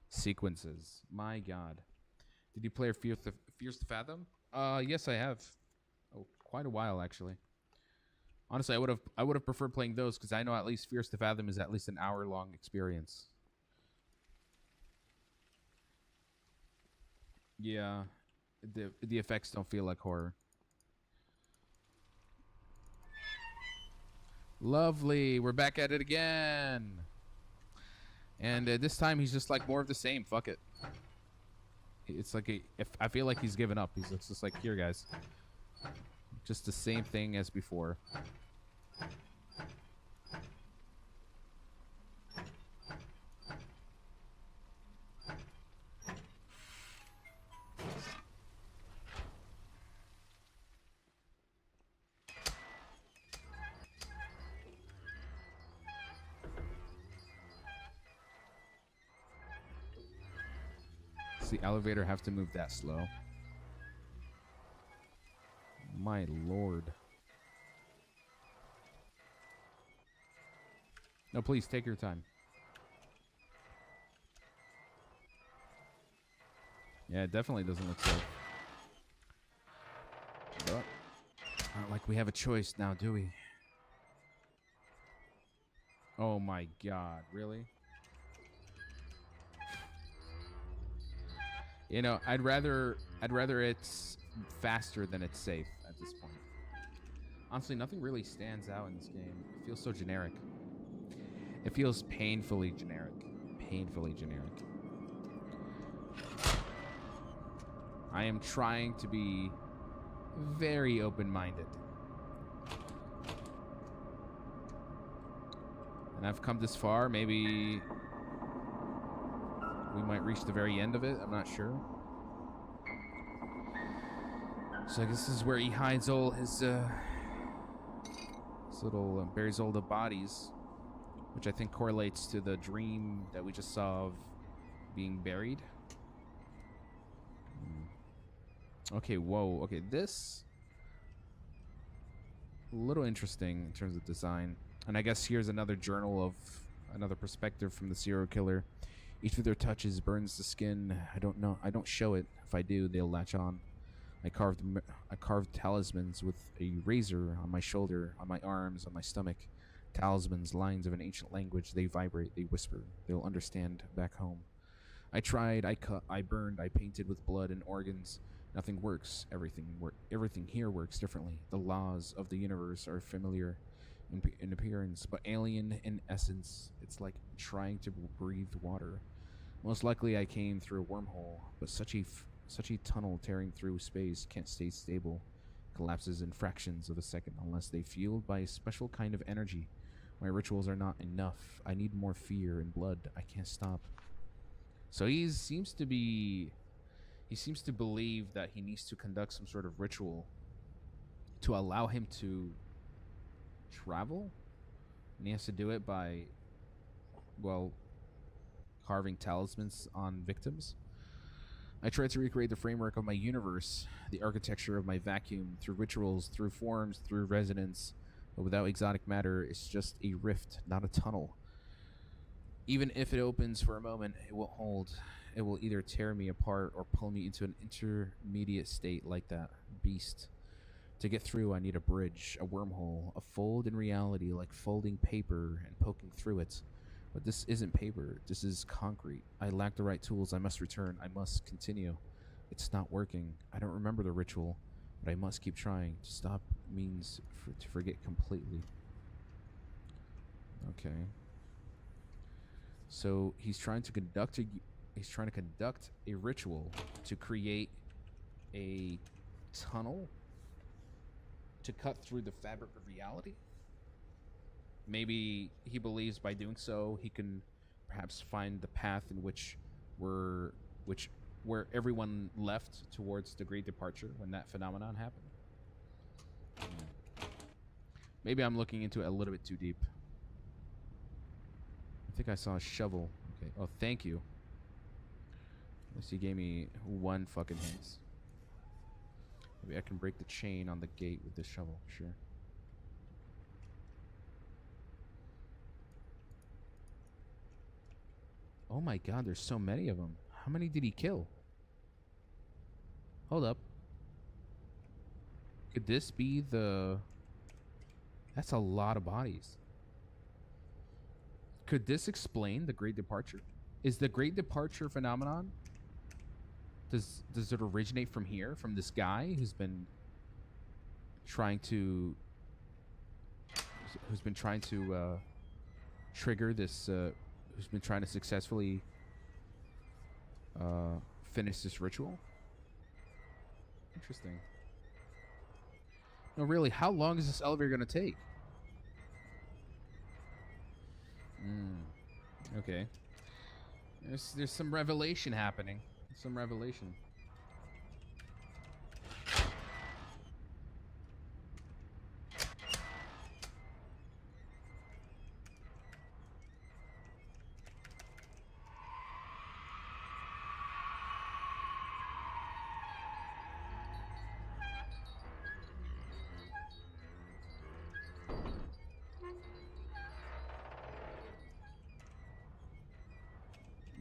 sequences. My God. Did you play Fierce to Fathom? Yes, I have. Oh, quite a while actually. Honestly, I would have preferred playing those because I know at least Fierce to Fathom is at least an hour-long experience. Yeah, the effects don't feel like horror. Lovely, we're back at it again. And this time he's just like more of the same. Fuck it. It's like if I feel like he's given up. He's just like, here, guys. Just the same thing as before. Does the elevator have to move that slow? My lord. No, please, take your time. Yeah, it definitely doesn't look safe. But not like we have a choice now, do we? Oh my God, really? You know, I'd rather it's faster than it's safe at this point. Honestly, nothing really stands out in this game. It feels so generic. It feels painfully generic. Painfully generic. I am trying to be very open-minded. And I've come this far. Maybe we might reach the very end of it. I'm not sure. So I guess this is where he hides all his little buries all the bodies, which I think correlates to the dream that we just saw of being buried. Okay, whoa. Okay, this a little interesting in terms of design. And I guess here's another journal of another perspective from the serial killer. Each of their touches burns the skin. I don't show it. If I do, they'll latch on. I carved talismans with a razor on my shoulder, on my arms, on my stomach. Talismans, lines of an ancient language. They vibrate, they whisper. They'll understand back home. I tried, I cut, I burned, I painted with blood and organs. Nothing works. Everything here works differently. The laws of the universe are familiar in appearance, but alien in essence. It's like trying to breathe water. Most likely I came through a wormhole, but such a tunnel tearing through space can't stay stable. collapses in fractions of a second unless they fueled by a special kind of energy. My rituals are not enough. I need more fear and blood. I can't stop. So he seems to believe that he needs to conduct some sort of ritual to allow him to travel, and he has to do it by, well, carving talismans on victims. I tried to recreate the framework of my universe, the architecture of my vacuum, through rituals, through forms, through resonance, but without exotic matter. It's just a rift, not a tunnel. Even if it opens for a moment, it won't hold. It will either tear me apart or pull me into an intermediate state like that beast. To get through, I need a bridge, a wormhole, a fold in reality, like folding paper and poking through it. But this isn't paper. This is concrete. I lack the right tools. I must return. I must continue. It's not working. I don't remember the ritual, but I must keep trying. To stop means to forget completely. Okay. So he's trying to conduct a ritual to create a tunnel to cut through the fabric of reality. Maybe he believes by doing so he can perhaps find the path in where everyone left towards the great departure when that phenomenon happened. Maybe I'm looking into it a little bit too deep. I think I saw a shovel. Okay. Oh, thank you. At least he gave me one fucking hint. Maybe I can break the chain on the gate with this shovel. Sure. Oh my god, there's so many of them. How many did he kill? Hold up. Could this be the... That's a lot of bodies. Could this explain the Great Departure? Is the Great Departure phenomenon... Does it originate from here? From this guy who's been trying to... trigger this... who's been trying to successfully finish this ritual? Interesting. No, really, how long is this elevator going to take? Okay. There's some revelation happening. Some revelation.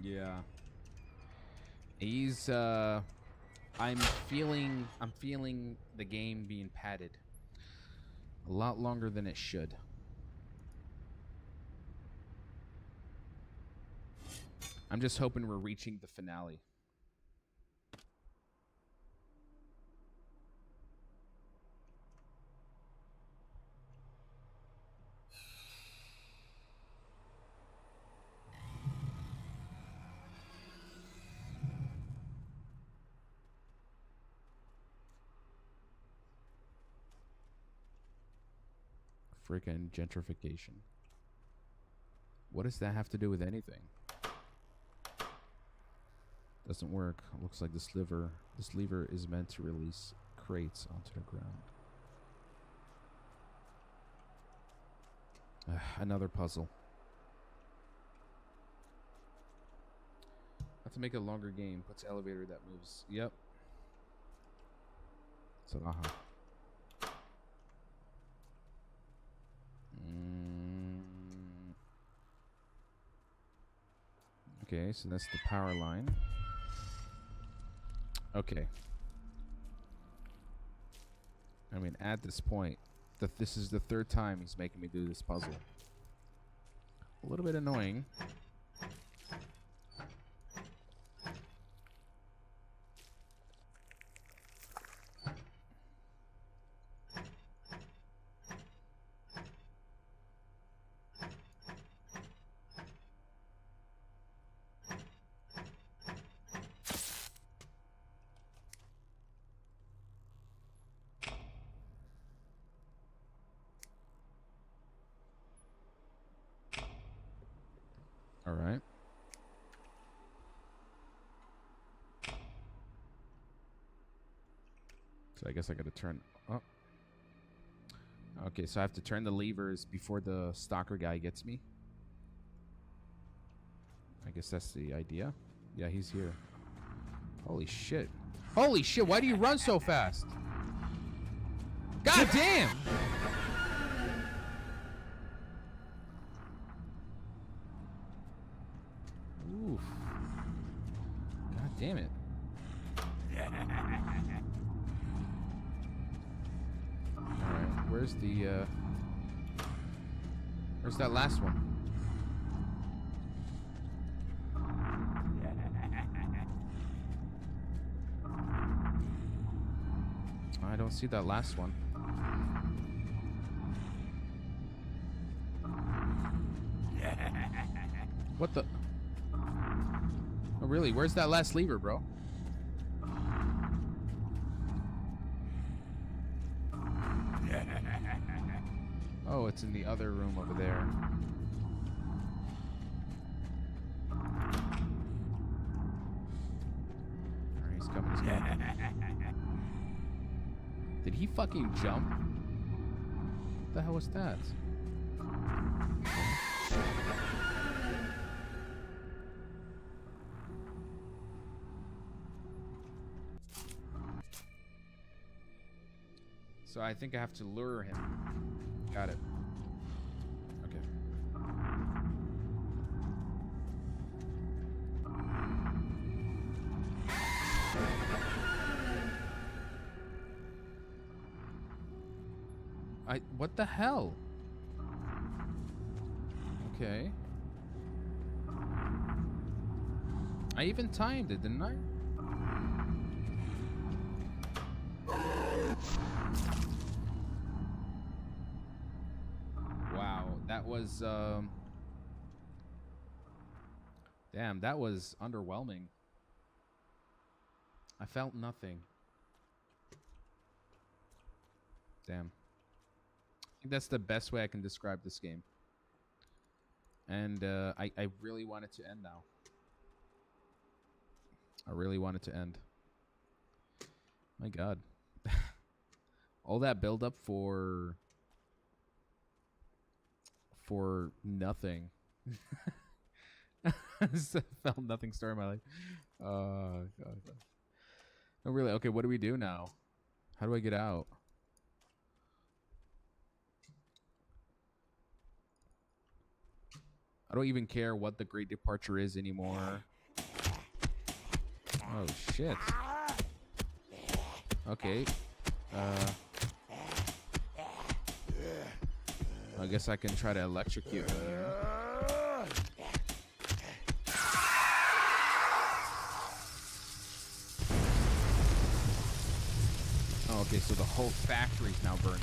Yeah. He's I'm feeling the game being padded a lot longer than it should. I'm just hoping we're reaching the finale. Freaking gentrification. What does that have to do with anything? Doesn't work. Looks like this lever is meant to release crates onto the ground. Another puzzle. Have to make a longer game. Puts elevator that moves. Yep. So Okay, so that's the power line. Okay. I mean, at this point, this is the third time he's making me do this puzzle. A little bit annoying. All right. So I guess I got to turn. Oh. Okay, so I have to turn the levers before the stalker guy gets me. I guess that's the idea. Yeah, he's here. Holy shit. Holy shit, why do you run so fast? God damn! Oof. God damn it. Alright, where's that last one? I don't see that last one. What the? Oh, really? Where's that last lever, bro? Oh, it's in the other room over there. Alright, he's coming, he's coming. Did he fucking jump? What the hell was that? So I think I have to lure him. Got it. Okay. What the hell? Okay. I even timed it, didn't I? Wow, that was damn, that was underwhelming. I felt nothing. Damn. I think that's the best way I can describe this game. And I really want it to end now. I really want it to end. My God. All that build up for nothing. I felt nothing start in my life. God. Oh, really? Okay, what do we do now? How do I get out? I don't even care what the Great Departure is anymore. Oh, shit. Okay. I guess I can try to electrocute him here. Oh, okay, so the whole factory's now burning.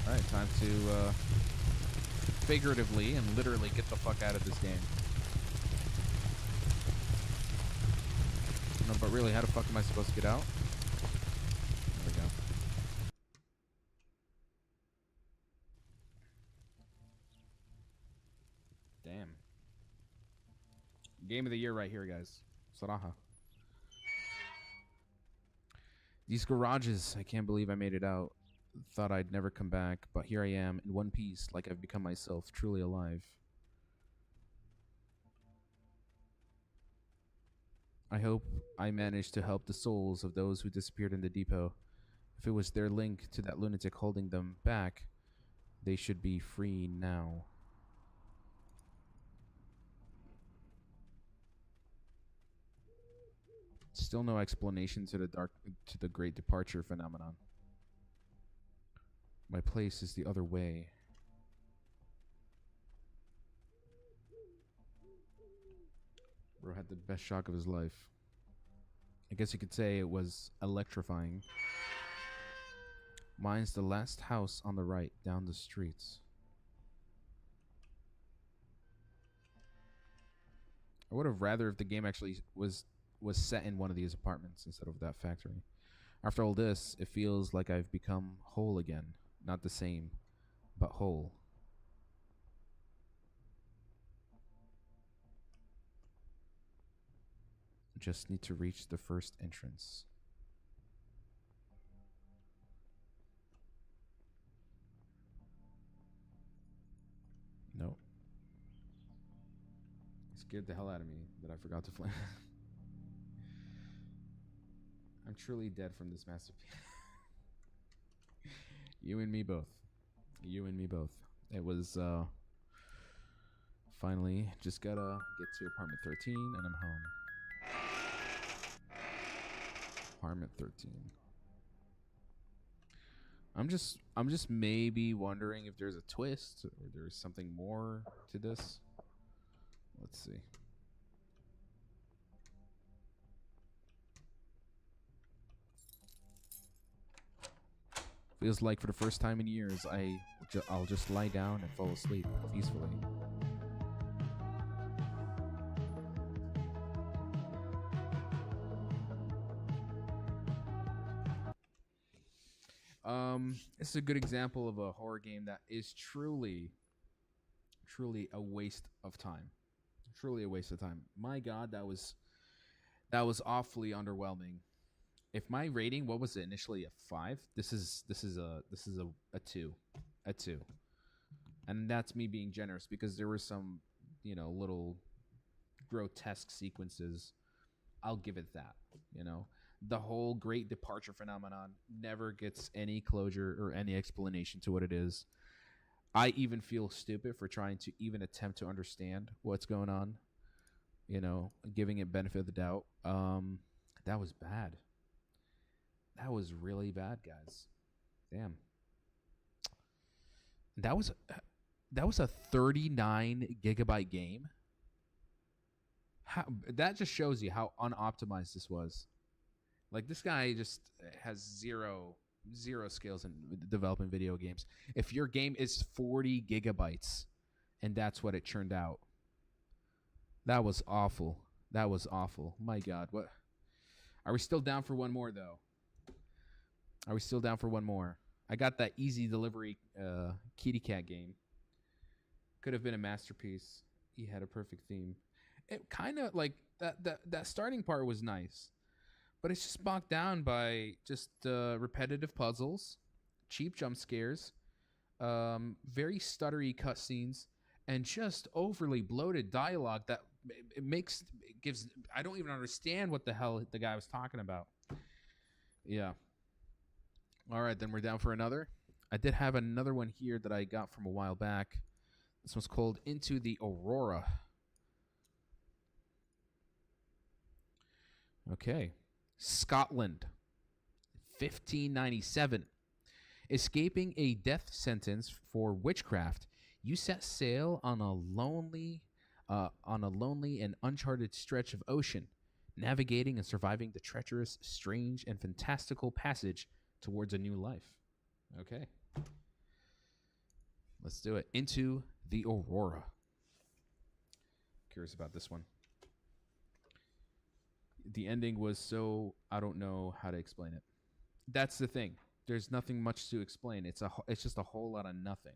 Alright, time to figuratively and literally get the fuck out of this game. No, but really, how the fuck am I supposed to get out? There we go. Damn. Game of the year right here, guys. Saraha. These garages, I can't believe I made it out. Thought I'd never come back, but here I am in one piece, like I've become myself, truly alive. I hope I managed to help the souls of those who disappeared in the depot. If it was their link to that lunatic holding them back, they should be free now. Still no explanation to the Great Departure phenomenon. My place is the other way. Bro had the best shock of his life. I guess you could say it was electrifying. Mine's the last house on the right, down the streets. I would have rather if the game actually was set in one of these apartments instead of that factory. After all this, it feels like I've become whole again. Not the same, but whole. Just need to reach the first entrance. Nope. It scared the hell out of me that I forgot to flame. I'm truly dead from this masterpiece. You and me both. You and me both. It was finally just gotta get to apartment 13 and I'm home. Apartment 13. I'm just maybe wondering if there's a twist or there's something more to this. Let's see. Feels like for the first time in years, I'll just lie down and fall asleep peacefully. This is a good example of a horror game that is truly a waste of time. Truly a waste of time. My God, that was awfully underwhelming. If my rating, what was it initially, a 5? This is a 2, and that's me being generous because there were some, little grotesque sequences. I'll give it that. The whole Great Departure phenomenon never gets any closure or any explanation to what it is. I even feel stupid for trying to even attempt to understand what's going on. Giving it benefit of the doubt. That was bad. That was really bad, guys. Damn. That was a 39 gigabyte game. That just shows you how unoptimized this was. Like, this guy just has zero skills in developing video games. If your game is 40 gigabytes and that's what it churned out, that was awful. That was awful. My God, what? Are we still down for one more, though? Are we still down for one more? I got that easy delivery kitty cat game. Could have been a masterpiece. He had a perfect theme. It kind of like that starting part was nice, but it's just bogged down by just repetitive puzzles, cheap jump scares, very stuttery cutscenes, and just overly bloated dialogue that gives. I don't even understand what the hell the guy was talking about. Yeah. All right, then we're down for another. I did have another one here that I got from a while back. This one's called Into the Aurora. Okay. Scotland, 1597. Escaping a death sentence for witchcraft, you set sail on a lonely and uncharted stretch of ocean, navigating and surviving the treacherous, strange, and fantastical passage towards a new life. Okay. Let's do it. Into the Aurora. Curious about this one. The ending was so, I don't know how to explain it. That's the thing. There's nothing much to explain. It's just a whole lot of nothing.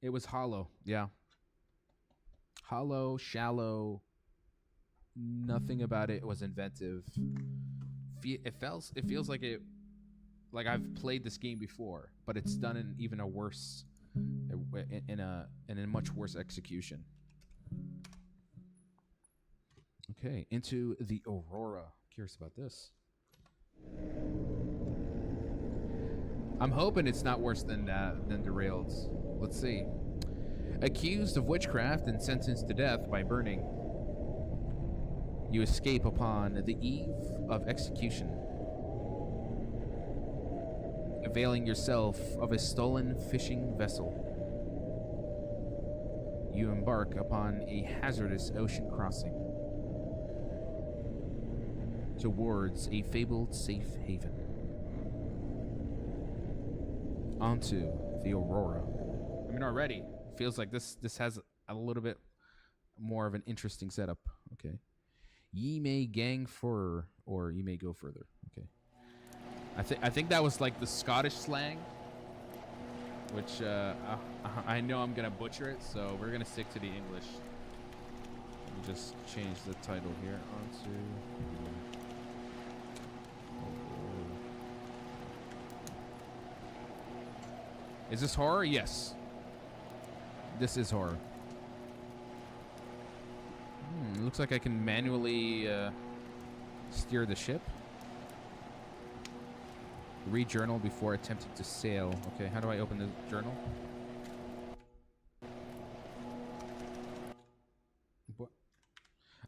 It was hollow. Yeah. Hollow, shallow. Nothing about it was inventive. It feels like I've played this game before, but it's done in even a worse, in a much worse execution. Okay, Into the Aurora. Curious about this. I'm hoping it's not worse than Derailed. Let's see. Accused of witchcraft and sentenced to death by burning, you escape upon the eve of execution, availing yourself of a stolen fishing vessel. You embark upon a hazardous ocean crossing towards a fabled safe haven. Onto the Aurora. I mean, already feels like this has a little bit more of an interesting setup. Okay. Ye may gang further, or ye may go further. Okay. I think that was like the Scottish slang, which I know I'm gonna butcher it, so we're gonna stick to the English. just change the title here onto. Is this horror? Yes. This is horror. Looks like I can manually steer the ship. Read journal before attempting to sail. Okay, how do I open the journal? What?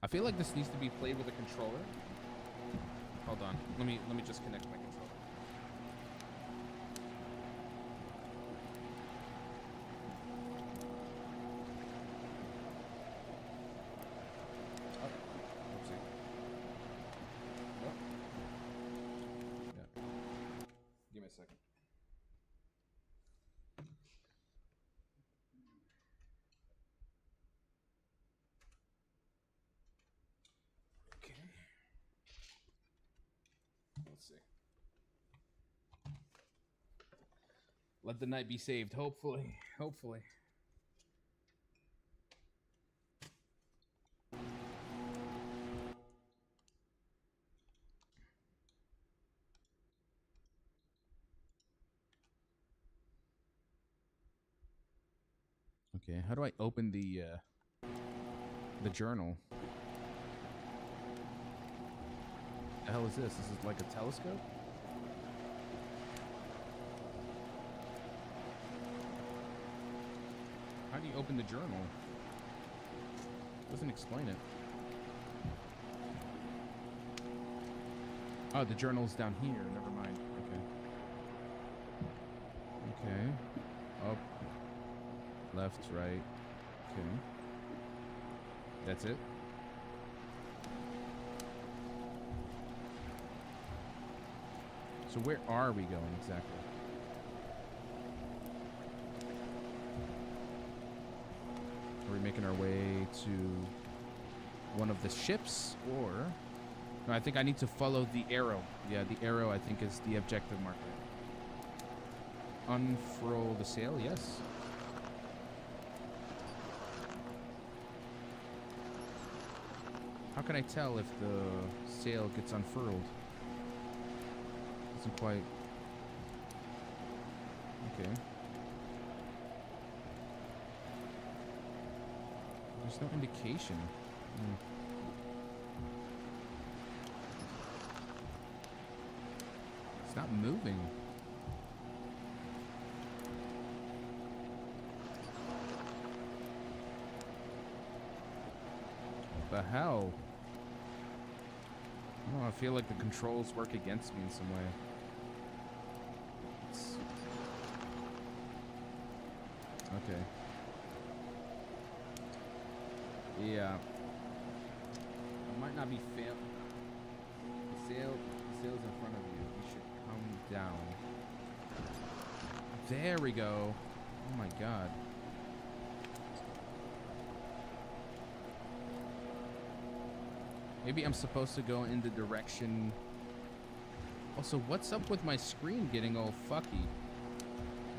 I feel like this needs to be played with a controller. Hold on. Let me just connect my controller. Second. Okay. Let's see. Let the night be saved. Hopefully. Hopefully. Okay, how do I open the journal? The hell is this? This is like a telescope? How do you open the journal? It doesn't explain it. Oh, the journal's down here. Never mind. Okay. Okay. Up. Left, right. Okay. That's it. So where are we going exactly? Are we making our way to one of the ships, or... No, I think I need to follow the arrow. Yeah, the arrow, I think, is the objective marker. Unfurl the sail, yes. How can I tell if the sail gets unfurled? Doesn't quite... Okay. There's no indication. It's not moving. What the hell? Oh, I feel like the controls work against me in some way. Okay. Yeah. I might not be fail. The sail's in front of you. You should come down. There we go. Oh my god. Maybe I'm supposed to go in the direction... Also, what's up with my screen getting all fucky?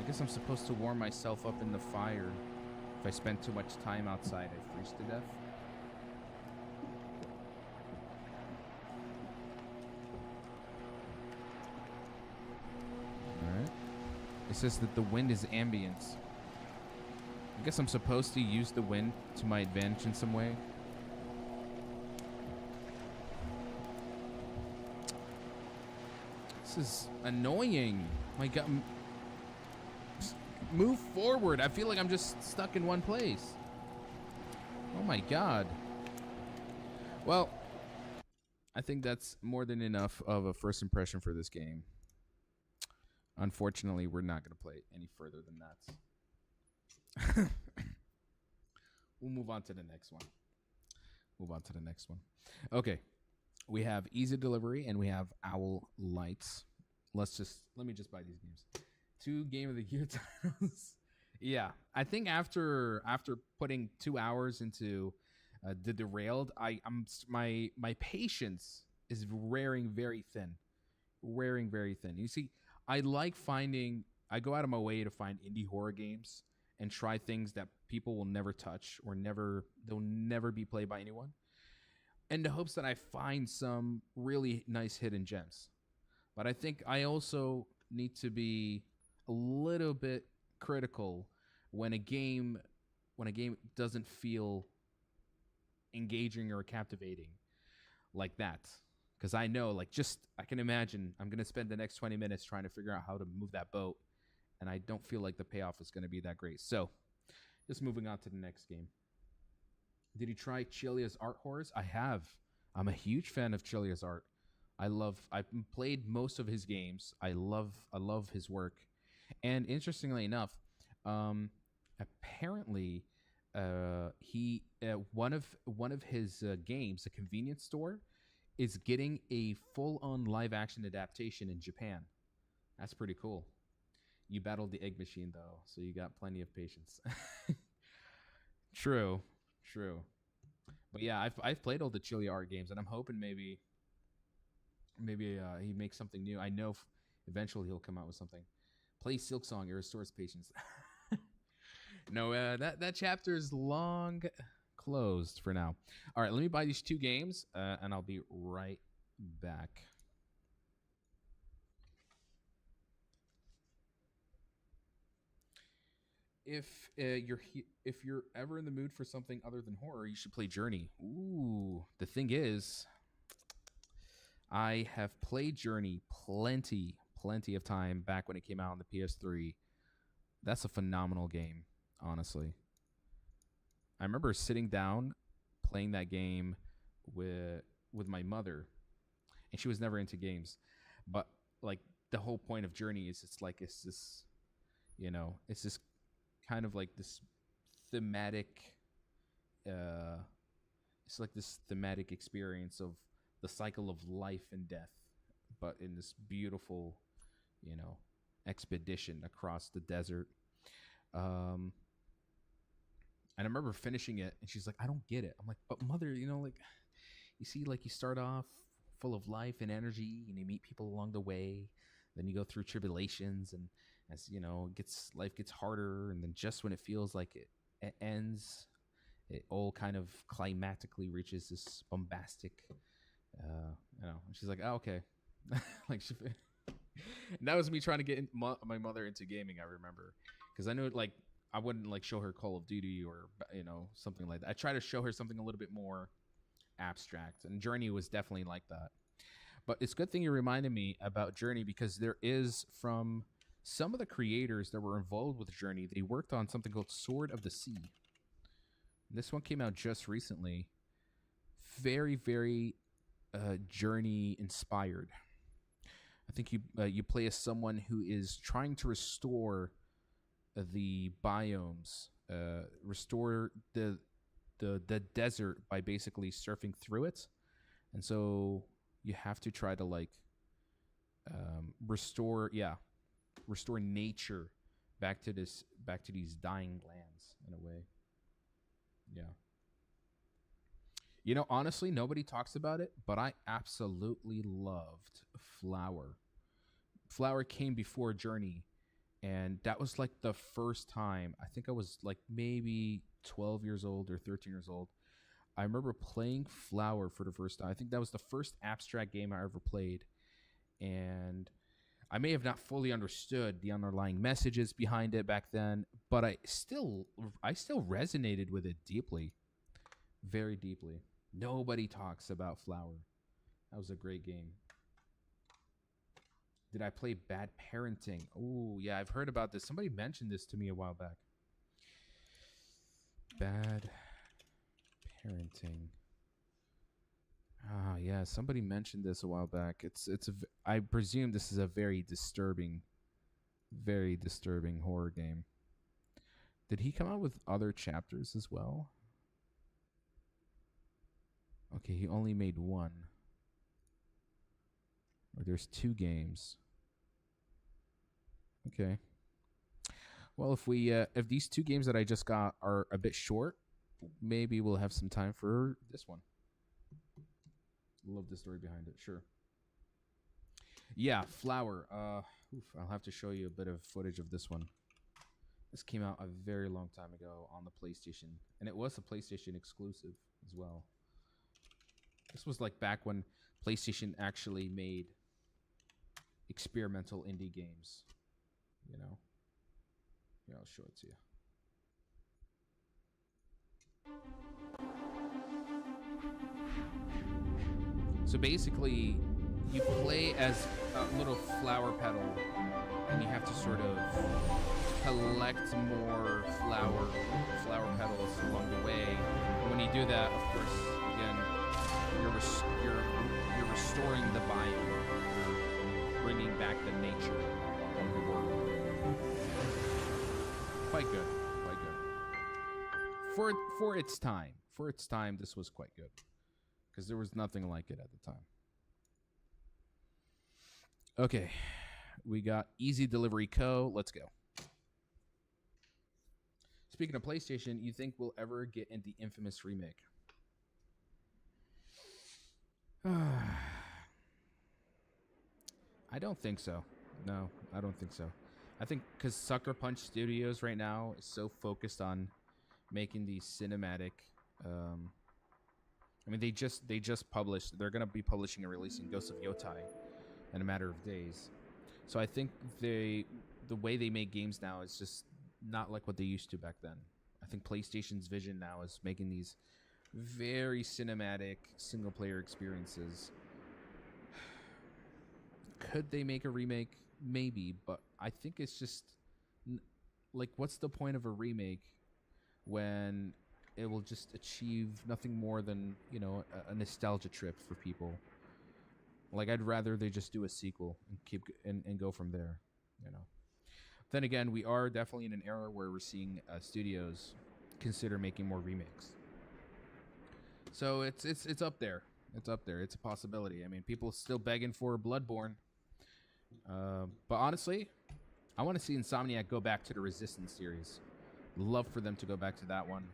I guess I'm supposed to warm myself up in the fire. If I spend too much time outside, I freeze to death. Alright. It says that the wind is ambient. I guess I'm supposed to use the wind to my advantage in some way. This is annoying. My god. Move forward. I feel like I'm just stuck in one place. Oh my god. Well, I think that's more than enough of a first impression for this game. Unfortunately, we're not going to play it any further than that. We'll move on to the next one. Okay. We have Easy Delivery and we have Owl Lights. Let me just buy these games. 2 Game of the Year titles. Yeah, I think after putting 2 hours into the Derailed, my patience is wearing very thin. You see, I go out of my way to find indie horror games, and try things that people will never touch or they'll never be played by anyone, in the hopes that I find some really nice hidden gems. But I think I also need to be a little bit critical when a game doesn't feel engaging or captivating like that. Because I know, like, just I can imagine I'm gonna spend the next 20 minutes trying to figure out how to move that boat, and I don't feel like the payoff is gonna be that great. So, just moving on to the next game. Did you try Chilia's art horrors? I have. I'm a huge fan of Chilia's art. I've played most of his games. I love his work. And interestingly enough, apparently he one of his games, a convenience store, is getting a full-on live-action adaptation in Japan. That's pretty cool. You battled the egg machine though, so you got plenty of patience. True, true. But yeah, I've played all the Chilia art games, and I'm hoping maybe he makes something new. I know eventually he'll come out with something. Play Silk Song. It restores patience. No, that chapter is long closed for now. All right, let me buy these two games, and I'll be right back. If if you're ever in the mood for something other than horror, you should play Journey. Ooh, the thing is, I have played Journey plenty of time back when it came out on the PS3. That's a phenomenal game, honestly. I remember sitting down playing that game with my mother, and she was never into games, but like the whole point of Journey is it's this, it's this kind of like this thematic uh it's like this thematic experience of the cycle of life and death, but in this beautiful, you know, expedition across the desert. Um, and I remember finishing it, and she's like, "I don't get it." I'm like, "But mother, like you see, like you start off full of life and energy, and you meet people along the way. Then you go through tribulations, and as life gets harder, and then just when it feels like it ends, it all kind of climatically reaches this bombastic, And she's like, "Oh, okay." like she, and that was me trying to get my mother into gaming. I remember because I knew like I wouldn't like show her Call of Duty or something like that. I try to show her something a little bit more abstract, and Journey was definitely like that. But it's a good thing you reminded me about Journey, because there is, from some of the creators that were involved with Journey, they worked on something called Sword of the Sea. This one came out just recently. Very, very Journey inspired. I think you play as someone who is trying to restore the biomes, restore the desert by basically surfing through it, and so you have to try to like restore nature back to these dying lands in a way. Yeah. Honestly, nobody talks about it, but I absolutely loved Flower. Flower came before Journey, and that was like the first time. I think I was like maybe 12 years old or 13 years old. I remember playing Flower for the first time. I think that was the first abstract game I ever played, and I may have not fully understood the underlying messages behind it back then, but I still resonated with it deeply, very deeply. Nobody talks about Flower. That was a great game. Did I play Bad Parenting? Oh, yeah, I've heard about this. Somebody mentioned this to me a while back. Bad Parenting. Ah, yeah, somebody mentioned this a while back. I presume this is a very disturbing horror game. Did he come out with other chapters as well? Okay, he only made one. Or there's two games. Okay. Well, if these two games that I just got are a bit short, maybe we'll have some time for this one. Love the story behind it. Sure. Yeah, Flower. I'll have to show you a bit of footage of this one. This came out a very long time ago on the PlayStation, and it was a PlayStation exclusive as well. This was like back when PlayStation actually made experimental indie games, you know. Here, I'll show it to you. So basically, you play as a little flower petal, and you have to sort of collect more flower petals along the way. And when you do that, of course, again, you're restoring the biome, you're bringing back the nature of the world. Quite good, quite good. For its time, this was quite good, because there was nothing like it at the time. Okay, we got Easy Delivery Co. Let's go. Speaking of PlayStation, you think we'll ever get in the infamous remake? I don't think so. No, I don't think so. I think because Sucker Punch Studios right now is so focused on making these cinematic. I mean, they just published. They're gonna be publishing and releasing Ghosts of Yotai in a matter of days. So I think the way they make games now is just not like what they used to back then. I think PlayStation's vision now is making these very cinematic single player experiences. Could they make a remake? Maybe, but I think it's just like, what's the point of a remake when it will just achieve nothing more than, you know, a nostalgia trip for people? Like, I'd rather they just do a sequel and keep and go from there, you know. Then again, we are definitely in an era where we're seeing studios consider making more remakes. So it's up there. It's up there. It's a possibility. I mean, people still begging for Bloodborne. But honestly, I want to see Insomniac go back to the Resistance series. Love for them to go back to that one.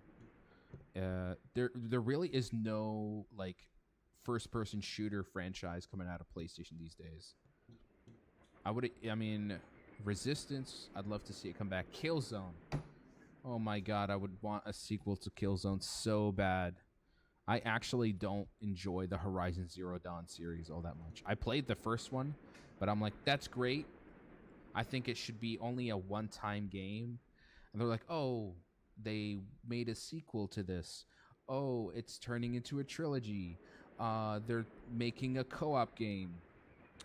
There really is no like first-person shooter franchise coming out of PlayStation these days. I mean, Resistance, I'd love to see it come back. Killzone. Oh my god, I would want a sequel to Killzone so bad. I actually don't enjoy the Horizon Zero Dawn series all that much. I played the first one, but I'm like, that's great. I think it should be only a one-time game. And they're like, oh, they made a sequel to this. Oh, it's turning into a trilogy. They're making a co-op game.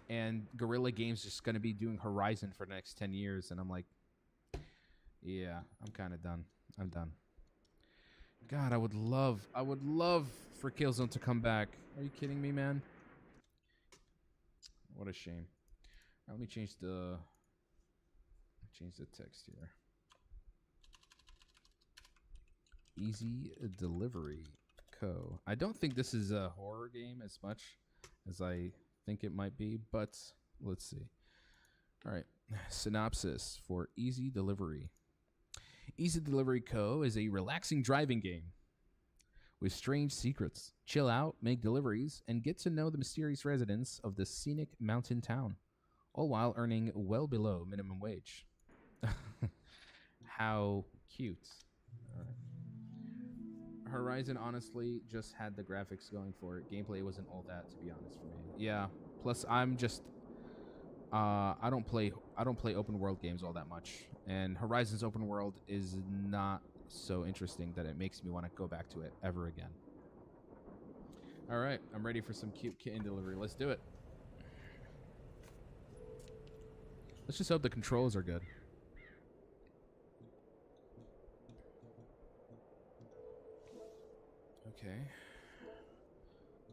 And Guerrilla Games just going to be doing Horizon for the next 10 years. And I'm like, yeah, I'm kind of done. I'm done. God, I would love for Killzone to come back. Are you kidding me, man? What a shame. Let me change the text here. Easy Delivery Co. I don't think this is a horror game as much as I think it might be, but let's see. All right. Synopsis for Easy Delivery. Easy Delivery Co. is a relaxing driving game with strange secrets. Chill out, make deliveries, and get to know the mysterious residents of the scenic mountain town, all while earning well below minimum wage. How cute. All right. Horizon honestly just had the graphics going for it. Gameplay wasn't all that, to be honest, for me. Yeah. Plus, I'm just I don't play open world games all that much, and Horizon's open world is not so interesting that it makes me want to go back to it ever again. All right, I'm ready for some cute kitten delivery. Let's do it. Let's just hope the controls are good. Okay.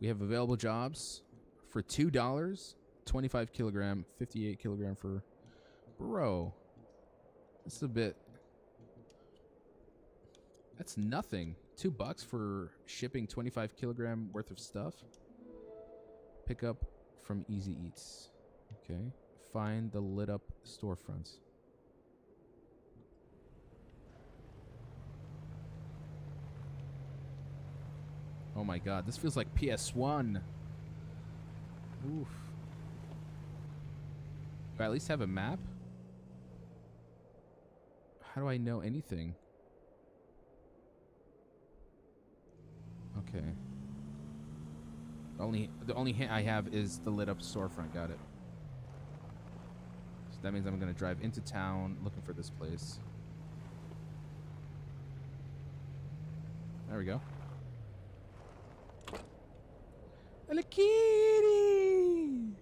We have available jobs for $2, 25 kilogram, 58 kilogram for... Bro. That's a bit... That's nothing. $2 for shipping 25 kilogram worth of stuff. Pick up from Easy Eats. Okay. Find the lit up storefronts. Oh my god, this feels like PS1. Oof. Do I at least have a map? How do I know anything? Okay. The only hint I have is the lit up storefront. Got it. So that means I'm gonna drive into town looking for this place. There we go. Hello kitty!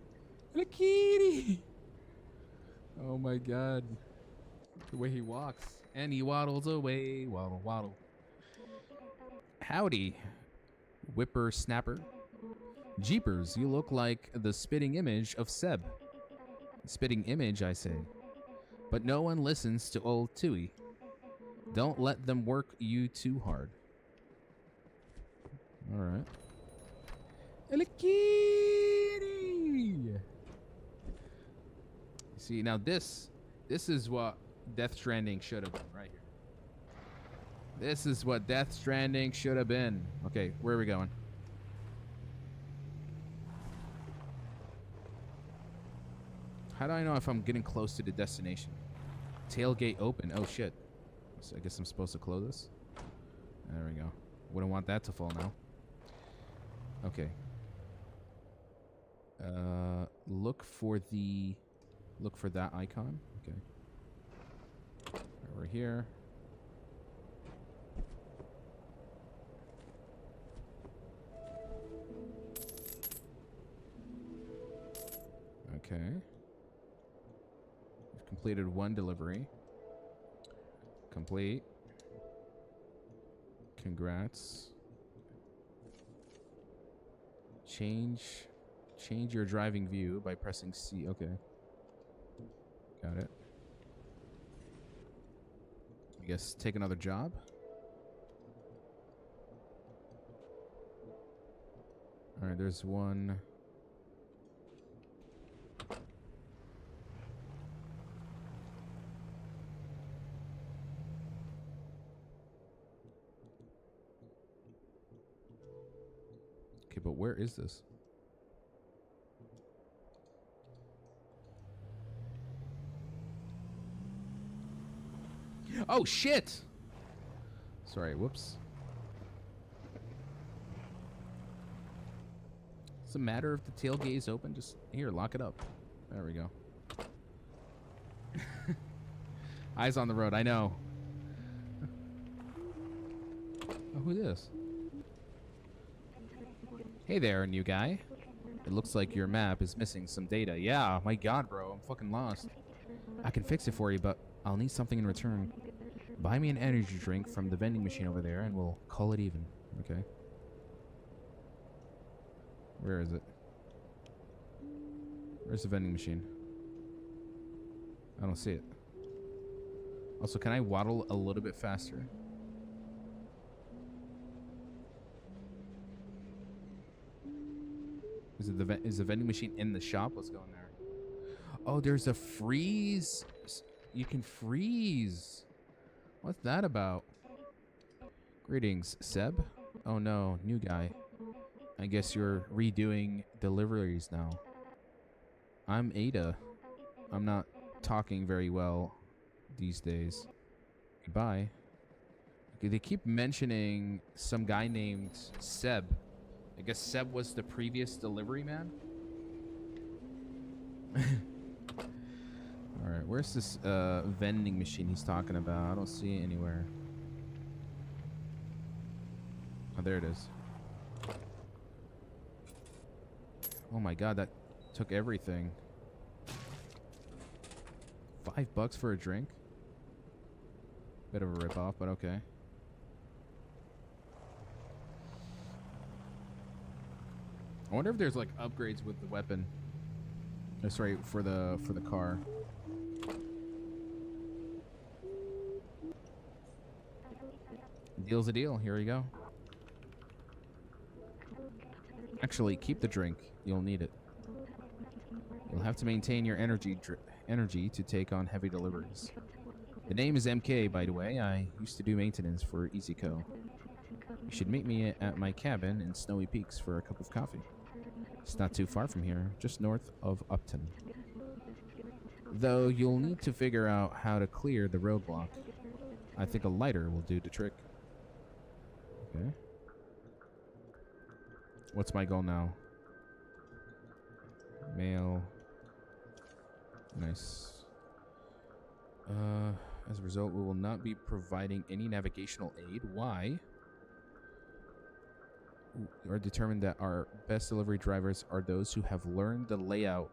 Hello kitty! Oh my god. The way he walks. And he waddles away. Waddle, waddle. Howdy, whippersnapper. Jeepers, you look like the spitting image of Seb. Spitting image, I say. But no one listens to old Tui. Don't let them work you too hard. Alright. Hello kitty! See, now this is what Death Stranding should have been right here. This is what Death Stranding should have been. Okay, where are we going? How do I know if I'm getting close to the destination? Tailgate open. Oh, shit. So I guess I'm supposed to close this. There we go. Wouldn't want that to fall now. Okay. Look for that icon. Okay. Over here. Okay. We've completed one delivery. Complete. Congrats. Change your driving view by pressing C. Okay. Got it. I guess take another job. All right, there's one. Okay, but where is this? Oh, shit! Sorry, whoops. Does it matter if the tailgate is open? Just, here, lock it up. There we go. Eyes on the road, I know. Oh, who's this? Hey there, new guy. It looks like your map is missing some data. Yeah, my god, bro, I'm fucking lost. I can fix it for you, but I'll need something in return. Buy me an energy drink from the vending machine over there, and we'll call it even. Okay. Where is it? Where's the vending machine? I don't see it. Also, can I waddle a little bit faster? Is the vending machine in the shop? Let's go in there. Oh, there's a freeze. You can freeze. What's that about? Greetings, Seb. Oh no, new guy. I guess you're redoing deliveries now. I'm Ada. I'm not talking very well these days. Goodbye. Okay, they keep mentioning some guy named Seb. I guess Seb was the previous delivery man. Alright, where's this vending machine he's talking about? I don't see it anywhere. Oh, there it is. Oh my god, that took everything. $5 for a drink? Bit of a ripoff, but okay. I wonder if there's like upgrades with the weapon. Oh, sorry, for the car. Deal's a deal. Here we go. Actually, keep the drink. You'll need it. You'll have to maintain your energy to take on heavy deliveries. The name is MK, by the way. I used to do maintenance for EasyCo. You should meet me at my cabin in Snowy Peaks for a cup of coffee. It's not too far from here, just north of Upton. Though you'll need to figure out how to clear the roadblock. I think a lighter will do the trick. Okay. What's my goal now? Mail. Nice. As a result, we will not be providing any navigational aid. Why? We are determined that our best delivery drivers are those who have learned the layout.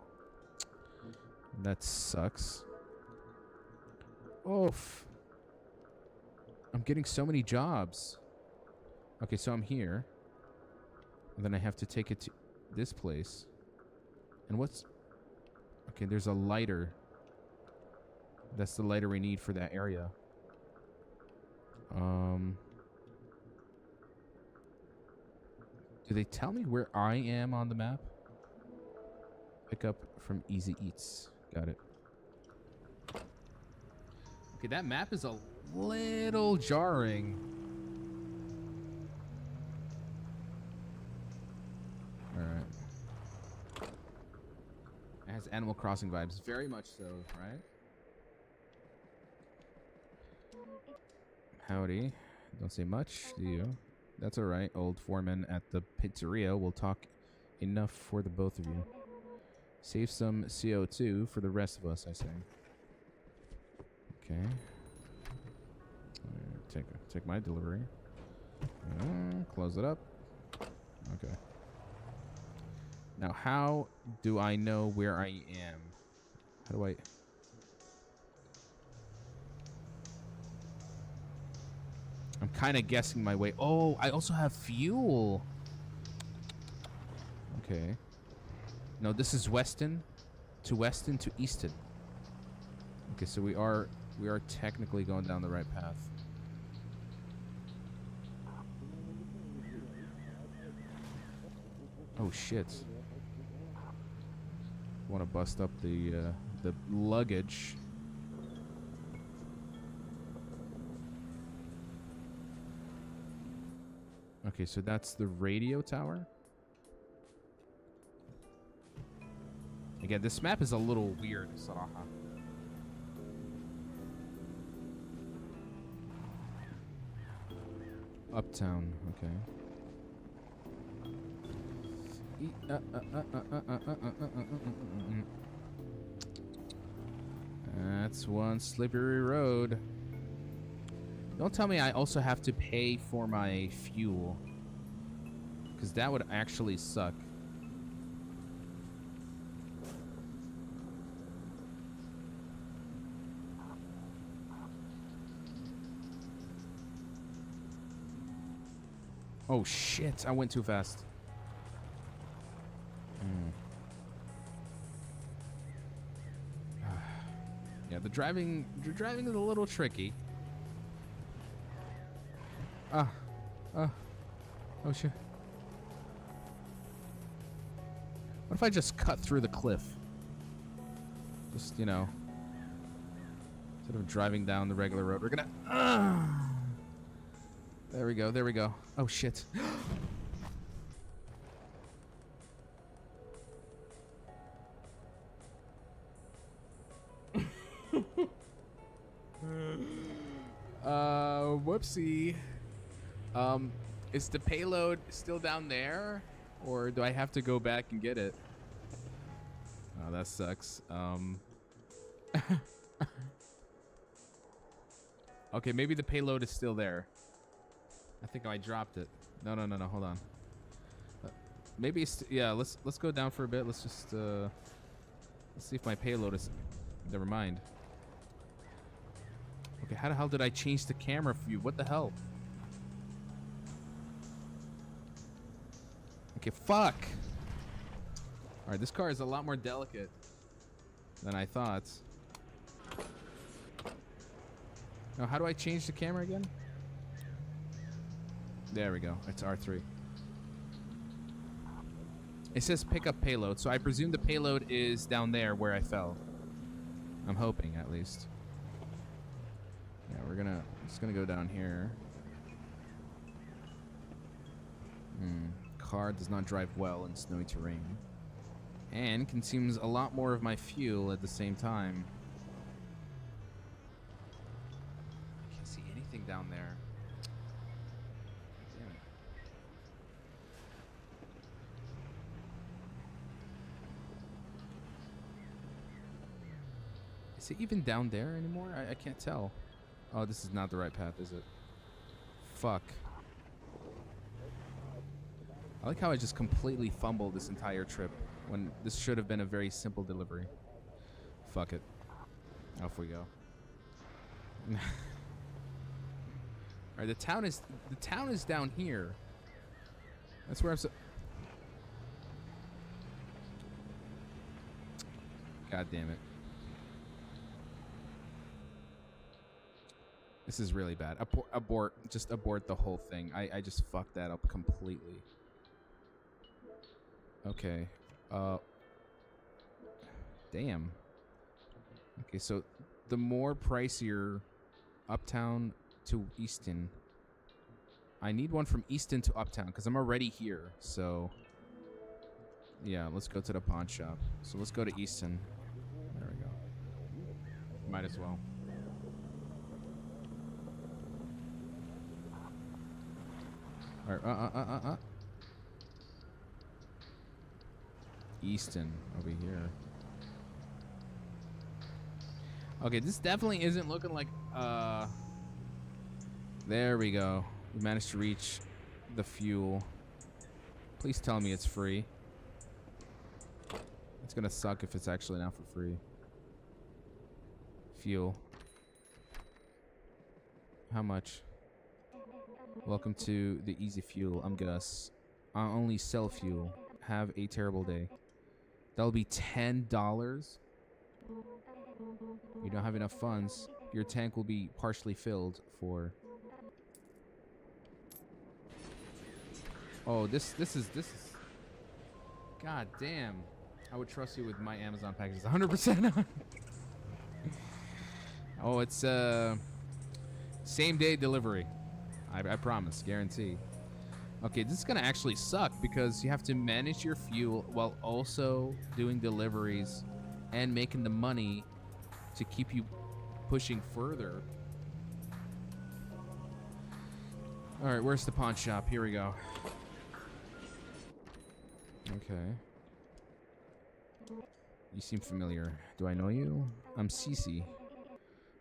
That sucks. Oof. I'm getting so many jobs. Okay, so I'm here. And then I have to take it to this place. And what's... Okay, there's a lighter. That's the lighter we need for that area. Do they tell me where I am on the map? Pick up from Easy Eats. Got it. Okay, that map is a little jarring. Alright. It has Animal Crossing vibes. Very much so, right? Howdy. Don't say much, do you? That's alright. Old foreman at the pizzeria will talk enough for the both of you. Save some CO2 for the rest of us, I say. Okay. Take my delivery. Close it up. Okay. Now, how do I know where I am? How do I... I'm kind of guessing my way. Oh, I also have fuel. Okay. No, this is Weston to Easton. Okay, so we are technically going down the right path. Oh shit. Want to bust up the luggage. Okay, so that's the radio tower. Again, this map is a little weird, Saha. Uptown, okay. That's one slippery road. Don't tell me I also have to pay for my fuel, because that would actually suck. Oh shit, I went too fast. Yeah, the driving is a little tricky. Oh shit. What if I just cut through the cliff? Just, you know, instead of driving down the regular road, we're gonna... There we go, there we go. Oh shit. Whoopsie. Is the payload still down there, or do I have to go back and get it? Oh, that sucks. Okay, maybe the payload is still there. I think I dropped it. No, hold on. Maybe it's yeah, let's go down for a bit. Let's just let's see if my payload is... Never mind. Okay, how the hell did I change the camera view? What the hell? Okay, fuck. All right, this car is a lot more delicate than I thought. Now, how do I change the camera again? There we go. It's R3. It says pick up payload, so I presume the payload is down there where I fell. I'm hoping, at least. Yeah, we're just gonna go down here. Car does not drive well in snowy terrain, and consumes a lot more of my fuel at the same time. I can't see anything. Is it even down there anymore? I can't tell. Oh, this is not the right path, is it? Fuck. I like how I just completely fumbled this entire trip when this should have been a very simple delivery. Fuck it. Off we go. Alright, the town is down here. That's where I'm God damn it. This is really bad. Abort. Just abort the whole thing. I just fucked that up completely. Okay. Damn. Okay, so the more pricier Uptown to Easton. I need one from Easton to Uptown because I'm already here. So, yeah, let's go to the pawn shop. So let's go to Easton. There we go. Might as well. All right, Easton over here. Okay, this definitely isn't looking like there we go. We managed to reach the fuel. Please tell me it's free. It's gonna suck if it's actually not for free. Fuel. How much? Welcome to the Easy Fuel. I'm Gus. I only sell fuel. Have a terrible day. That'll be $10. You don't have enough funds. Your tank will be partially filled for. Oh, this is. God damn. I would trust you with my Amazon packages 100%. Oh, it's same day delivery. I promise, guarantee. Okay, this is gonna actually suck because you have to manage your fuel while also doing deliveries and making the money to keep you pushing further. All right, where's the pawn shop? Here we go. Okay. You seem familiar. Do I know you? I'm Cece.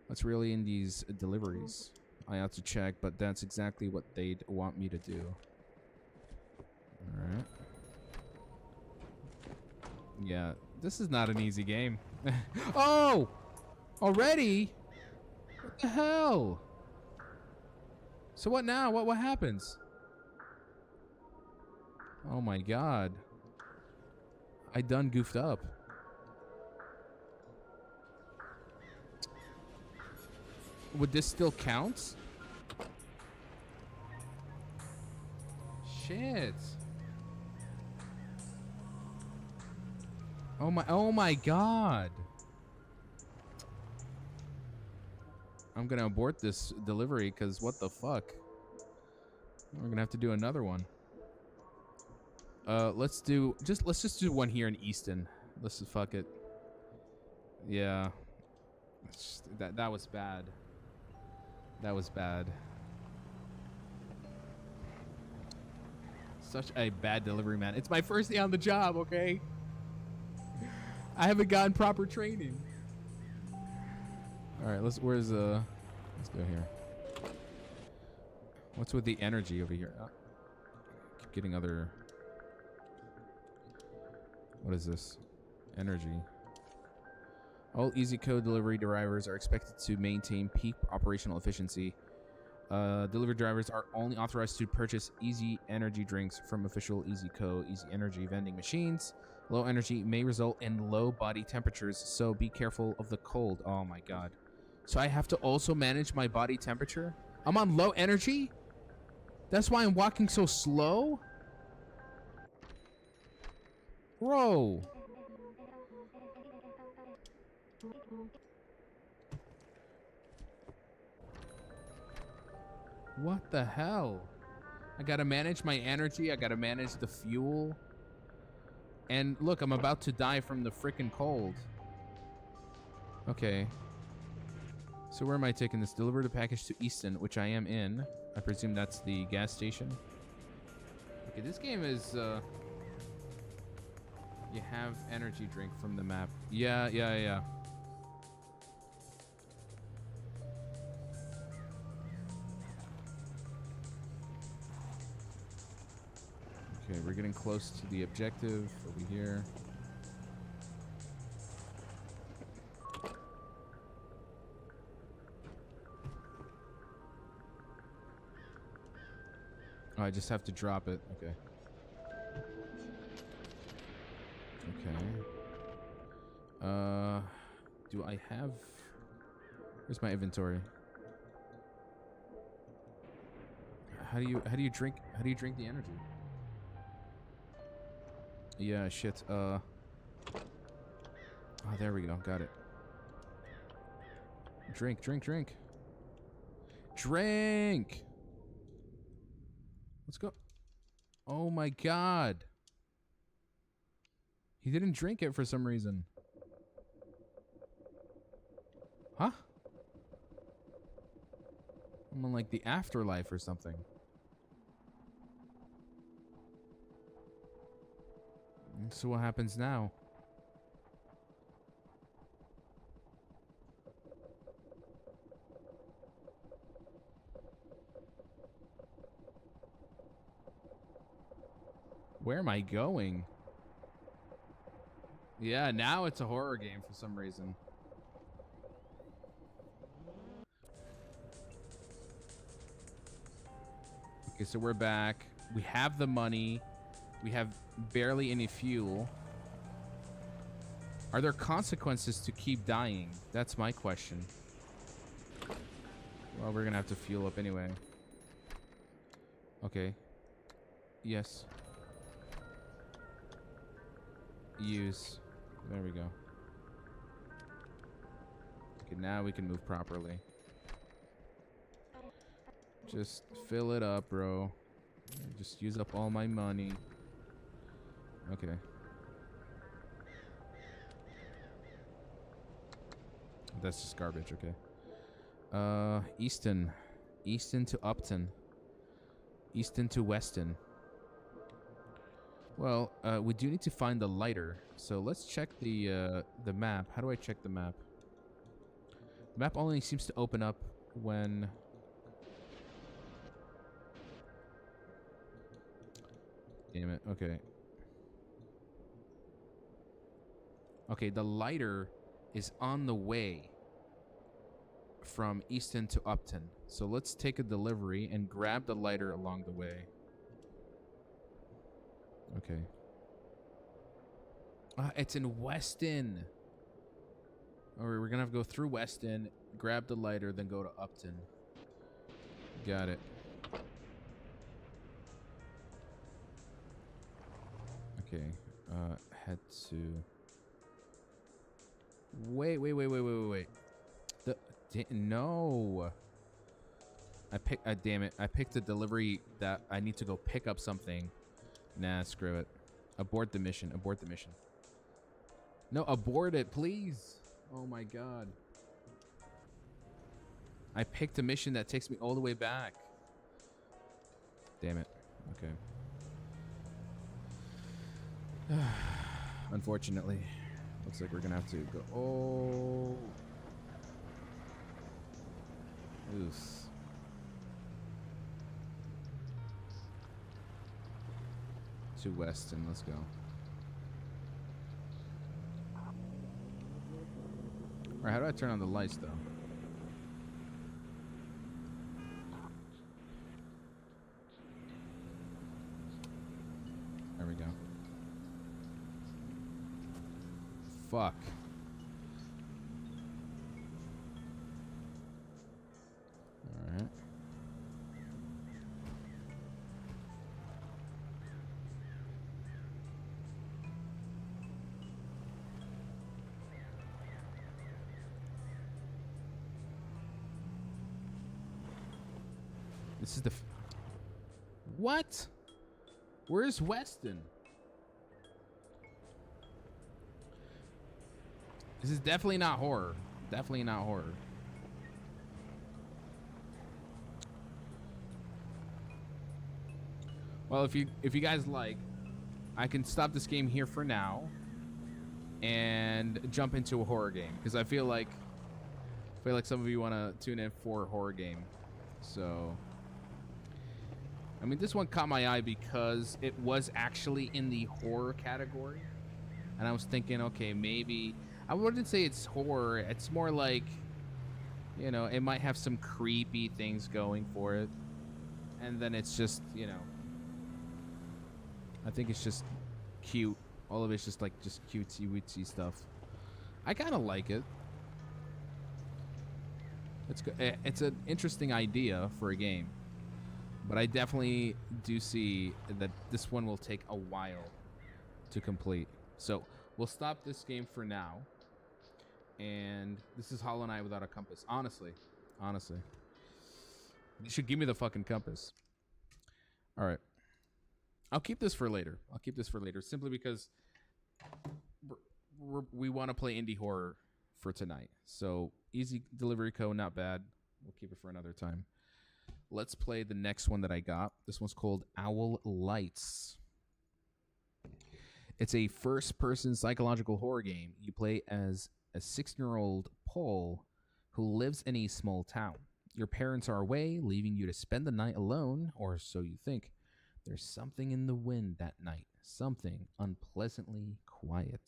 What's really in these deliveries? I have to check, but that's exactly what they'd want me to do. Alright. Yeah, this is not an easy game. Oh! Already? What the hell? So what now? What happens? Oh my god. I done goofed up. Would this still count? Shit. Oh my god. I'm gonna abort this delivery because what the fuck? We're gonna have to do another one. Let's just do one here in Easton. Let's just fuck it. Yeah. That was bad. That was bad. Such a bad delivery man. It's my first day on the job, okay? I haven't gotten proper training. All right, let's go here. What's with the energy over here? Oh, keep getting other. What is this? Energy. All Easy Code delivery drivers are expected to maintain peak operational efficiency. Delivery drivers are only authorized to purchase Easy Energy drinks from official Easy Co. Easy Energy vending machines. Low energy may result in low body temperatures, so be careful of the cold. Oh my god. So I have to also manage my body temperature? I'm on low energy? That's why I'm walking so slow? Bro. What the hell? I gotta manage my energy. I gotta manage the fuel. And look, I'm about to die from the freaking cold. Okay. So where am I taking this? Deliver the package to Easton, which I am in. I presume that's the gas station. Okay, this game is, you have energy drink from the map. Yeah. Okay, we're getting close to the objective over here. Oh, I just have to drop it. Okay. Okay. Do I have... Where's my inventory? How do you drink the energy? Yeah, shit. Oh, there we go. Got it. Drink. Drink! Let's go. Oh my god. He didn't drink it for some reason. Huh? I'm on like the afterlife or something. So what happens now? Where am I going? Yeah, now it's a horror game for some reason. Okay, so we're back. We have the money. We have barely any fuel. Are there consequences to keep dying? That's my question. Well, we're gonna have to fuel up anyway. Okay. Yes. Use. There we go. Okay, now we can move properly. Just fill it up, bro. Just use up all my money. Okay. That's just garbage, okay. Easton. Easton to Upton. Easton to Weston. Well, we do need to find the lighter. So let's check the map. How do I check the map? The map only seems to open up when... Damn it. Okay. Okay, the lighter is on the way from Easton to Upton. So let's take a delivery and grab the lighter along the way. Okay. It's in Weston. Or we're gonna have to go through Weston, grab the lighter, then go to Upton. Got it. Okay. Head to... Wait. No. Damn it. I picked a delivery that I need to go pick up something. Nah, screw it. Abort the mission. Abort the mission. No, abort it, please. Oh my god. I picked a mission that takes me all the way back. Damn it. Okay. Unfortunately. Looks like we're gonna have to go. Oh. Oof. To Weston, let's go. Alright, how do I turn on the lights though? There we go. Fuck. Alright. This is the... What? Where's Weston? This is definitely not horror. Definitely not horror. Well, if you guys like, I can stop this game here for now and jump into a horror game because I feel like some of you want to tune in for a horror game. So I mean, this one caught my eye because it was actually in the horror category. And I was thinking, okay, maybe... I wouldn't say it's horror. It's more like, you know, it might have some creepy things going for it. And then it's just, you know... I think it's just cute. All of it's just like just cutesy-wootsy stuff. I kind of like it. It's an interesting idea for a game. But I definitely do see that this one will take a while to complete. So we'll stop this game for now. And this is Hollow Knight without a compass. Honestly. You should give me the fucking compass. All right. I'll keep this for later. Simply because we want to play indie horror for tonight. So easy delivery code, not bad. We'll keep it for another time. Let's play the next one that I got. This one's called Owl Lights. It's a first-person psychological horror game. You play as a 16-year-old Paul who lives in a small town. Your parents are away, leaving you to spend the night alone, or so you think. There's something in the wind that night. Something unpleasantly quiet.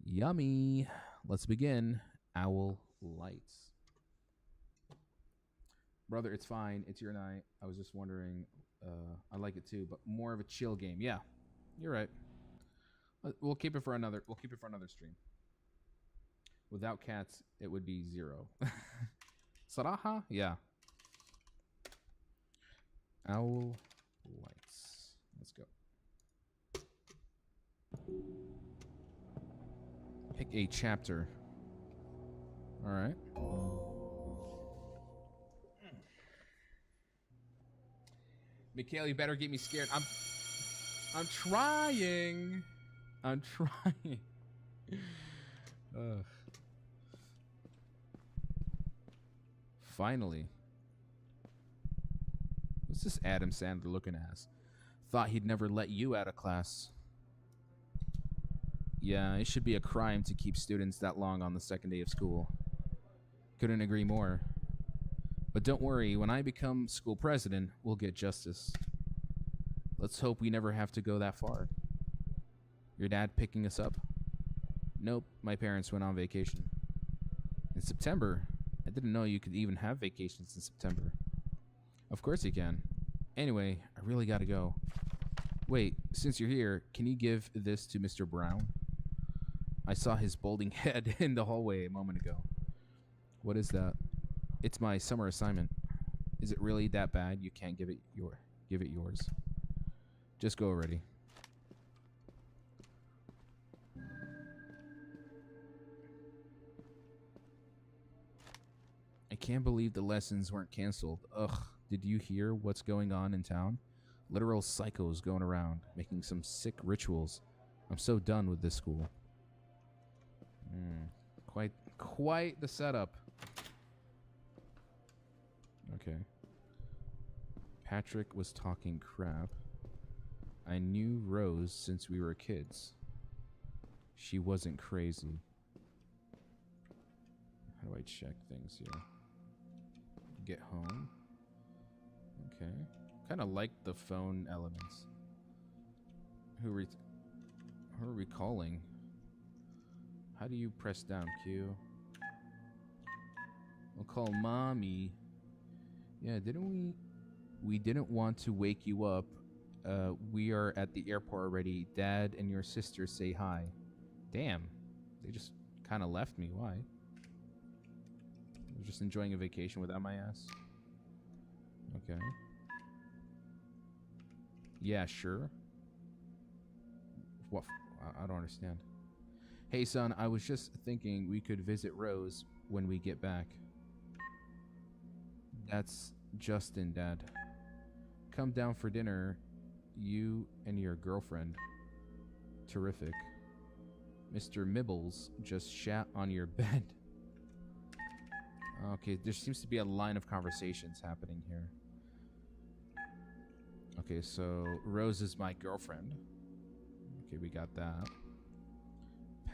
Yummy. Let's begin. Owl Lights. Brother, it's fine. It's your night. I was just wondering. I like it too, but more of a chill game. Yeah, you're right. We'll keep it for another. We'll keep it for another stream. Without cats, it would be 0. Saraha? Yeah. Owl Lights. Let's go. Pick a chapter. All right. Mikhail, you better get me scared. I'm trying. Ugh. Finally. What's this Adam Sandler looking ass? Thought he'd never let you out of class. Yeah, it should be a crime to keep students that long on the second day of school. Couldn't agree more. But don't worry, when I become school president, we'll get justice. Let's hope we never have to go that far. Your dad picking us up? Nope, my parents went on vacation. In September? I didn't know you could even have vacations in September. Of course you can. Anyway, I really gotta go. Wait, since you're here, can you give this to Mr. Brown? I saw his balding head in the hallway a moment ago. What is that? It's my summer assignment. Is it really that bad you can't give it yours? Just go already. I can't believe the lessons weren't canceled. Ugh, did you hear what's going on in town? Literal psychos going around, making some sick rituals. I'm so done with this school. Quite the setup. Okay. Patrick was talking crap. I knew Rose since we were kids. She wasn't crazy. How do I check things here? Get home. Okay. Kind of like the phone elements. Who are we calling? How do you press down Q? We'll call mommy. Yeah, didn't we didn't want to wake you up. We are at the airport already. Dad and your sister say hi. Damn. They just kind of left me. Why? They're just enjoying a vacation without my ass. Okay. Yeah, sure. What? I don't understand. Hey, son, I was just thinking we could visit Rose when we get back. That's Justin, Dad. Come down for dinner, you and your girlfriend. Terrific. Mr. Mibbles just shat on your bed. Okay, there seems to be a line of conversations happening here. Okay, so Rose is my girlfriend. Okay, we got that.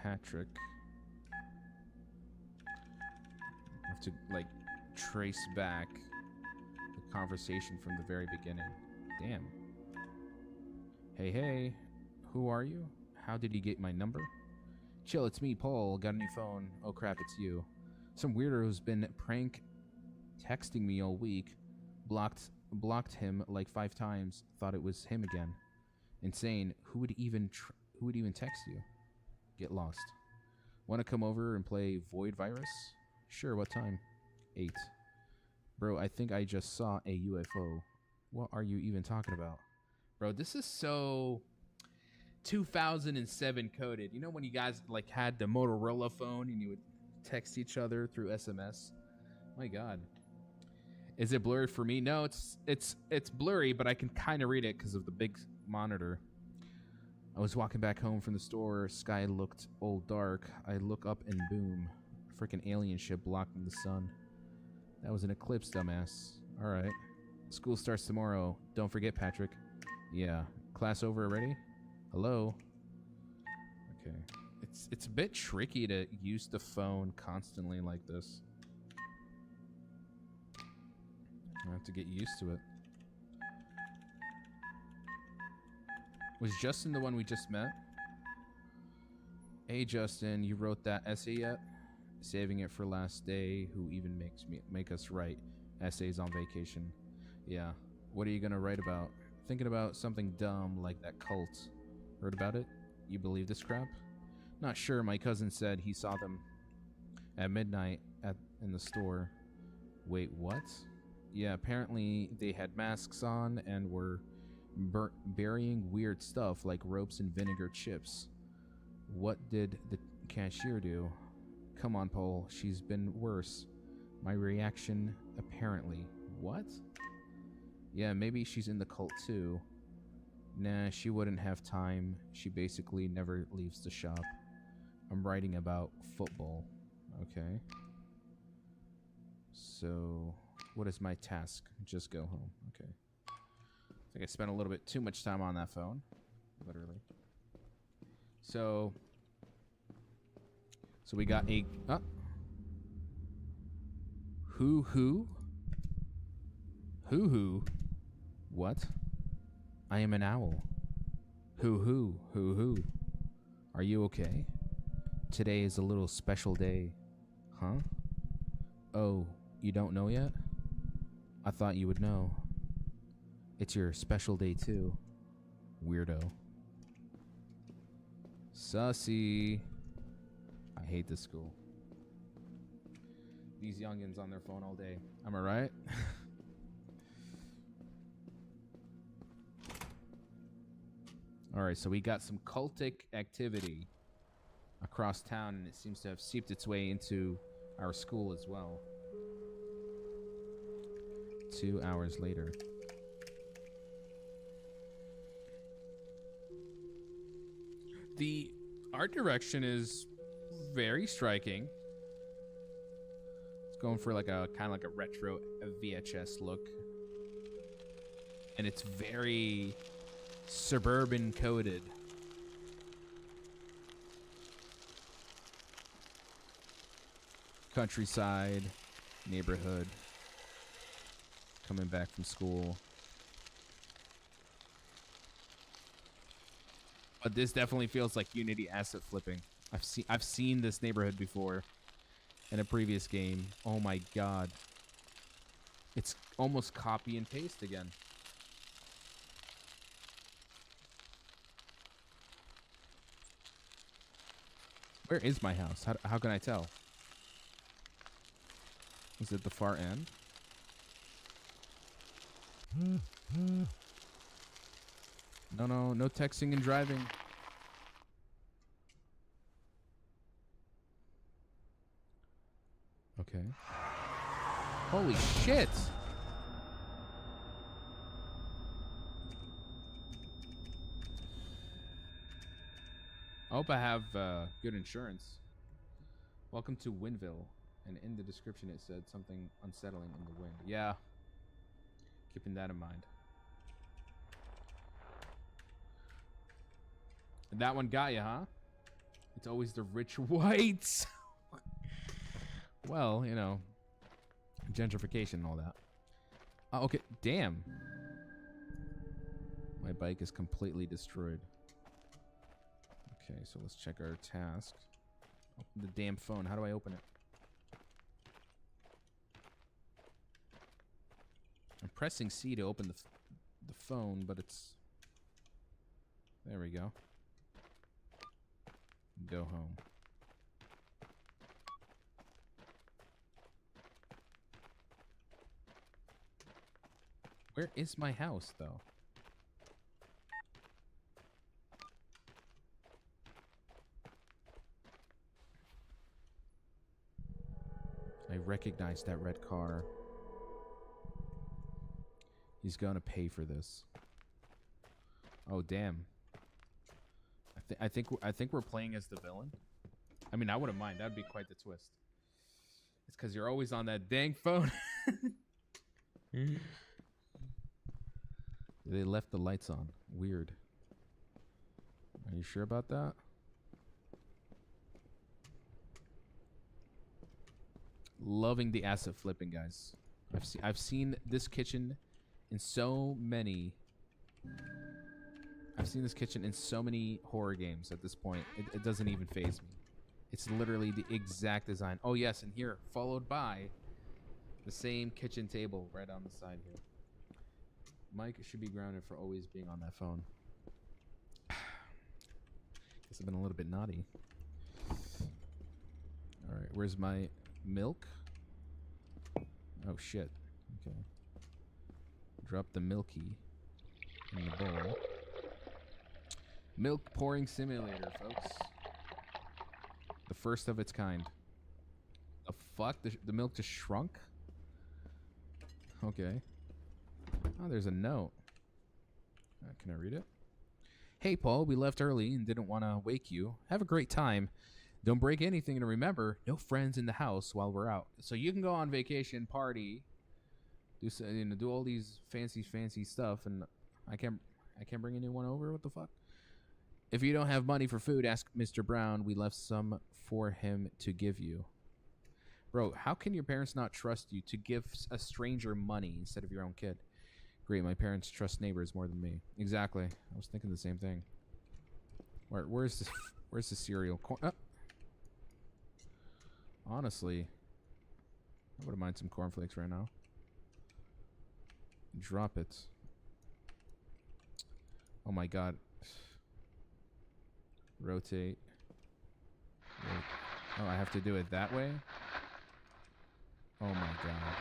Patrick. I have to, like, trace back the conversation from the very beginning. Damn. Hey, who are you? How did you get my number? Chill, it's me, Paul. Got a new phone. Oh crap, it's you. Some weirdo who's been prank texting me all week. Blocked him like 5 times. Thought it was him again. Insane. Who would even text you? Get lost. Want to come over and play Void Virus? Sure, what time? 8. Bro, I think I just saw a UFO. What are you even talking about? Bro, this is so 2007 coded. You know when you guys like had the Motorola phone and you would text each other through SMS? My God. Is it blurry for me? No, it's blurry, but I can kind of read it because of the big monitor. I was walking back home from the store. Sky looked all dark. I look up and boom. Freaking alien ship blocking the sun. That was an eclipse, dumbass. Alright. School starts tomorrow. Don't forget, Patrick. Yeah. Class over already? Hello? Okay. It's a bit tricky to use the phone constantly like this. I have to get used to it. Was Justin the one we just met? Hey Justin, you wrote that essay yet? Saving it for last day. Who even make us write essays on vacation? Yeah. What are you gonna write about? Thinking about something dumb like that cult. Heard about it? You believe this crap? Not sure. My cousin said he saw them at midnight in the store. Wait, what? Yeah, apparently they had masks on and were burying weird stuff like ropes and vinegar chips. What did the cashier do? Come on, Paul. She's been worse. My reaction, apparently. What? Yeah, maybe she's in the cult too. Nah, she wouldn't have time. She basically never leaves the shop. I'm writing about football. Okay. So, what is my task? Just go home. Okay. I think I spent a little bit too much time on that phone. Literally. So we got a... Who? What? I am an owl. Who? Are you okay? Today is a little special day. Huh? Oh, you don't know yet? I thought you would know. It's your special day too. Weirdo. Sussy. I hate this school. These youngins on their phone all day. Am I right? Alright, so we got some cultic activity across town, and it seems to have seeped its way into our school as well. 2 hours later. The art direction is very striking. It's going for like a kind of like a retro VHS look. And it's very suburban coded. Countryside, neighborhood, coming back from school. But this definitely feels like Unity asset flipping. I've seen this neighborhood before in a previous game. Oh my god. It's almost copy and paste again. Where is my house? How can I tell? Is it the far end? No texting and driving. Okay. Holy shit! I hope I have good insurance. Welcome to Winville. And in the description it said something unsettling in the wind. Yeah. Keeping that in mind. And that one got you, huh? It's always the rich whites. Well, you know, gentrification and all that. Oh, okay, damn. My bike is completely destroyed. Okay, so let's check our task. Open the damn phone. How do I open it? I'm pressing C to open the phone, but it's... There we go. Go home. Where is my house, though? I recognize that red car. He's gonna pay for this. Oh, damn. I think we're playing as the villain. I mean, I wouldn't mind. That'd be quite the twist. It's because you're always on that dang phone. They left the lights on. Weird. Are you sure about that? Loving the asset flipping, guys. I've seen this kitchen in so many. I've seen this kitchen in so many horror games at this point. It doesn't even faze me. It's literally the exact design. Oh yes, and here followed by the same kitchen table right on the side here. Mike should be grounded for always being on that phone. Guess I've been a little bit naughty. All right, where's my milk? Oh shit. Okay. Drop the milky in the bowl. Milk pouring simulator, folks. The first of its kind. The fuck? The milk just shrunk? Okay. Oh, there's a note. Can I read it? Hey, Paul, we left early and didn't want to wake you. Have a great time. Don't break anything, and remember, no friends in the house while we're out. So you can go on vacation, party, do all these fancy stuff, and I can't bring anyone over. What the fuck? If you don't have money for food, ask Mr. Brown. We left some for him to give you. Bro, how can your parents not trust you to give a stranger money instead of your own kid? Great, my parents trust neighbors more than me. Exactly. I was thinking the same thing. Where's the cereal? Honestly, I wouldn't mind some cornflakes right now. Drop it. Oh my god. Rotate. Wait. Oh, I have to do it that way? Oh my god.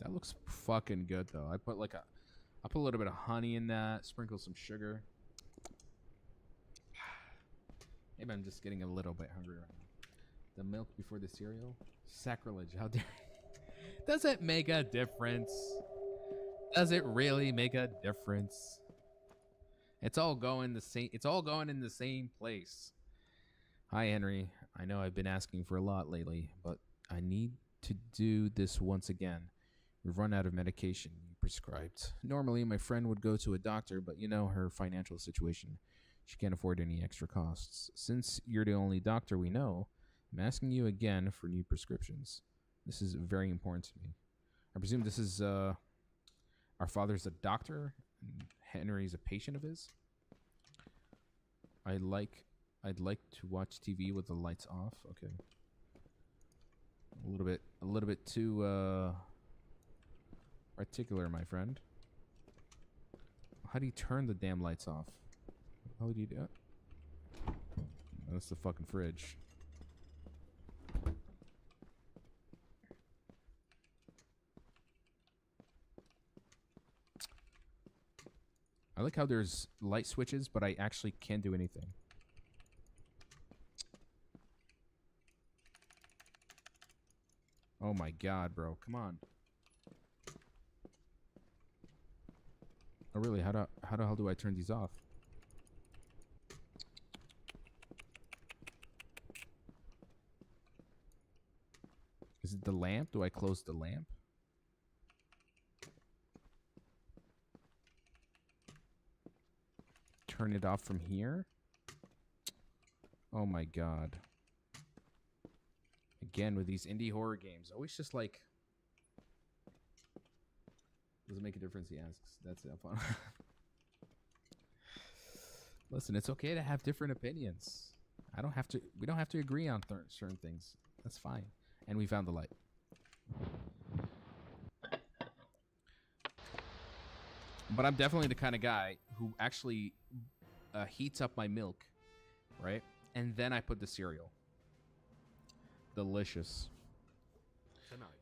That looks fucking good though. I put a little bit of honey in that, sprinkle some sugar. Maybe I'm just getting a little bit hungry right now. The milk before the cereal? Sacrilege. How dare you? Does it make a difference? Does it really make a difference? It's all going the same. It's all going in the same place. Hi, Henry. I know I've been asking for a lot lately, but I need to do this once again. We've run out of medication you prescribed. Normally, my friend would go to a doctor, but you know her financial situation. She can't afford any extra costs. Since you're the only doctor we know, I'm asking you again for new prescriptions. This is very important to me. I presume this is, our father's a doctor, and Henry's a patient of his. I'd like to watch TV with the lights off. Okay. A little bit too, particular, my friend. How do you turn the damn lights off? How do you do it? That's the fucking fridge. I like how there's light switches, but I actually can't do anything. Oh my god, bro. Come on. Oh really? How the hell do I turn these off? Is it the lamp? Do I close the lamp? Turn it off from here? Oh my god. Again, with these indie horror games, always just like... Does it make a difference, he asks. That's it. Listen, it's okay to have different opinions. We don't have to agree on certain things. That's fine. And we found the light. But I'm definitely the kind of guy who actually heats up my milk, right? And then I put the cereal. Delicious. Tonight,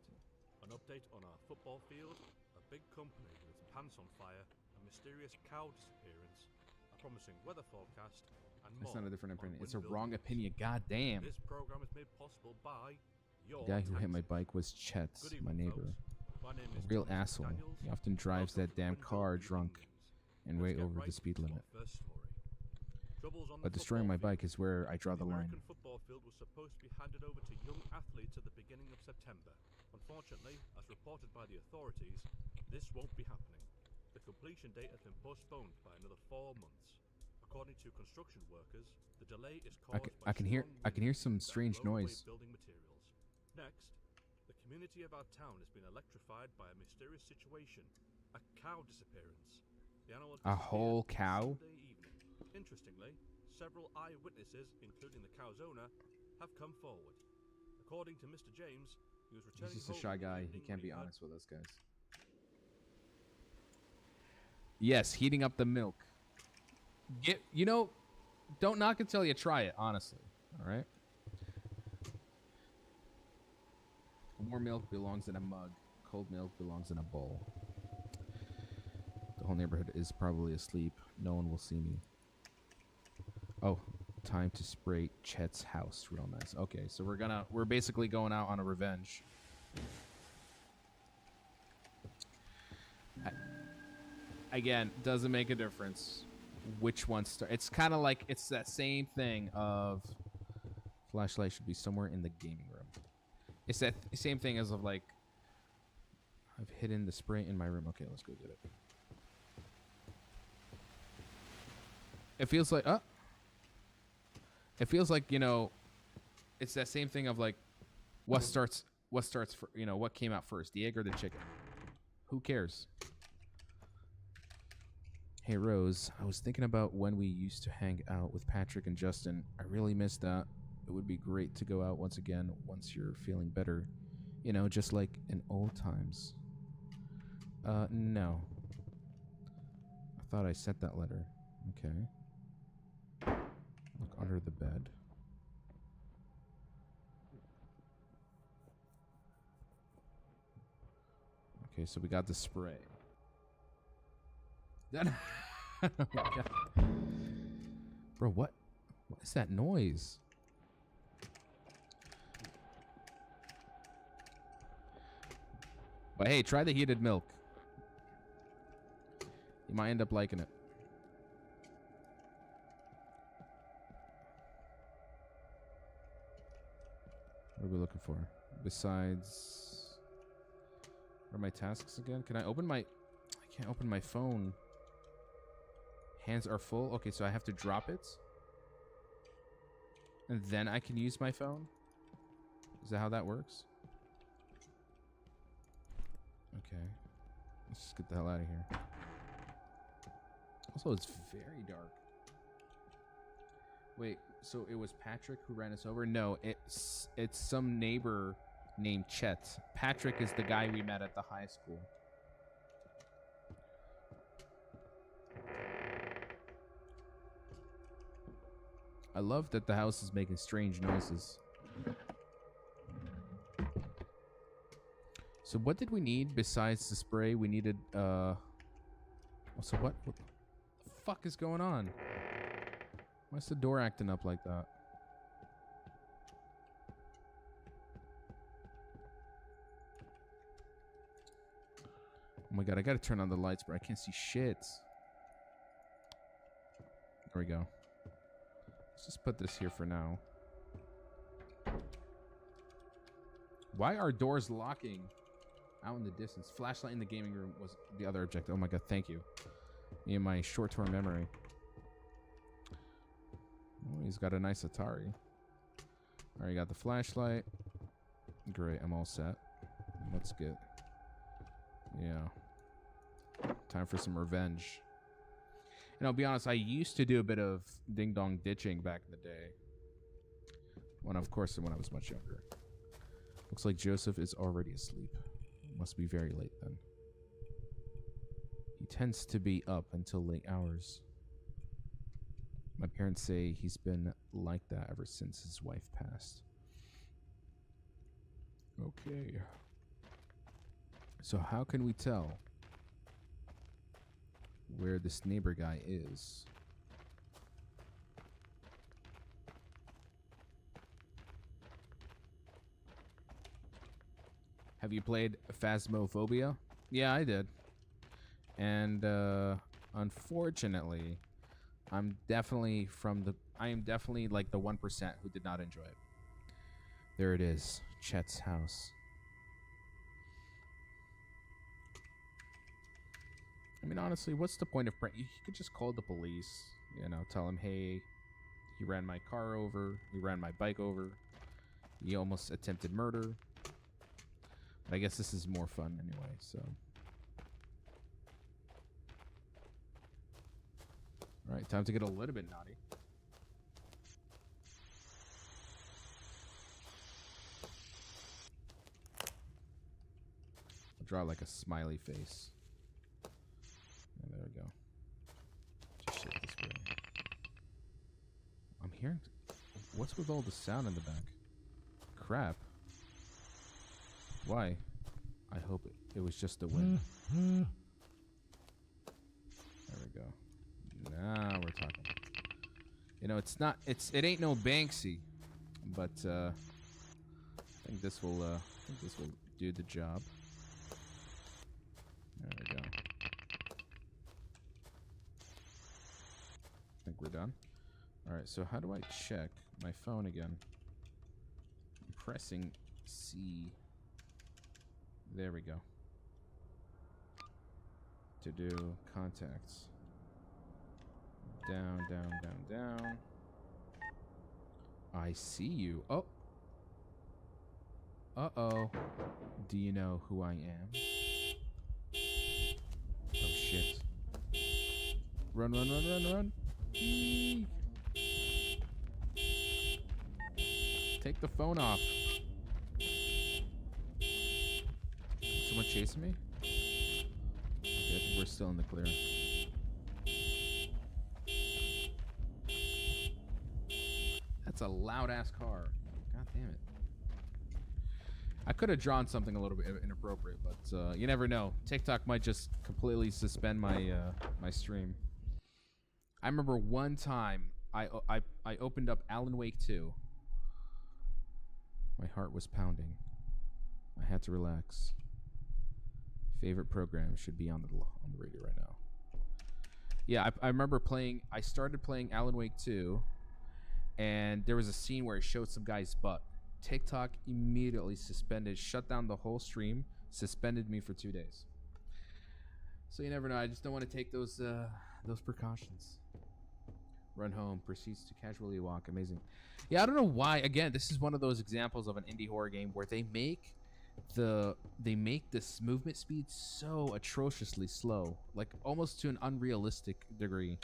an update on our football field, a big company with its pants on fire, a mysterious cow disappearance, a promising weather forecast, and more. It's not a different opinion. It's a Winville wrong News. opinion. God damn. This program is made possible by your The guy who hit my taxi. bike was Chet, Good my evening, neighbor. folks. My name A is real Thomas asshole. Daniels. He often drives Welcome that to damn Winville car News. drunk and Let's way get over right the speed to our limit. first story. Troubles on But the destroying my football bike field. is where I draw the The line. American football field was supposed to be handed over to young athletes at the beginning of September. Unfortunately, as reported by the authorities, this won't be happening. The completion date has been postponed by another 4 months. According to construction workers, the delay is caused by I can hear some that strange blow away noise. building materials. Next, the community of our town has been electrified by a mysterious situation: a cow disappearance. The animal A whole disappeared cow? Sunday evening. Interestingly, several eyewitnesses, including the cow's owner, have come forward. According to Mr. James, he was returning He's just a home shy in the guy. He evening can't when be heard honest with us, guys. Yes, heating up the milk. Don't knock it till you try it, honestly. All right? Warm milk belongs in a mug. Cold milk belongs in a bowl. The whole neighborhood is probably asleep. No one will see me. Oh, time to spray Chet's house. Real nice. Okay, so we're basically going out on a revenge. Again, doesn't make a difference which one start. It's kind of like it's that same thing of flashlight should be somewhere in the gaming room. It's that same thing as of like I've hidden the spray in my room. Okay, let's go get it. It feels like it's that same thing of like what starts for, what came out first, the egg or the chicken? Who cares? Hey Rose, I was thinking about when we used to hang out with Patrick and Justin. I really miss that. It would be great to go out once again once you're feeling better. Just like in old times. No. I thought I sent that letter. Okay. Look under the bed. Okay, so we got the spray. Oh my God. Bro, what is that noise? But hey, try the heated milk. You might end up liking it. What are we looking for? Besides... What are my tasks again? Can I open my... I can't open my phone. Hands are full. Okay, so I have to drop it. And then I can use my phone? Is that how that works? Okay. Let's just get the hell out of here. Also, it's very dark. Wait, so it was Patrick who ran us over? No, it's some neighbor named Chet. Patrick is the guy we met at the high school. I love that the house is making strange noises. So what did we need besides the spray? We needed, so what the fuck is going on? Why's the door acting up like that? Oh my God, I gotta turn on the lights, bro. I can't see shit. There we go. Let's just put this here for now. Why are doors locking out in the distance? Flashlight in the gaming room was the other objective. Oh my God, thank you. Me and my short-term memory. Oh, he's got a nice Atari. Alright, got the flashlight. Great, I'm all set. Let's get... Yeah. Time for some revenge. And I'll be honest, I used to do a bit of ding-dong ditching back in the day. When, of course, when I was much younger. Looks like Joseph is already asleep. Must be very late then. He tends to be up until late hours. My parents say he's been like that ever since his wife passed. Okay. So how can we tell where this neighbor guy is? Have you played Phasmophobia? Yeah, I did. And unfortunately, I am definitely like the 1% who did not enjoy it. There it is, Chet's house. I mean, honestly, what's the point of prank? You could just call the police, you know, tell him, hey, he ran my car over, he ran my bike over, he almost attempted murder. But I guess this is more fun anyway, so. All right, time to get a little bit naughty. I'll draw like a smiley face. And there we go. Just shit this way. I'm hearing... What's with all the sound in the back? Crap. Why? I hope it was just the wind. There we go. Now we're talking. You know, it ain't no Banksy, but I think this will do the job. There we go. I think we're done. All right, so how do I check my phone again? I'm pressing C. There we go. To do contacts. Down, down, down, down. I see you. Oh. Uh-oh. Do you know who I am? Oh, shit. Run, run, run, run, run. Eee. Take the phone off. Someone chasing me? Okay, I think we're still in the clear. That's a loud-ass car. God damn it. I could have drawn something a little bit inappropriate, but you never know. TikTok might just completely suspend my my stream. I remember one time I opened up Alan Wake 2. My heart was pounding. I had to relax. Favorite program should be on the radio right now. Yeah, I remember playing. I started playing Alan Wake 2, and there was a scene where it showed some guy's butt. TikTok immediately shut down the whole stream, suspended me for 2 days. So you never know. I just don't want to take those precautions. Run home, proceeds to casually walk. Amazing. Yeah, I don't know why. Again, this is one of those examples of an indie horror game where they make this movement speed so atrociously slow, like almost to an unrealistic degree.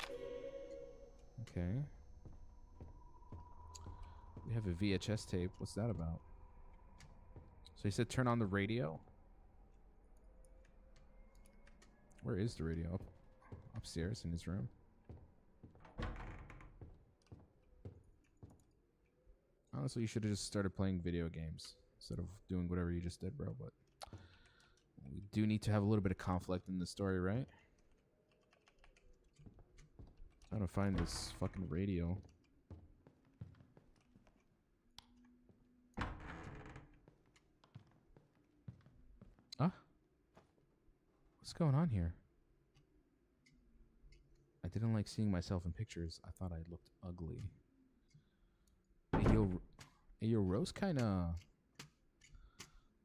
Okay. We have a VHS tape. What's that about? So he said turn on the radio. Where is the radio? Upstairs in his room. Honestly, you should have just started playing video games instead of doing whatever you just did, bro. But we do need to have a little bit of conflict in the story, right? Trying to find this fucking radio. Huh? What's going on here? I didn't like seeing myself in pictures. I thought I looked ugly. Hey, yo, Rose kinda...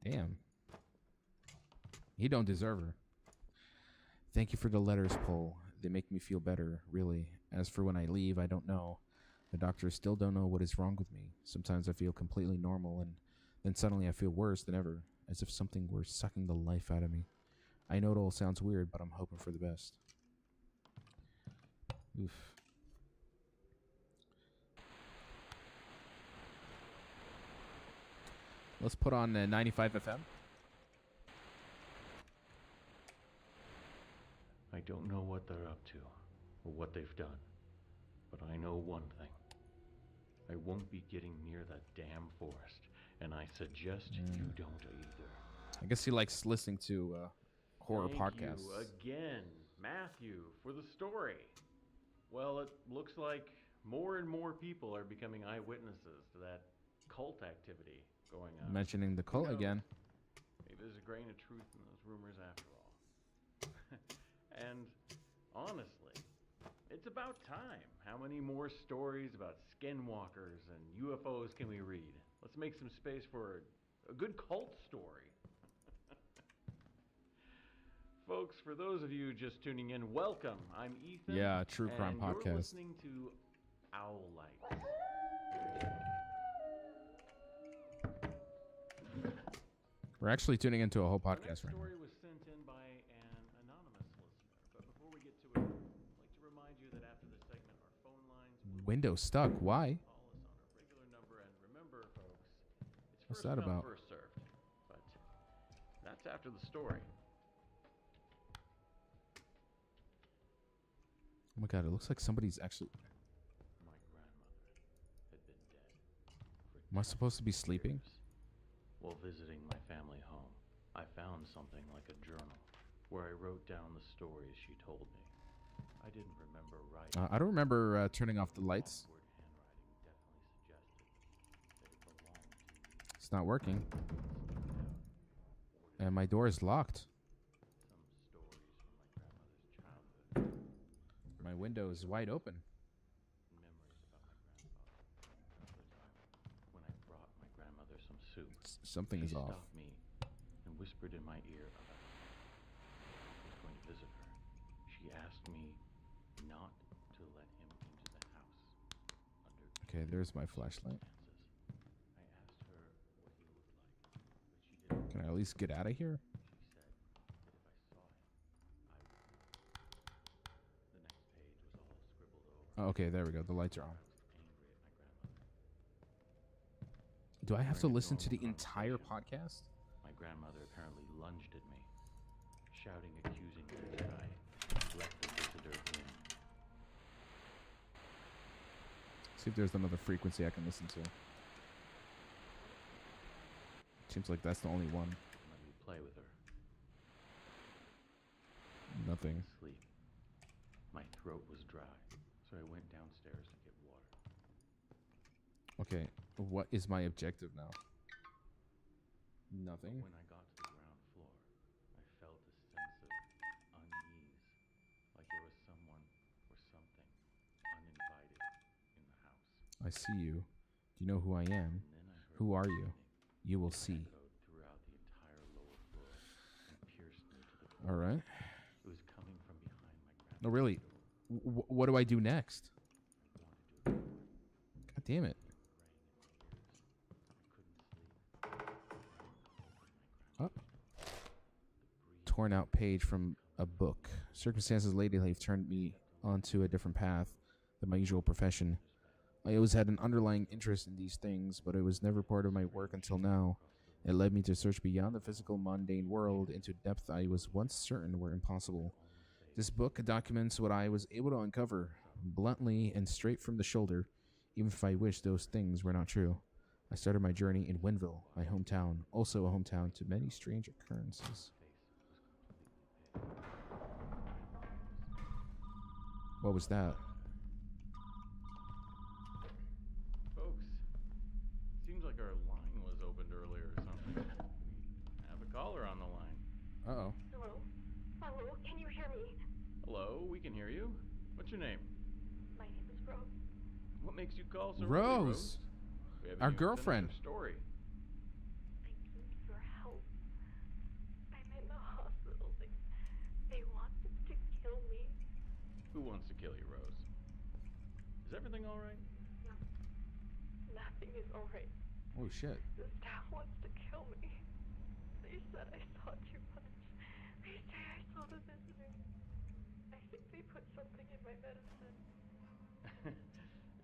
Damn. He don't deserve her. Thank you for the letters, Paul. They make me feel better, really. As for when I leave, I don't know. The doctors still don't know what is wrong with me. Sometimes I feel completely normal, and then suddenly I feel worse than ever, as if something were sucking the life out of me. I know it all sounds weird, but I'm hoping for the best. Oof. Let's put on 95 FM. I don't know what they're up to or what they've done, but I know one thing. I won't be getting near that damn forest, and I suggest you don't either. I guess he likes listening to horror podcasts. Thank you again, Matthew, for the story. Well, it looks like more and more people are becoming eyewitnesses to that cult activity going on. Mentioning the cult again. Maybe there's a grain of truth in those rumors after all. And honestly, it's about time. How many more stories about skinwalkers and UFOs can we read? Let's make some space for a good cult story. Folks, for those of you just tuning in, welcome. I'm Ethan. Yeah, true crime and podcast. You're listening to Owl Lights. We're actually tuning into a whole podcast right now. The story was sent in by an anonymous listener, but before we get to it, I'd like to remind you that after this segment, our phone lines will Windows stuck. Why? call us on our regular number. And remember, folks, it's What's first that come, about? first served. But that's after the story. Oh my god, it looks like somebody's actually... My grandmother had been dead for Am I supposed to be sleeping? years. While visiting my family home, I found something like a journal where I wrote down the stories she told me. I didn't remember writing. I don't remember turning off the lights. Awkward handwriting definitely suggested that it belonged to me. It's not working. Snuck out, And my door is locked. some stories from my grandmother's childhood. My window is wide open. Memories about my grandfather. Another time, when I brought my grandmother some soup, Something she is off. stopped me and whispered in my ear about I was going to visit her. She asked me not to let him into the house under Okay, there's my flashlight. circumstances. I asked her what he looked like, but she didn't. Can I at least get out of here? She said that if I saw him, I would know. The next page was all scribbled over. Oh, okay, there we go. The lights are on. I was angry at my grandmother. Do I have to During a listen to the normal entire conversation, podcast? My grandmother apparently lunged at me, shouting accusingly that I let the visitor in. See if there's another frequency I can listen to. Seems like that's the only one. And let me play with her. Nothing. Sleep. My throat was dry, so I went downstairs to get water. Okay, what is my objective now? Nothing. When I got to the ground floor, I felt a sense of unease, like there was someone or something uninvited in the house. I see you. Do you know who I am? And then I heard Who are you? screaming You will see. echoed throughout the entire lower floor and pierced me to the core. All right. It was coming from behind my grandmother's No, really. door. What do I do next? I wanted to ignore it. God damn it. Oh. Torn out page from a book. Circumstances lately have turned me onto a different path than my usual profession. I always had an underlying interest in these things, but it was never part of my work until now. It led me to search beyond the physical, mundane world into depths I was once certain were impossible. This book documents what I was able to uncover, bluntly and straight from the shoulder, even if I wish those things were not true. I started my journey in Winville, my hometown, also a hometown to many strange occurrences. What was that? Folks, seems like our line was opened earlier or something. We have a caller on the line. Uh-oh. Hello? Hello, can you hear me? Hello, we can hear you. What's your name? My name is Rose. What makes you call so Rose. early, Rose? We haven't Our even finished girlfriend. our story. I need your help. I'm in the hospital. They wanted to kill me. Who wants to kill you, Rose? Is everything all right? No, alright. Oh shit. The staff wants to kill me. They said I saw too much. They say I saw the visitor. I think they put something in my medicine.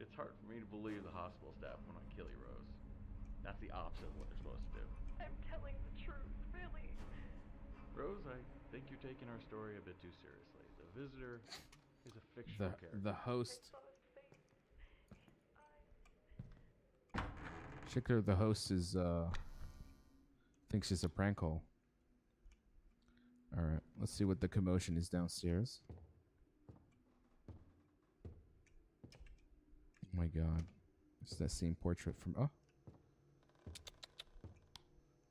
It's hard for me to believe the hospital staff want to kill you, Rose. That's the opposite of what they're supposed to do. I'm telling the truth, really. Rose, I think you're taking our story a bit too seriously. The visitor is a fictional character. The I host. saw his face. Schickler, the host, is thinks it's a prank call. All right, let's see what the commotion is downstairs. Oh my god, it's that same portrait from. Oh,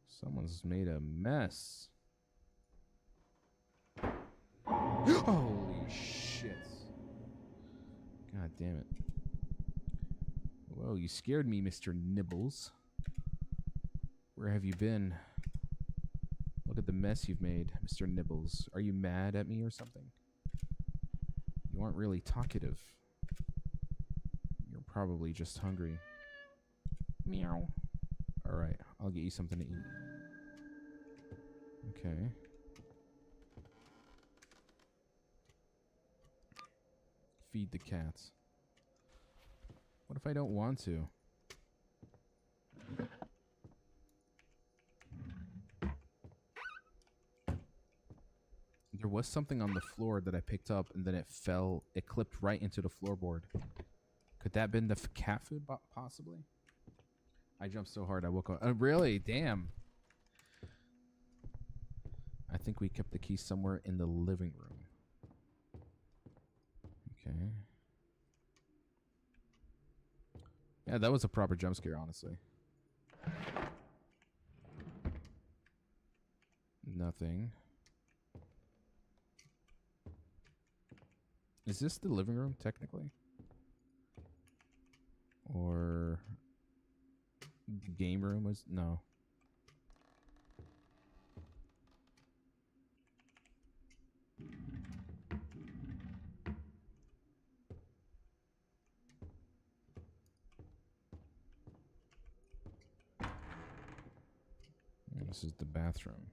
someone's made a mess. Holy shit! God damn it! Whoa, you scared me, Mr. Nibbles. Where have you been? Look at the mess you've made, Mr. Nibbles. Are you mad at me or something? You aren't really talkative. You're probably just hungry. Meow. Alright, I'll get you something to eat. Okay. Feed the cats. What if I don't want to? There was something on the floor that I picked up and then it fell. It clipped right into the floorboard. Could that have been the cat food possibly? I jumped so hard I woke up. Really? Damn. I think we kept the key somewhere in the living room. Okay. Yeah, that was a proper jump scare, honestly. Nothing. Is this the living room, technically? Or the game room was... No. This is the bathroom.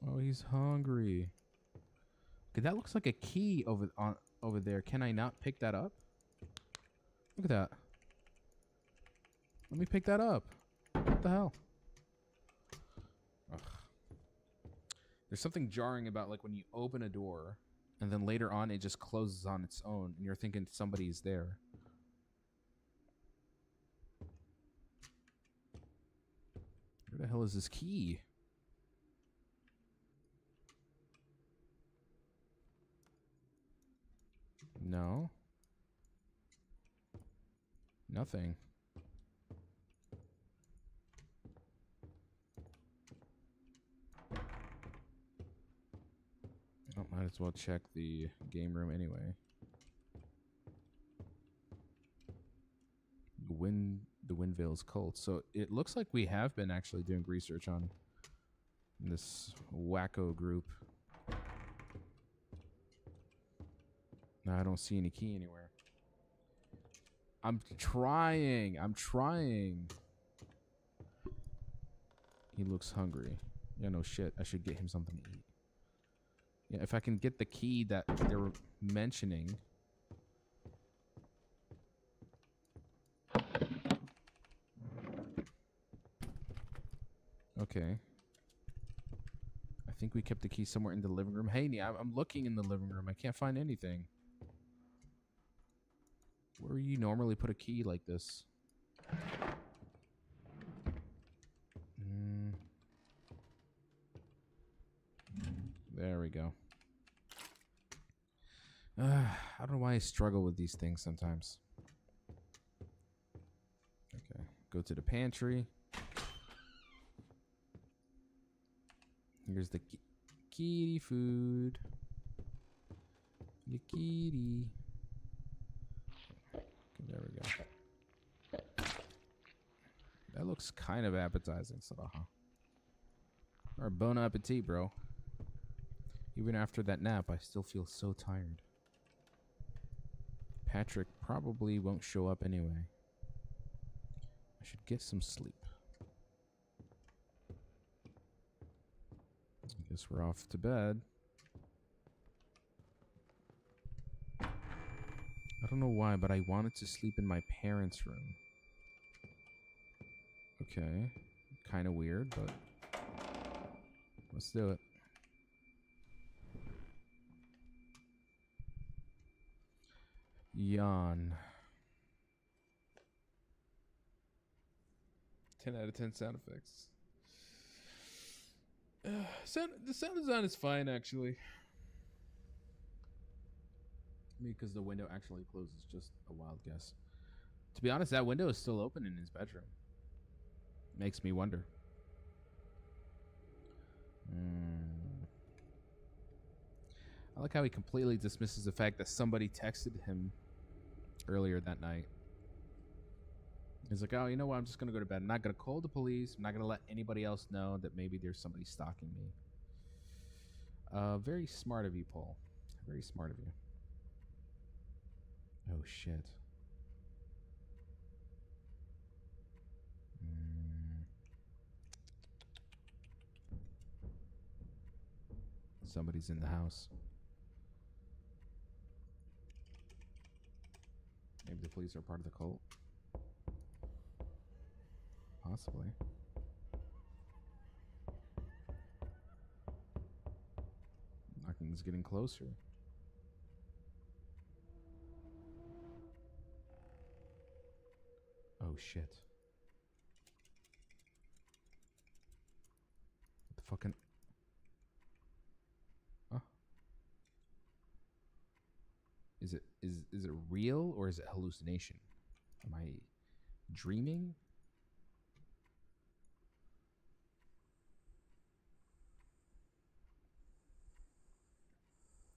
Oh, he's hungry. Okay, that looks like a key over there. Can I not pick that up? Look at that. Let me pick that up. What the hell? Ugh. There's something jarring about like when you open a door and then later on it just closes on its own and you're thinking somebody's there. Where the hell is this key? No. Nothing. Oh, might as well check the game room anyway. The Windvale's cult. So it looks like we have been actually doing research on this wacko group. No, I don't see any key anywhere. I'm trying. He looks hungry. Yeah, no shit. I should get him something to eat. Yeah, if I can get the key that they were mentioning. Okay. I think we kept the key somewhere in the living room. Hey, I'm looking in the living room. I can't find anything. Where you normally put a key like this? There we go. I don't know why I struggle with these things sometimes. Okay, go to the pantry. Here's the kitty food. The kitty. Okay, there we go. That looks kind of appetizing, Salaha. Or bon appetit, bro. Even after that nap, I still feel so tired. Patrick probably won't show up anyway. I should get some sleep. I guess we're off to bed. I don't know why, but I wanted to sleep in my parents' room. Okay. Kind of weird, but let's do it. Yawn. 10 out of 10 sound effects. The sound design is fine, actually. Because the window actually closes, just a wild guess. To be honest, that window is still open in his bedroom. Makes me wonder. I like how he completely dismisses the fact that somebody texted him earlier that night. He's like, oh, you know what? I'm just going to go to bed. I'm not going to call the police. I'm not going to let anybody else know that maybe there's somebody stalking me. Very smart of you, Paul. Very smart of you. Oh, shit. Somebody's in the house. Maybe the police are part of the cult. Possibly. Knocking's getting closer. Oh shit. What the fucking... Huh? Is it real or is it hallucination? Am I dreaming?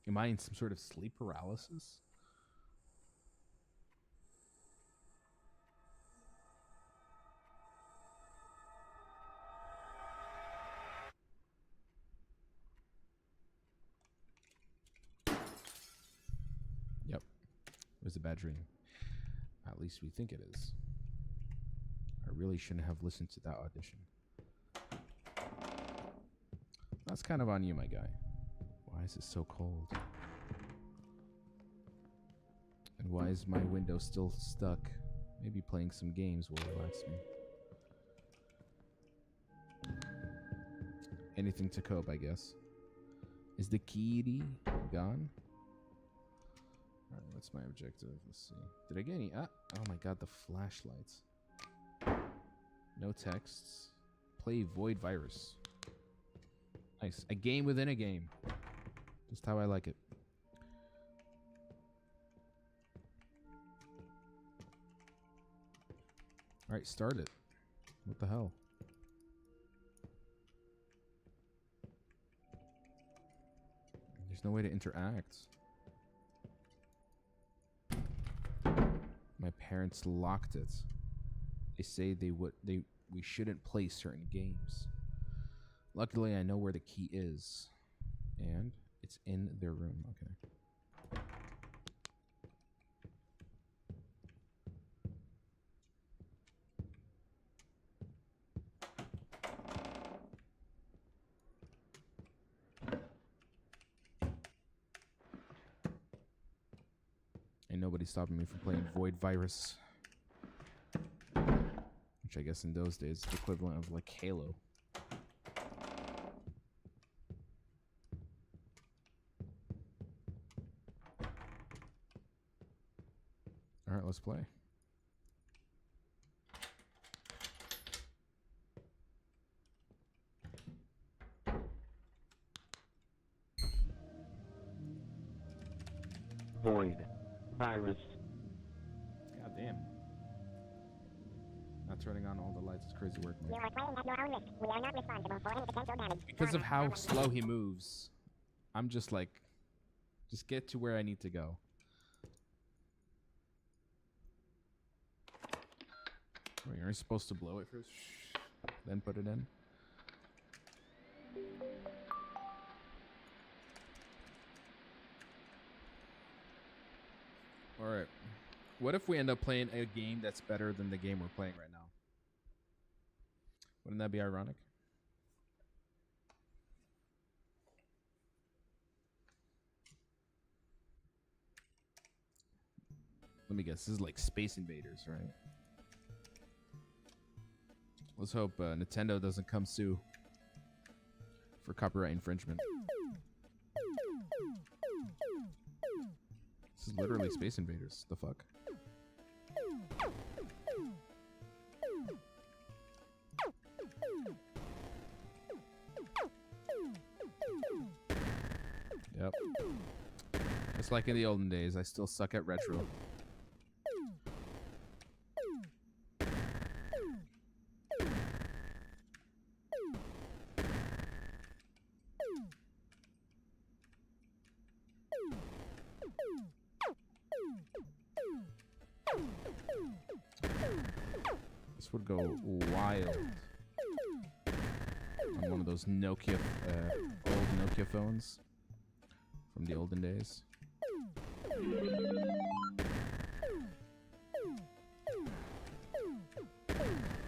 Am I in some sort of sleep paralysis? Yep. It was a bad dream. At least we think it is. I really shouldn't have listened to that audition. That's kind of on you, my guy. Why is it so cold? And why is my window still stuck? Maybe playing some games will relax me. Anything to cope, I guess. Is the kitty gone? Alright, what's my objective? Let's see. Did I get any? Oh my god, the flashlights. No texts. Play Void Virus. Nice. A game within a game. Just how I like it. Alright, start it. What the hell? There's no way to interact. My parents locked it. They say we shouldn't play certain games. Luckily, I know where the key is. And it's in their room. Okay. Ain't nobody stopping me from playing Void Virus. Which I guess in those days is the equivalent of like Halo. Alright, let's play. Void Virus. God damn. Not turning on all the lights is crazy work, man. You are playing at your own risk. We are not responsible for any potential damage. Because of how slow he moves, I'm just like, just get to where I need to go. Wait, aren't you supposed to blow it first? Then put it in? All right. What if we end up playing a game that's better than the game we're playing right now? Wouldn't that be ironic? Let me guess. This is like Space Invaders, right? Let's hope Nintendo doesn't come sue for copyright infringement. This is literally Space Invaders. The fuck? Yep. Just like in the olden days, I still suck at retro. This would go wild on one of those Nokia, old Nokia phones from the olden days.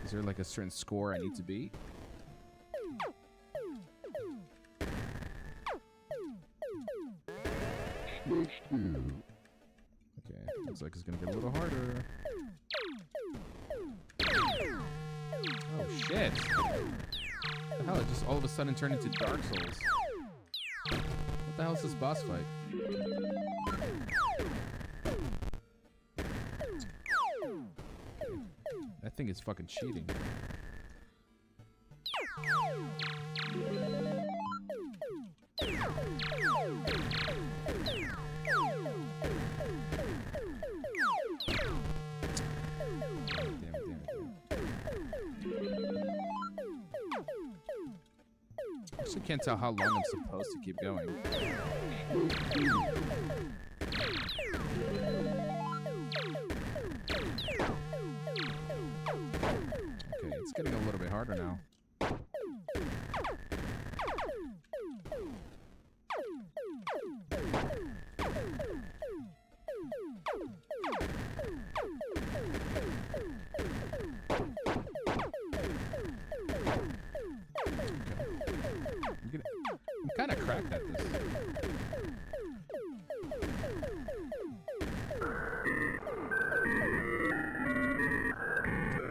Is there like a certain score I need to beat? Okay, looks like it's gonna get a little harder. Oh shit! What the hell? It just all of a sudden turned into Dark Souls. What the hell is this boss fight? That thing is fucking cheating. I actually can't tell how long I'm supposed to keep going. Okay, it's getting a little bit harder now. I'm kind of cracked at this.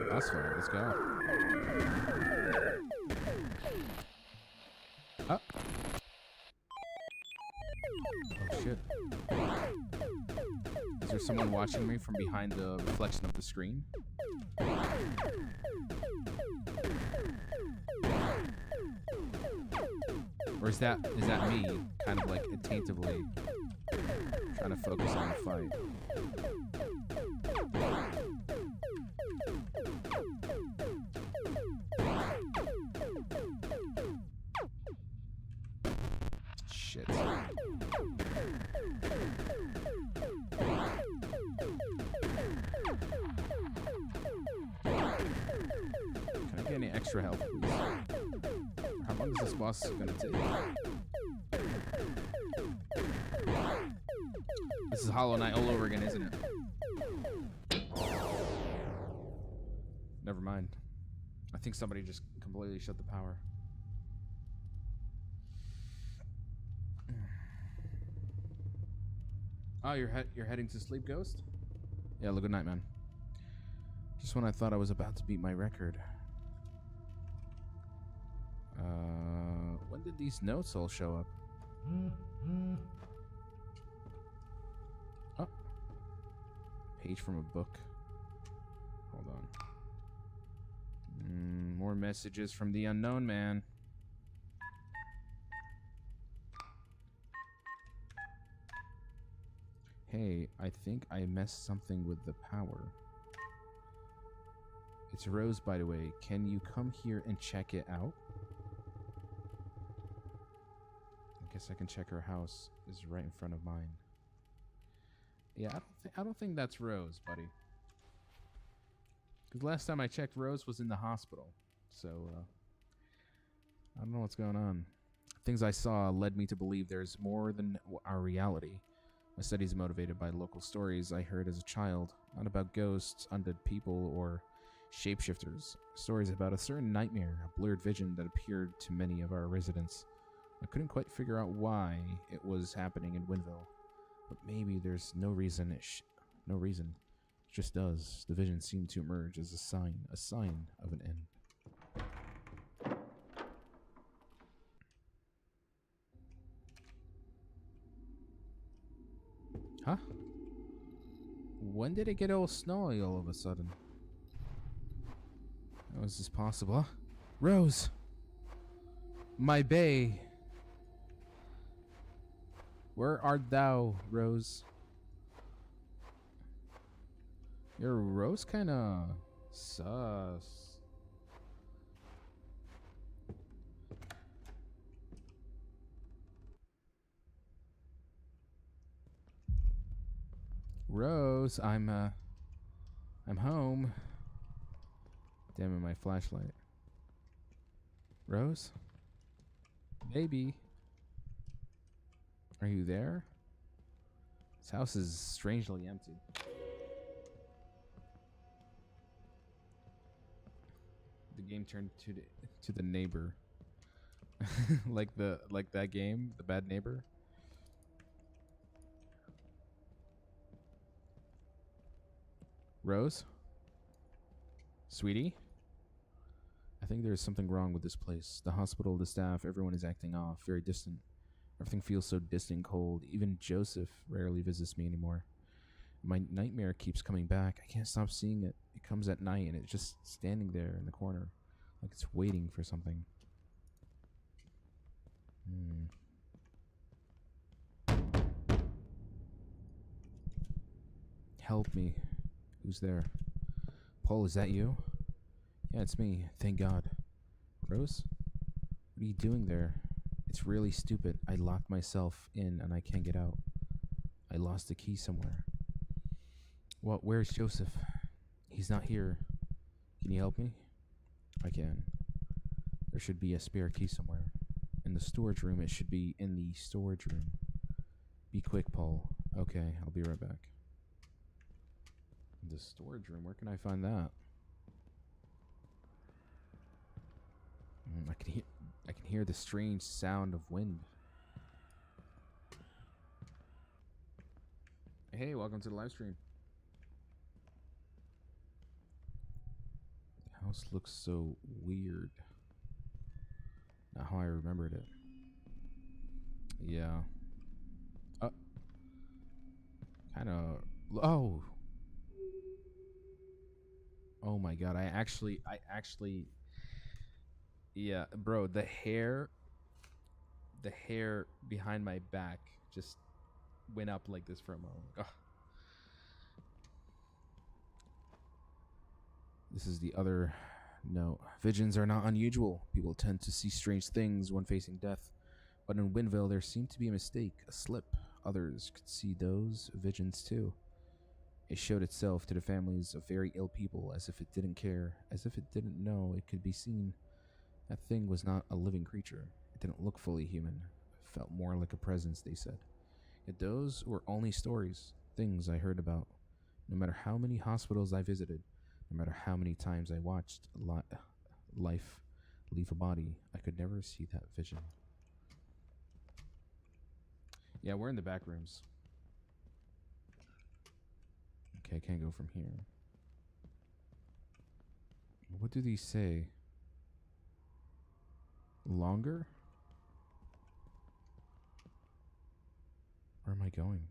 That's fine. Let's go. Oh. Oh shit. Is there someone watching me from behind the reflection of the screen? Or is that me kind of like attentively trying to focus on the fight? Shit. Can I get any extra help, please? How long is this boss gonna take? This is Hollow Knight all over again, isn't it? Never mind. I think somebody just completely shut the power. Oh, you're heading to sleep, Ghost? Yeah, good night, man. Just when I thought I was about to beat my record. When did these notes all show up? Oh. Page from a book. Hold on. More messages from the unknown man. Hey, I think I messed something with the power. It's Rose, by the way. Can you come here and check it out? I guess I can check her house. It's right in front of mine. Yeah, I don't think that's Rose, buddy. Because last time I checked, Rose was in the hospital. So, I don't know what's going on. Things I saw led me to believe there's more than our reality. My studies motivated by local stories I heard as a child, not about ghosts, undead people, or shapeshifters. Stories about a certain nightmare, a blurred vision that appeared to many of our residents. I couldn't quite figure out why it was happening in Winville, but maybe there's no reason. No reason. It just does. The vision seemed to emerge as a sign of an end. Huh? When did it get all snowy all of a sudden? How is this possible? Huh? Rose! My bay! Where art thou, Rose? Your Rose kinda sus. Rose, I'm home. Damn it, my flashlight. Rose? Baby? Are you there? This house is strangely empty. The game turned to the neighbor. like that game, The Bad Neighbor. Rose? Sweetie? I think there's something wrong with this place. The hospital, the staff, everyone is acting off, very distant. Everything feels so distant, cold. Even Joseph rarely visits me anymore. My nightmare keeps coming back. I can't stop seeing it. It comes at night and it's just standing there in the corner, like it's waiting for something. Help me. Who's there? Paul, is that you? Yeah, it's me. Thank God. Rose? What are you doing there? It's really stupid. I locked myself in and I can't get out. I lost the key somewhere. What? Where's Joseph? He's not here. Can you help me? I can. There should be a spare key somewhere. In the storage room. It should be in the storage room. Be quick, Paul. Okay, I'll be right back. The storage room? Where can I find that? I can hear the strange sound of wind. Hey, welcome to the live stream. The house looks so weird. Not how I remembered it. Yeah. Kind of. Oh. Oh my God. I actually. Yeah, bro. The hair behind my back just went up like this for a moment. Ugh. This is the other note. Visions are not unusual. People tend to see strange things when facing death. But in Winville, there seemed to be a mistake, a slip. Others could see those visions too. It showed itself to the families of very ill people as if it didn't care, as if it didn't know it could be seen. That thing was not a living creature. It didn't look fully human. It felt more like a presence, they said. Yet those were only stories, things I heard about. No matter how many hospitals I visited, no matter how many times I watched life leave a body, I could never see that vision. Yeah, we're in the back rooms. Okay, I can't go from here. What do these say? Longer? Where am I going?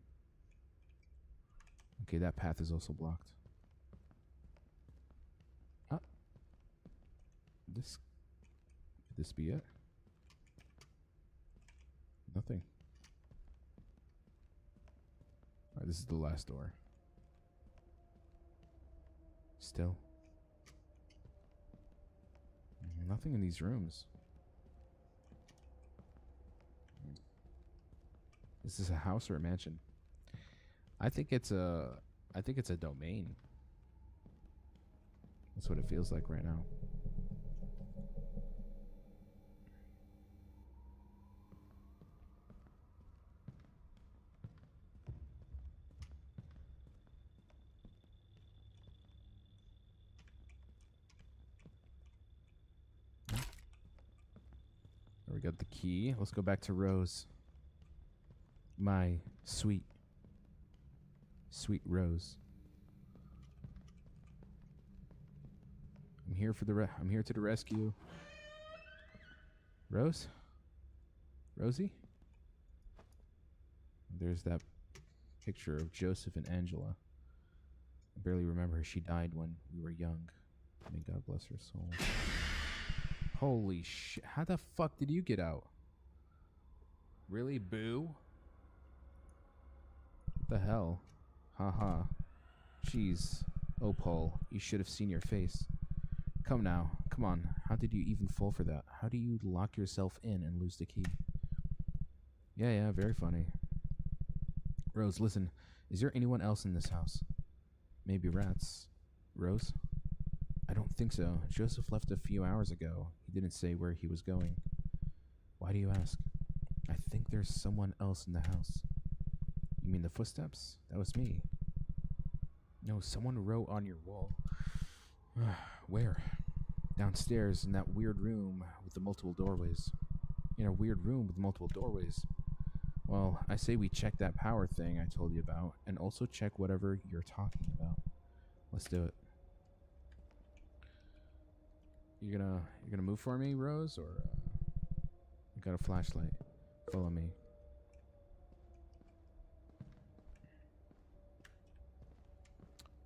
Okay, that path is also blocked. Ah. Could this be it? Nothing. Alright, this is the last door. Still. Nothing in these rooms. Is this a house or a mansion? I think it's a domain. That's what it feels like right now. we got the key. Let's go back to Rose. My sweet, sweet Rose. I'm here for I'm here to the rescue. Rose? Rosie? There's that picture of Joseph and Angela. I barely remember her. She died when we were young. May God bless her soul. Holy shit. How the fuck did you get out? Really, Boo? What the hell? Haha. Jeez. Oh, Paul, you should have seen your face. Come now. Come on. How did you even fall for that? How do you lock yourself in and lose the key? Yeah, very funny. Rose, listen. Is there anyone else in this house? Maybe rats. Rose? I don't think so. Joseph left a few hours ago. He didn't say where he was going. Why do you ask? I think there's someone else in the house. You mean the footsteps? That was me. No, someone wrote on your wall. Where? Downstairs in that weird room with the multiple doorways. In a weird room with multiple doorways. Well, I say we check that power thing I told you about, and also check whatever you're talking about. Let's do it. You're gonna move for me, Rose, or I got a flashlight. Follow me.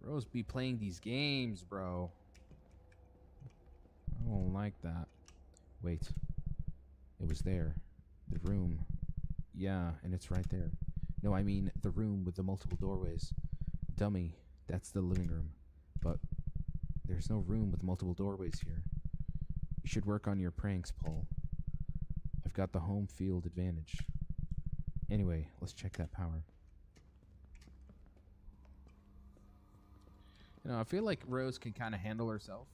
Rose be playing these games, bro. I don't like that. Wait. It was there. The room. Yeah, and it's right there. No, I mean the room with the multiple doorways. Dummy, that's the living room. But there's no room with multiple doorways here. You should work on your pranks, Paul. I've got the home field advantage. Anyway, let's check that power. You know, I feel like Rose can kind of handle herself.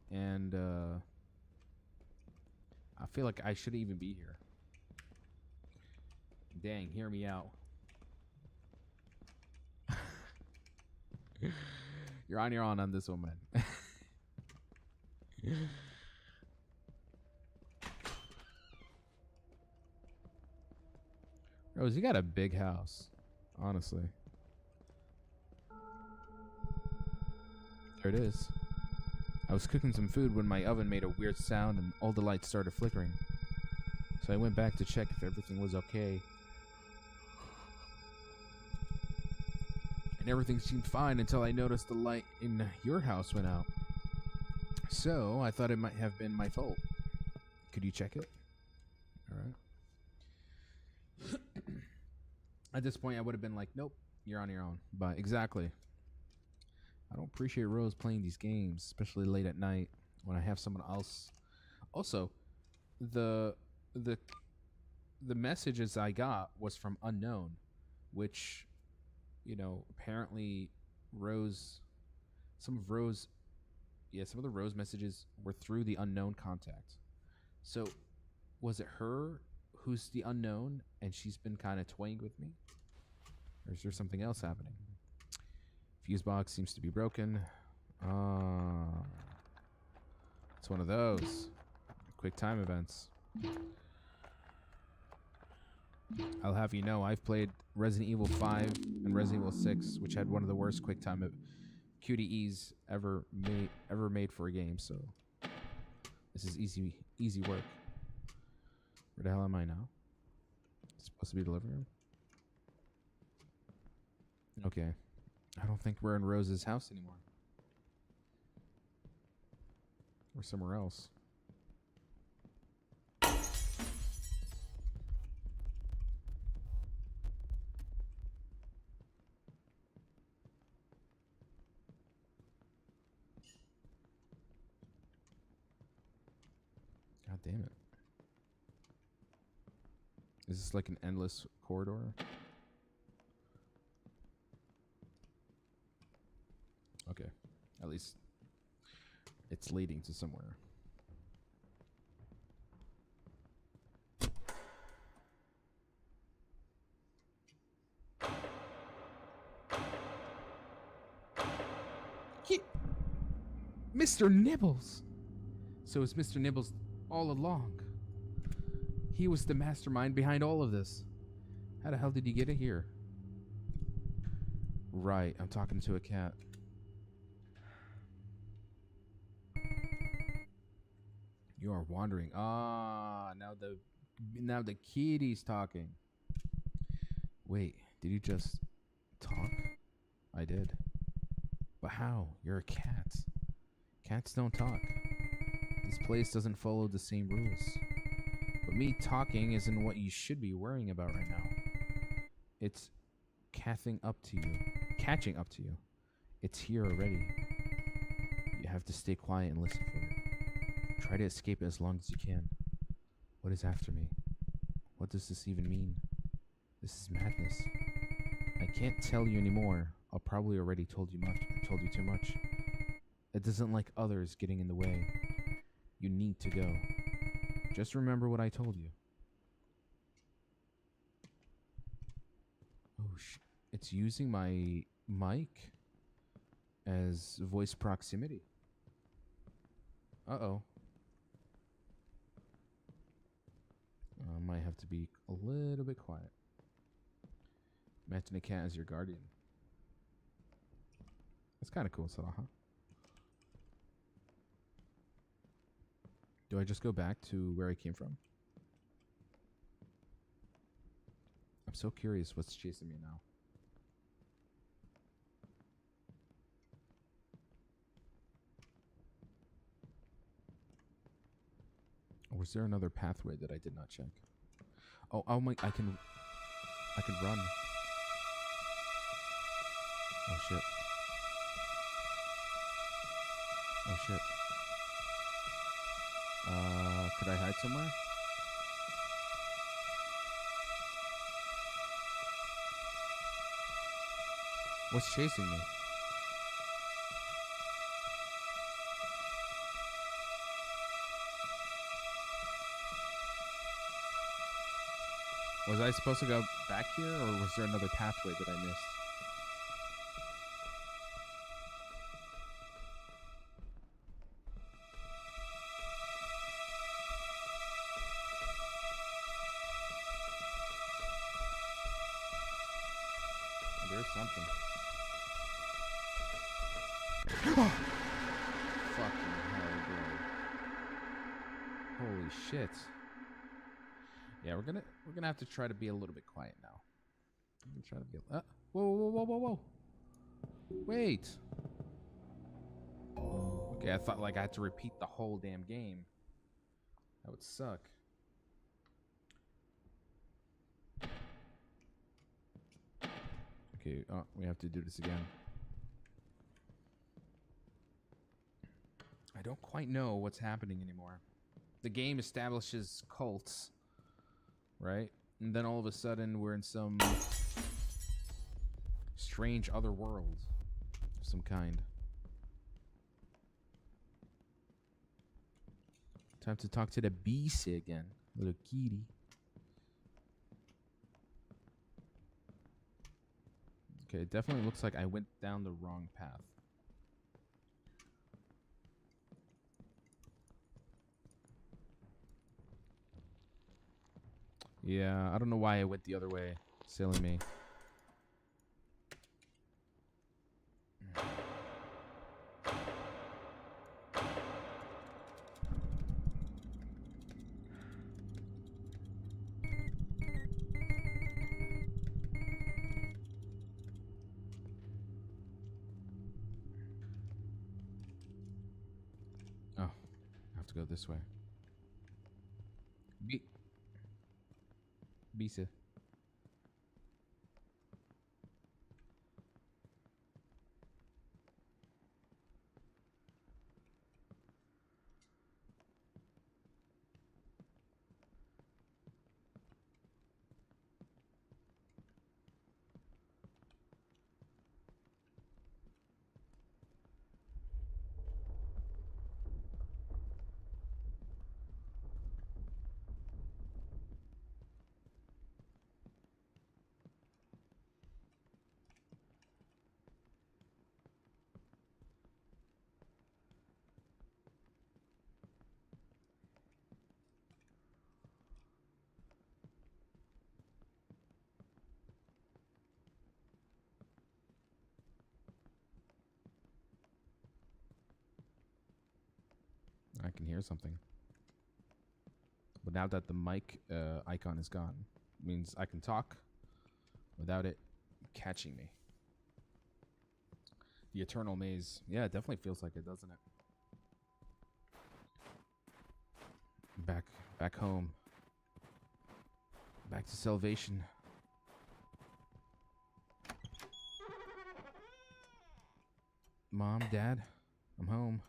And I feel like I shouldn't even be here. Dang, hear me out. You're on your own on this one, man. Rose, you got a big house, honestly. There it is. I was cooking some food when my oven made a weird sound and all the lights started flickering. So I went back to check if everything was okay. And everything seemed fine until I noticed the light in your house went out. So I thought it might have been my fault. Could you check it? All right. At this point, I would have been like, nope, you're on your own. But exactly. I don't appreciate Rose playing these games, especially late at night when I have someone else. Also, the messages I got was from unknown, which, you know, apparently some of the Rose messages were through the unknown contact. So, was it her who's the unknown and she's been kind of toying with me? Or is there something else happening? Fuse box seems to be broken. It's one of those quick time events. I'll have you know, I've played Resident Evil 5 and Resident Evil 6, which had one of the worst quick time QTEs ever made for a game. So this is easy work. Where the hell am I now? It's supposed to be the living room. Okay. I don't think we're in Rose's house anymore. We're somewhere else. God damn it. Is this like an endless corridor? Okay. At least it's leading to somewhere. Mr. Nibbles! So it's Mr. Nibbles all along. He was the mastermind behind all of this. How the hell did he get it here? Right, I'm talking to a cat. You are wandering. Ah, now the kitty's talking. Wait, did you just talk? I did. But how? You're a cat. Cats don't talk. This place doesn't follow the same rules. But me talking isn't what you should be worrying about right now. It's catching up to you. It's here already. You have to stay quiet and listen for it. Try to escape it as long as you can. What is after me? What does this even mean? This is madness. I can't tell you anymore. I'll probably already told you too much. It doesn't like others getting in the way. You need to go. Just remember what I told you. Oh, it's using my mic as voice proximity. Uh-oh. I might have to be a little bit quiet. Imagine a cat as your guardian. That's kind of cool, Salaha. Do I just go back to where I came from? I'm so curious what's chasing me now. Or was there another pathway that I did not check? Oh, I can run. Oh shit. Oh shit. Could I hide somewhere? What's chasing me? Was I supposed to go back here, or was there another pathway that I missed? There's something. Fucking hell, bro. Holy shit. Yeah, we're gonna have to try to be a little bit quiet now. I'm gonna try to be. Whoa! Wait. Okay, I thought like I had to repeat the whole damn game. That would suck. Okay, we have to do this again. I don't quite know what's happening anymore. The game establishes cults, right? And then all of a sudden we're in some strange other world of some kind. Time to talk to the beast again, little kitty. Okay, it definitely looks like I went down the wrong path. Yeah, I don't know why I went the other way. Silly me. Oh, I have to go this way. Bisa. can hear something. But now that the mic icon is gone, it means I can talk without it catching me. The eternal maze. Yeah, it definitely feels like it, doesn't it? Back home. Back to salvation. Mom, Dad, I'm home.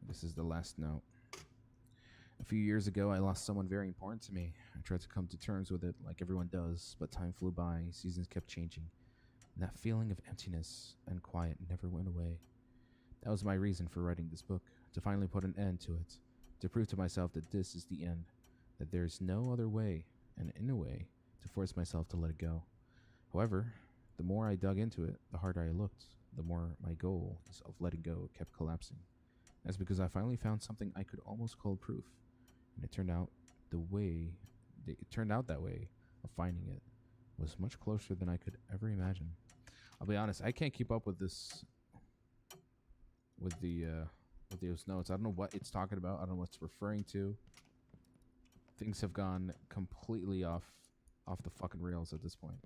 This is the last note. A few years ago, I lost someone very important to me. I tried to come to terms with it like everyone does, but time flew by, seasons kept changing. And that feeling of emptiness and quiet never went away. That was my reason for writing this book, to finally put an end to it, to prove to myself that this is the end, that there is no other way, and in a way, to force myself to let it go. However, the more I dug into it, the harder I looked, the more my goal of letting go kept collapsing. That's because I finally found something I could almost call proof, and it turned out that way of finding it was much closer than I could ever imagine. I'll be honest, I can't keep up with this, with those notes. I don't know what it's talking about. I don't know what it's referring to. Things have gone completely off the fucking rails at this point.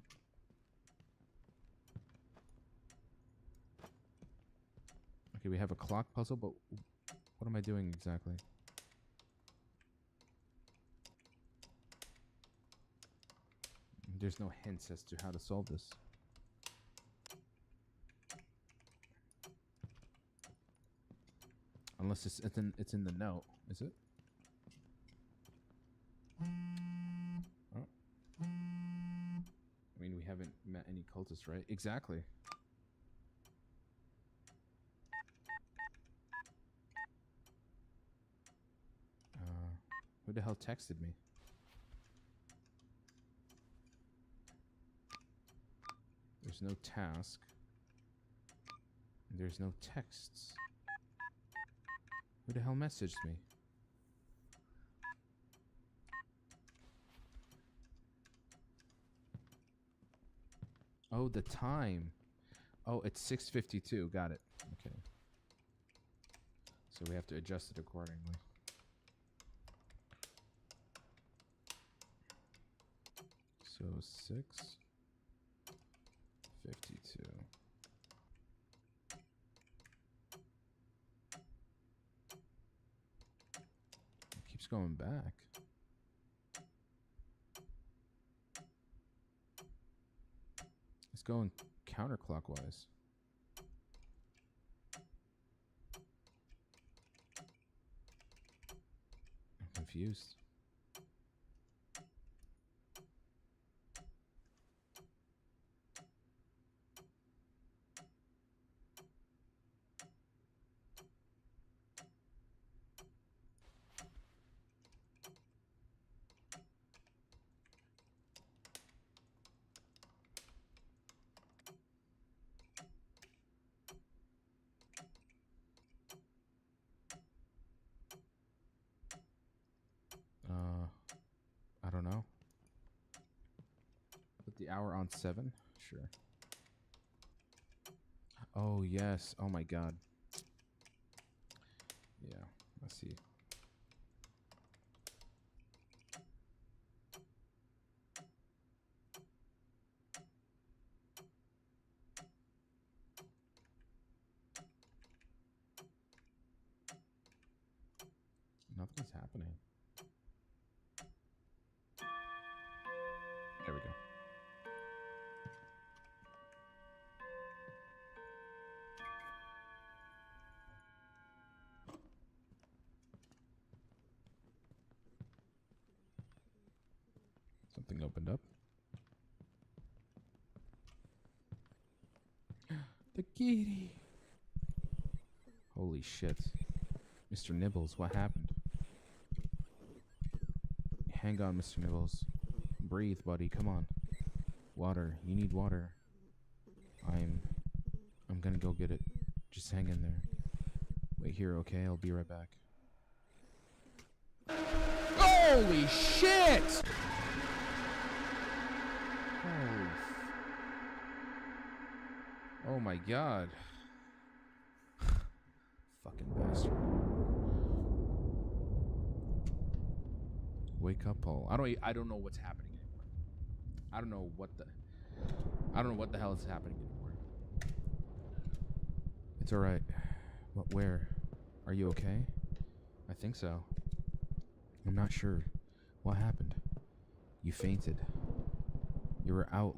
Okay, we have a clock puzzle, but what am I doing exactly? There's no hints as to how to solve this. Unless it's in the note, is it? Oh. I mean, we haven't met any cultists, right? Exactly. Who the hell texted me? There's no task. There's no texts. Who the hell messaged me? Oh, the time. Oh, it's 6:52. Got it. Okay. So we have to adjust it accordingly. So 6:52. It keeps going back. It's going counterclockwise. I'm confused. I don't know. Put the hour on 7? Sure. Oh, yes. Oh, my God. Yeah, I see. Nothing's happening. There we go. Something opened up. The kitty. Holy shit. Mr. Nibbles, what happened? Hang on, Mr. Nibbles. Breathe, buddy. Come on. Water. You need water. I'm gonna go get it. Just hang in there. Wait here, okay? I'll be right back. Holy shit! Holy oh my God. Fucking bastard. Wake up, Paul. I don't know what's happening anymore. I don't know what the hell is happening anymore. It's all right. What? Where? Are you okay? I think so. I'm not sure. What happened? You fainted. You were out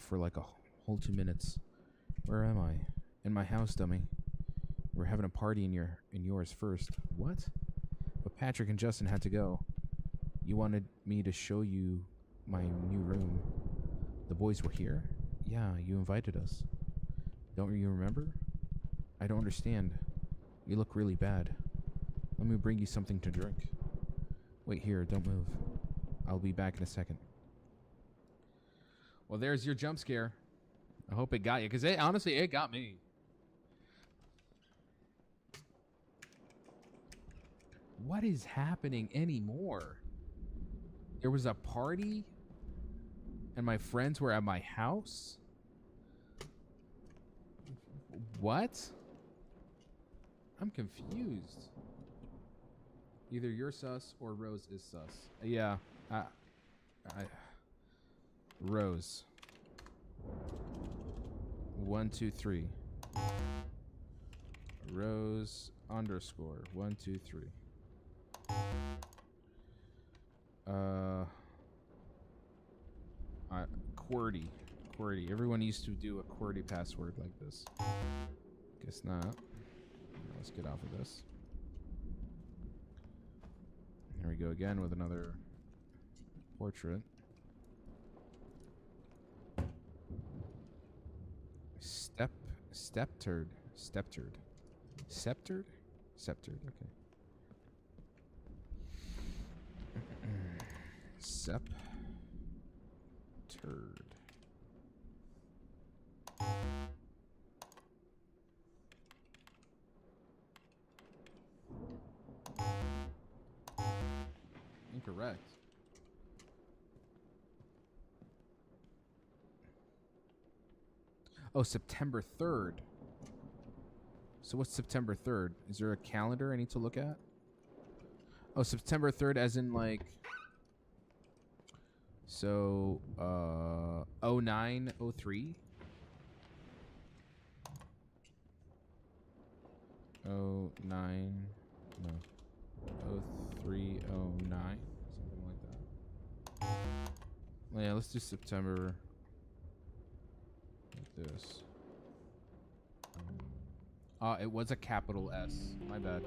for like a whole 2 minutes. Where am I? In my house, dummy. We're having a party in yours first. What? But Patrick and Justin had to go. You wanted me to show you my new room. The boys were here? Yeah, you invited us. Don't you remember? I don't understand. You look really bad. Let me bring you something to drink. Wait here, don't move. I'll be back in a second. Well, there's your jump scare. I hope it got you, because honestly, it got me. What is happening anymore? There was a party, and my friends were at my house? What? I'm confused. Either you're sus or Rose is sus. Yeah. Rose. 1, 2, 3. Rose underscore 1, 2, 3. QWERTY. QWERTY. Everyone used to do a QWERTY password like this. Guess not. Let's get off of this. Here we go again with another portrait. Stepturd. Sceptered? Sceptered, okay. Sceptered. Incorrect. Oh, September 3rd. So what's September 3rd? Is there a calendar I need to look at? Oh, September 3rd as in like... So, 09, 03? 09, no. 03, 09, something like that. Yeah, let's do September. Like this. It was a capital S. My bad.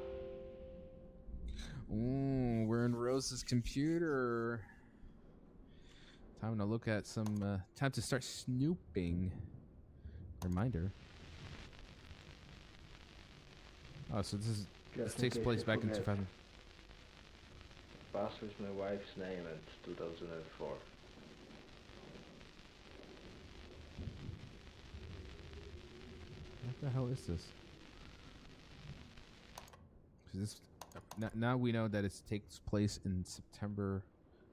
Ooh, we're in Rose's computer. Time to look at some, time to start snooping. Reminder. Oh, so this takes place back in 2000. Password's my wife's name and 2004. What the hell is this? This now we know that it takes place in December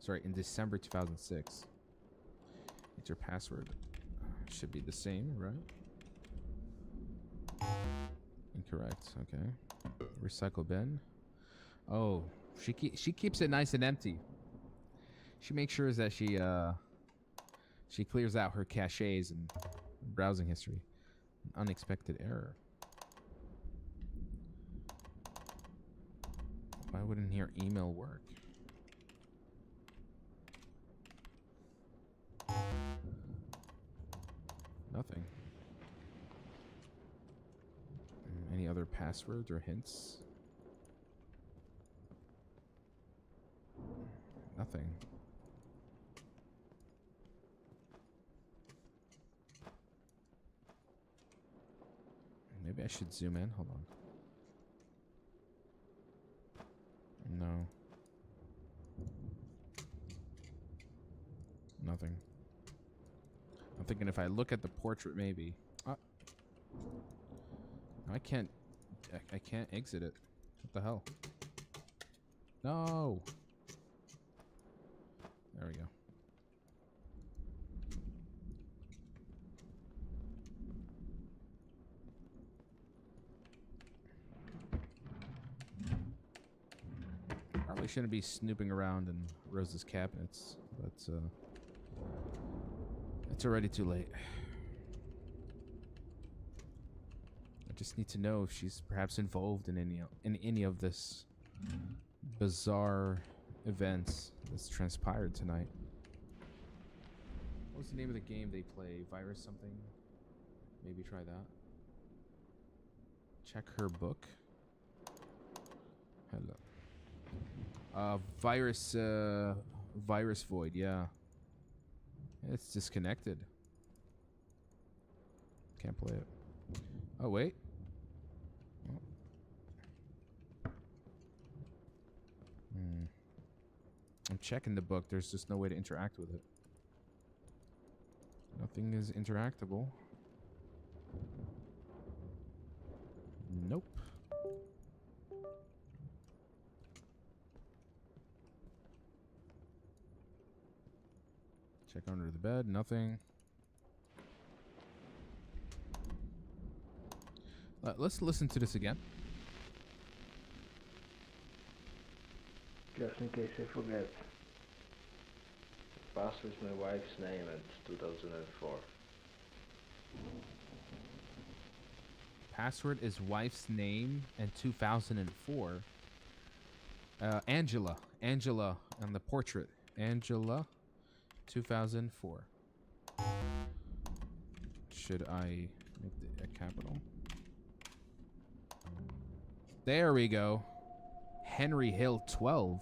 2006. It's your password. Should be the same, right? Incorrect. Okay. Recycle bin. Oh, she keeps it nice and empty. She makes sure that she clears out her caches and browsing history. An unexpected error. Why wouldn't your email work? Nothing. Any other passwords or hints? Nothing. Maybe I should zoom in. Hold on. No. Nothing. I'm thinking if I look at the portrait, maybe. I can't exit it. What the hell? No. There we go. Probably shouldn't be snooping around in Rose's cabinets, but it's already too late. I just need to know if she's perhaps involved in any of this bizarre events that's transpired tonight. What's the name of the game they play? Virus something? Maybe try that. Check her book. Hello. Virus Void, yeah. It's disconnected. Can't play it. Oh, wait. Oh. I'm checking the book. There's just no way to interact with it. Nothing is interactable. Nope. Check under the bed. Nothing. Let's listen to this again. Just in case I forget. The password's my wife's name and 2004. Password is wife's name and 2004. Angela on the portrait. Angela 2004. Should I make the a capital? There we go. Henry Hill 12.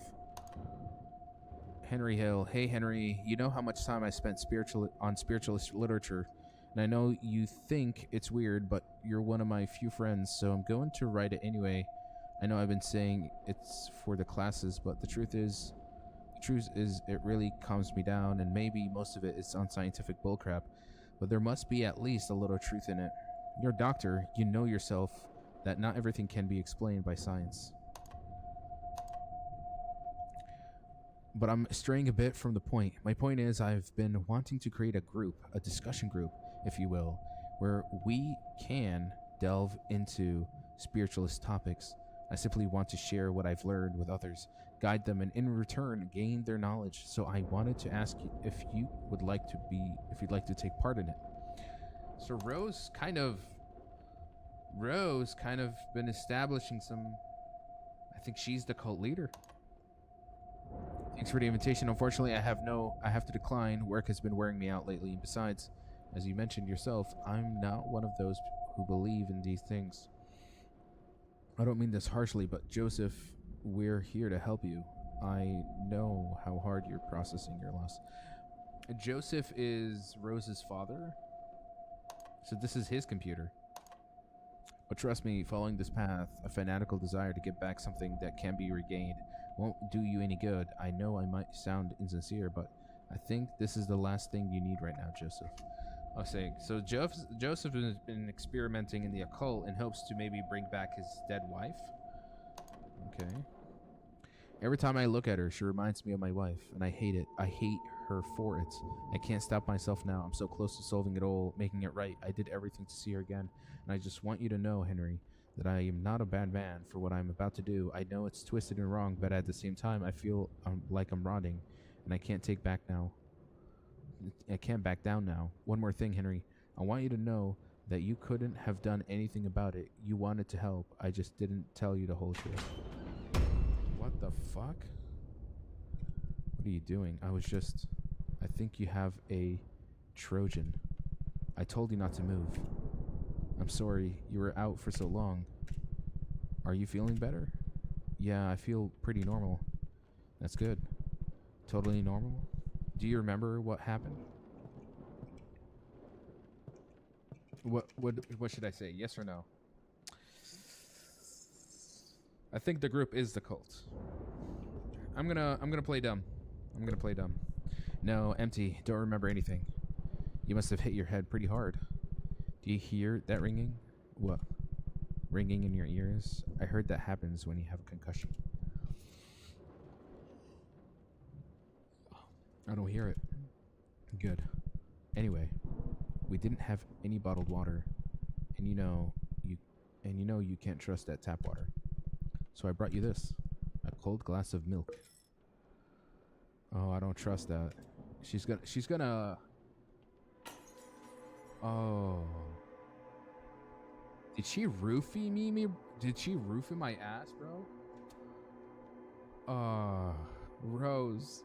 Henry Hill. Hey Henry, you know how much time I spent on spiritualist literature, and I know you think it's weird, but you're one of my few friends, so I'm going to write it anyway. I know I've been saying it's for the classes, but the truth is it really calms me down, and maybe most of it is unscientific bullcrap, but there must be at least a little truth in it. You're a doctor, you know yourself that not everything can be explained by science. But I'm straying a bit from the point. My point is I've been wanting to create a group, a discussion group, if you will, where we can delve into spiritualist topics. I simply want to share what I've learned with others, guide them, and in return gain their knowledge. So I wanted to ask you if you'd like to take part in it. So Rose kind of been establishing some. I think she's the cult leader. Thanks for the invitation. Unfortunately, I have to decline. Work has been wearing me out lately. And besides, as you mentioned yourself, I'm not one of those who believe in these things. I don't mean this harshly, but Joseph, we're here to help you. I know how hard you're processing your loss. Joseph is Rose's father, so this is his computer. But trust me, following this path, a fanatical desire to get back something that can be regained, won't do you any good. I know I might sound insincere, but I think this is the last thing you need right now, Joseph. I was saying, so Joseph has been experimenting in the occult in hopes to maybe bring back his dead wife. Okay. Every time I look at her, she reminds me of my wife, and I hate it. I hate her for it. I can't stop myself now. I'm so close to solving it all, making it right. I did everything to see her again, and I just want you to know, Henry, that I am not a bad man for what I'm about to do. I know it's twisted and wrong, but at the same time, I feel like I'm rotting, and I can't take back now. I can't back down now. One more thing, Henry. I want you to know that you couldn't have done anything about it. You wanted to help. I just didn't tell you the whole truth. What the fuck? What are you doing? I think you have a Trojan. I told you not to move. I'm sorry, you were out for so long. Are you feeling better? Yeah, I feel pretty normal. That's good. Totally normal? Do you remember what happened? What should I say? Yes or no? I think the group is the cult. I'm gonna play dumb. I'm gonna play dumb. No, empty. Don't remember anything. You must have hit your head pretty hard. Do you hear that ringing? What? Ringing in your ears? I heard that happens when you have a concussion. I don't hear it. Good. Anyway, we didn't have any bottled water, and you know you can't trust that tap water. So I brought you this, a cold glass of milk. Oh, I don't trust that. She's gonna. Oh. Did she roofie me? Did she roofie my ass, bro? Rose.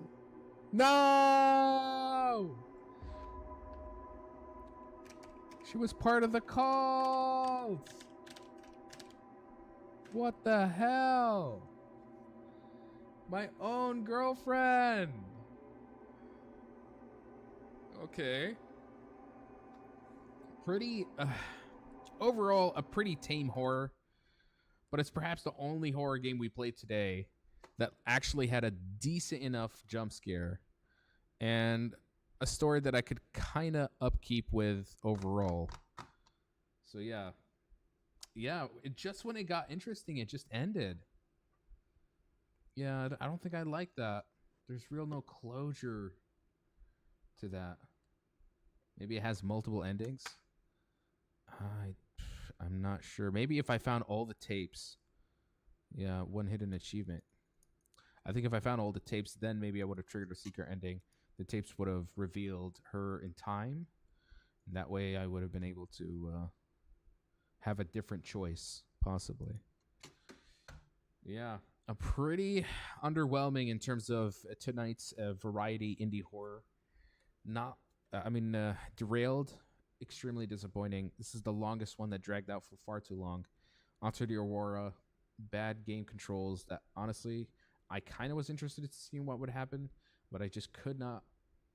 No! She was part of the cult! What the hell? My own girlfriend! Okay. Pretty, overall, a pretty tame horror. But it's perhaps the only horror game we played today that actually had a decent enough jump scare. And a story that I could kind of upkeep with overall. So yeah. Yeah, just when it got interesting, it just ended. Yeah, I don't think I like that. There's real no closure to that. Maybe it has multiple endings. I'm not sure. Maybe if I found all the tapes. Yeah, one hidden achievement. I think if I found all the tapes, then maybe I would have triggered a secret ending. The tapes would have revealed her in time. That way I would have been able to have a different choice, possibly. Yeah, a pretty underwhelming in terms of tonight's variety indie horror. Derailed, extremely disappointing. This is the longest one that dragged out for far too long. Onto the Aurora, bad game controls that honestly, I kind of was interested in seeing what would happen, but I just could not.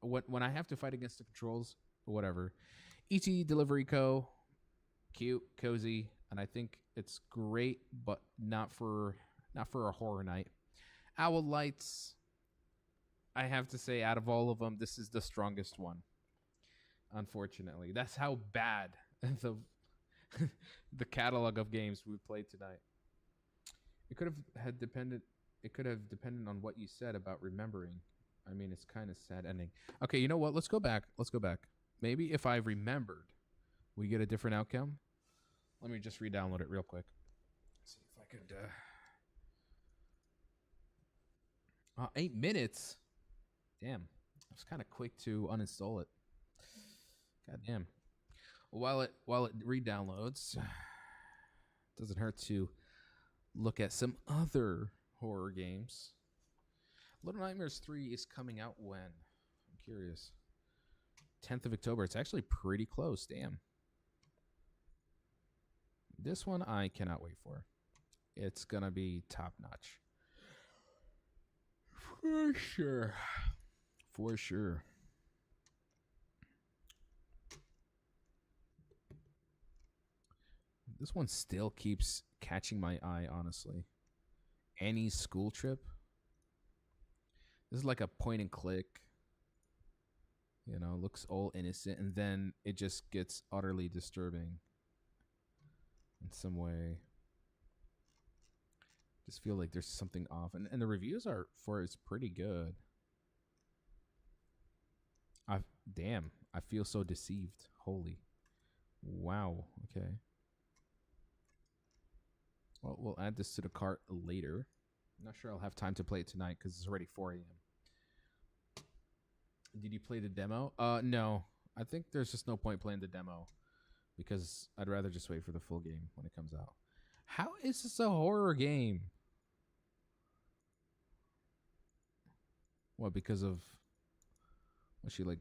When I have to fight against the controls, whatever. E.T. Delivery Co. Cute, cozy, and I think it's great, but not for a horror night. Owl Lights, I have to say, out of all of them, this is the strongest one. Unfortunately, that's how bad the catalog of games we played tonight. It could have depended on what you said about remembering. I mean, it's kind of sad ending. Okay, you know what? Let's go back. Maybe if I remembered, we get a different outcome. Let me just re-download it real quick. See if I could. 8 minutes. Damn, I was kind of quick to uninstall it. God damn. While it re-downloads, doesn't hurt to look at some other horror games. Little Nightmares 3 is coming out when? I'm curious. 10th of October. It's actually pretty close. Damn. This one I cannot wait for. It's going to be top notch. For sure. For sure. This one still keeps catching my eye, honestly. Annie's School Trip. This is like a point and click. You know, looks all innocent, and then it just gets utterly disturbing in some way. Just feel like there's something off. And the reviews are for it's pretty good. Damn, I feel so deceived. Holy. Wow. Okay. Well, we'll add this to the cart later. I'm not sure I'll have time to play it tonight because it's already 4 a.m. Did you play the demo? No. I think there's just no point playing the demo because I'd rather just wait for the full game when it comes out. How is this a horror game? What, because of what she like?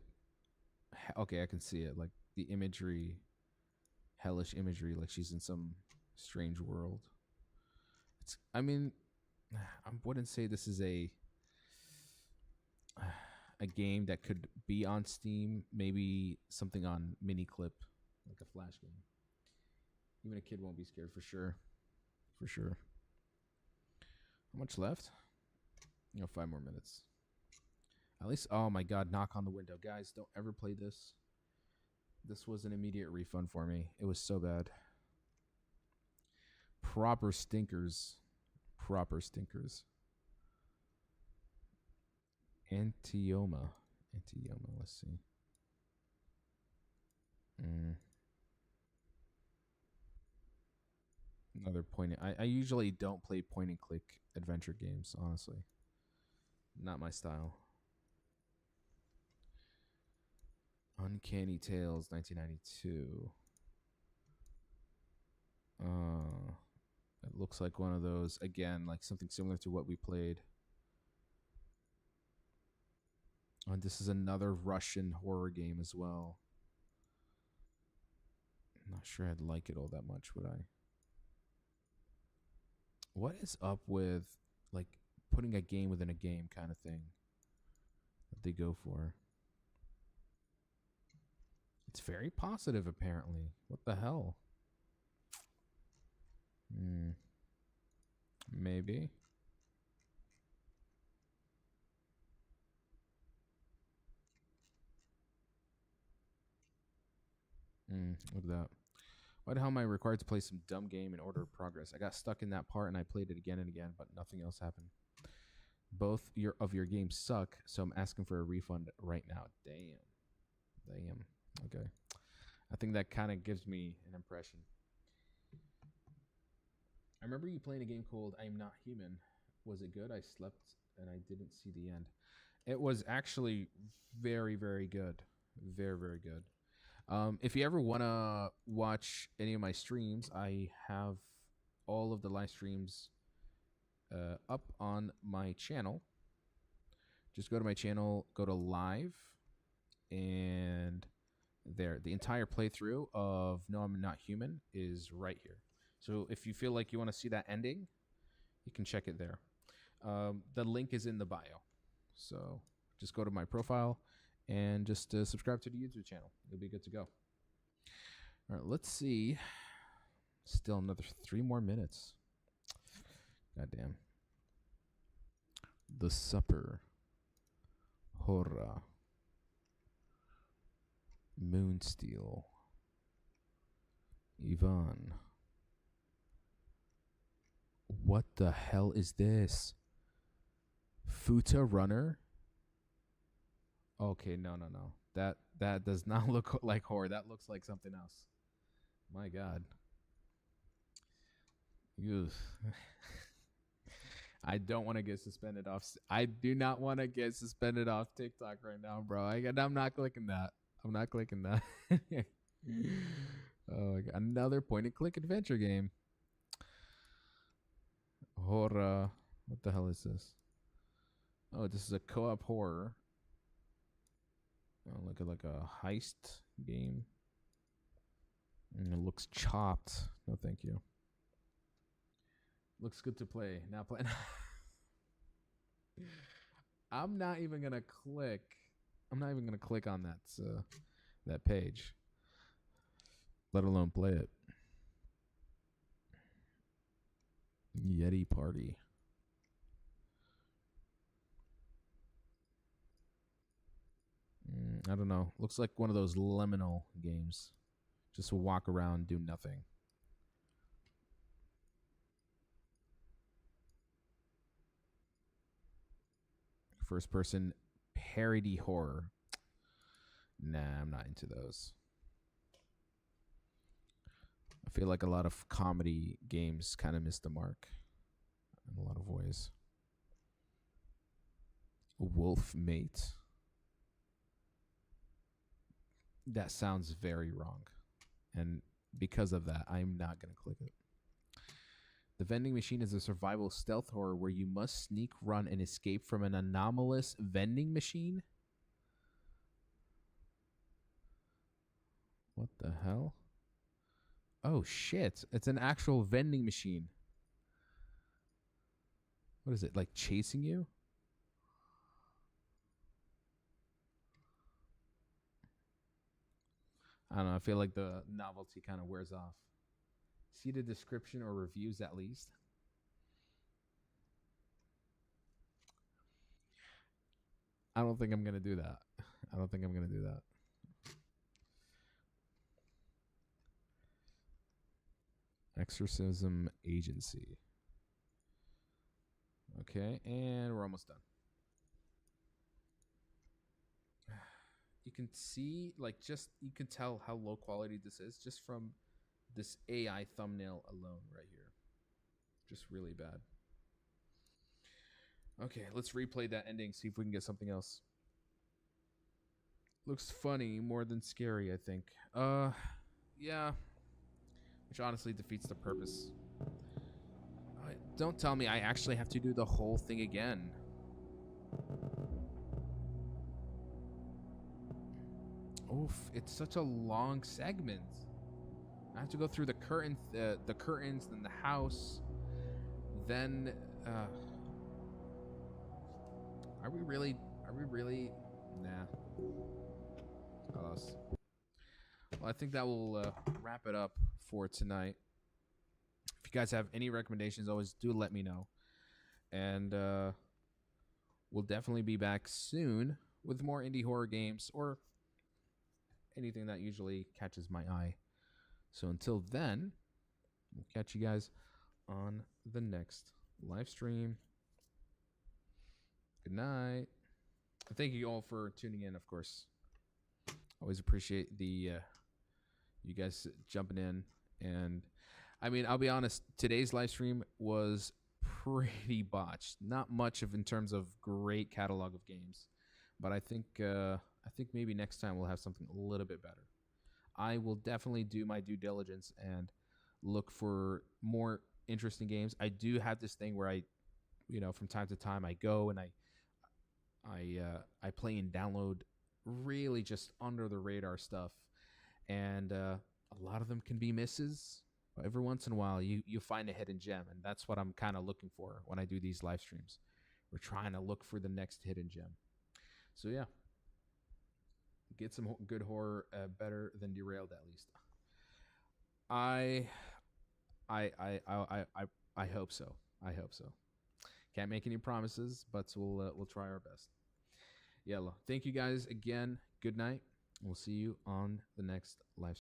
Okay, I can see it. Like the imagery, hellish imagery, like she's in some strange world. I mean, I wouldn't say this is a game that could be on Steam. Maybe something on Miniclip, like a Flash game. Even a kid won't be scared for sure. For sure. How much left? 5 more minutes. At least, oh my God, Knock on the Window. Guys, don't ever play this. This was an immediate refund for me. It was so bad. Proper stinkers. Proper stinkers. Antioma. Let's see. Another point. I usually don't play point and click adventure games, honestly. Not my style. Uncanny Tales 1992. It looks like one of those, again, like something similar to what we played. And this is another Russian horror game as well. I'm not sure I'd like it all that much, would I? What is up with like putting a game within a game kind of thing that they go for? It's very positive, apparently. What the hell? Maybe. Look at that. Why the hell am I required to play some dumb game in order of progress? I got stuck in that part and I played it again and again, but nothing else happened. Both your games suck, so I'm asking for a refund right now. Damn. Okay. I think that kind of gives me an impression. I remember you playing a game called I'm Not Human. Was it good? I slept and I didn't see the end. It was actually very, very good. Very, very good. If you ever want to watch any of my streams, I have all of the live streams up on my channel. Just go to my channel, go to live, and there. The entire playthrough of No, I'm Not Human is right here. So if you feel like you want to see that ending, you can check it there. The link is in the bio. So just go to my profile and just subscribe to the YouTube channel. You'll be good to go. All right, let's see. Still another 3 more minutes. Goddamn. The Supper. Horror. Moonsteel. Ivan. What the hell is this? Futa Runner? Okay, no. That does not look like horror. That looks like something else. My God. I don't want to get suspended off. I do not want to get suspended off TikTok right now, bro. I'm not clicking that. I'm not clicking that. Oh my God. Another point and click adventure game. Horror. What the hell is this? Oh, this is a co-op horror. Oh, look at like a heist game. It looks chopped. No, thank you. Looks good to play. Now play. I'm not even gonna click. I'm not even gonna click on that page, let alone play it. Yeti Party. I don't know. Looks like one of those liminal games. Just walk around, do nothing. First person parody horror. Nah, I'm not into those. I feel like a lot of comedy games kind of miss the mark in a lot of ways. Wolf Mate. That sounds very wrong. And because of that, I'm not going to click it. The vending machine is a survival stealth horror where you must sneak, run, and escape from an anomalous vending machine. What the hell? Oh, shit. It's an actual vending machine. What is it, like chasing you? I don't know. I feel like the novelty kind of wears off. See the description or reviews at least. I don't think I'm going to do that. I don't think I'm going to do that. Exorcism Agency. Okay, and we're almost done. You can see, like, just, you can tell how low quality this is just from this AI thumbnail alone right here. Just really bad. Okay, let's replay that ending, see if we can get something else. Looks funny more than scary, I think. Yeah. Which honestly defeats the purpose. Don't tell me I actually have to do the whole thing again. Oof, it's such a long segment. I have to go through the curtains, then the house, then. Are we really? Nah. Alas. Well, I think that will wrap it up for tonight. If you guys have any recommendations, always do let me know. And we'll definitely be back soon with more indie horror games or anything that usually catches my eye. So until then, we'll catch you guys on the next live stream. Good night. And thank you all for tuning in, of course. Always appreciate the you guys jumping in. And I mean, I'll be honest, today's live stream was pretty botched. Not much of in terms of great catalog of games. But I think maybe next time we'll have something a little bit better. I will definitely do my due diligence and look for more interesting games. I do have this thing where I, from time to time I go and I play and download really just under the radar stuff, and a lot of them can be misses. But every once in a while, you find a hidden gem, and that's what I'm kind of looking for when I do these live streams. We're trying to look for the next hidden gem. So yeah, get some good horror, better than Derailed at least. I hope so. I hope so. Can't make any promises, but we'll try our best. Yellow. Thank you guys again. Good night. We'll see you on the next live stream.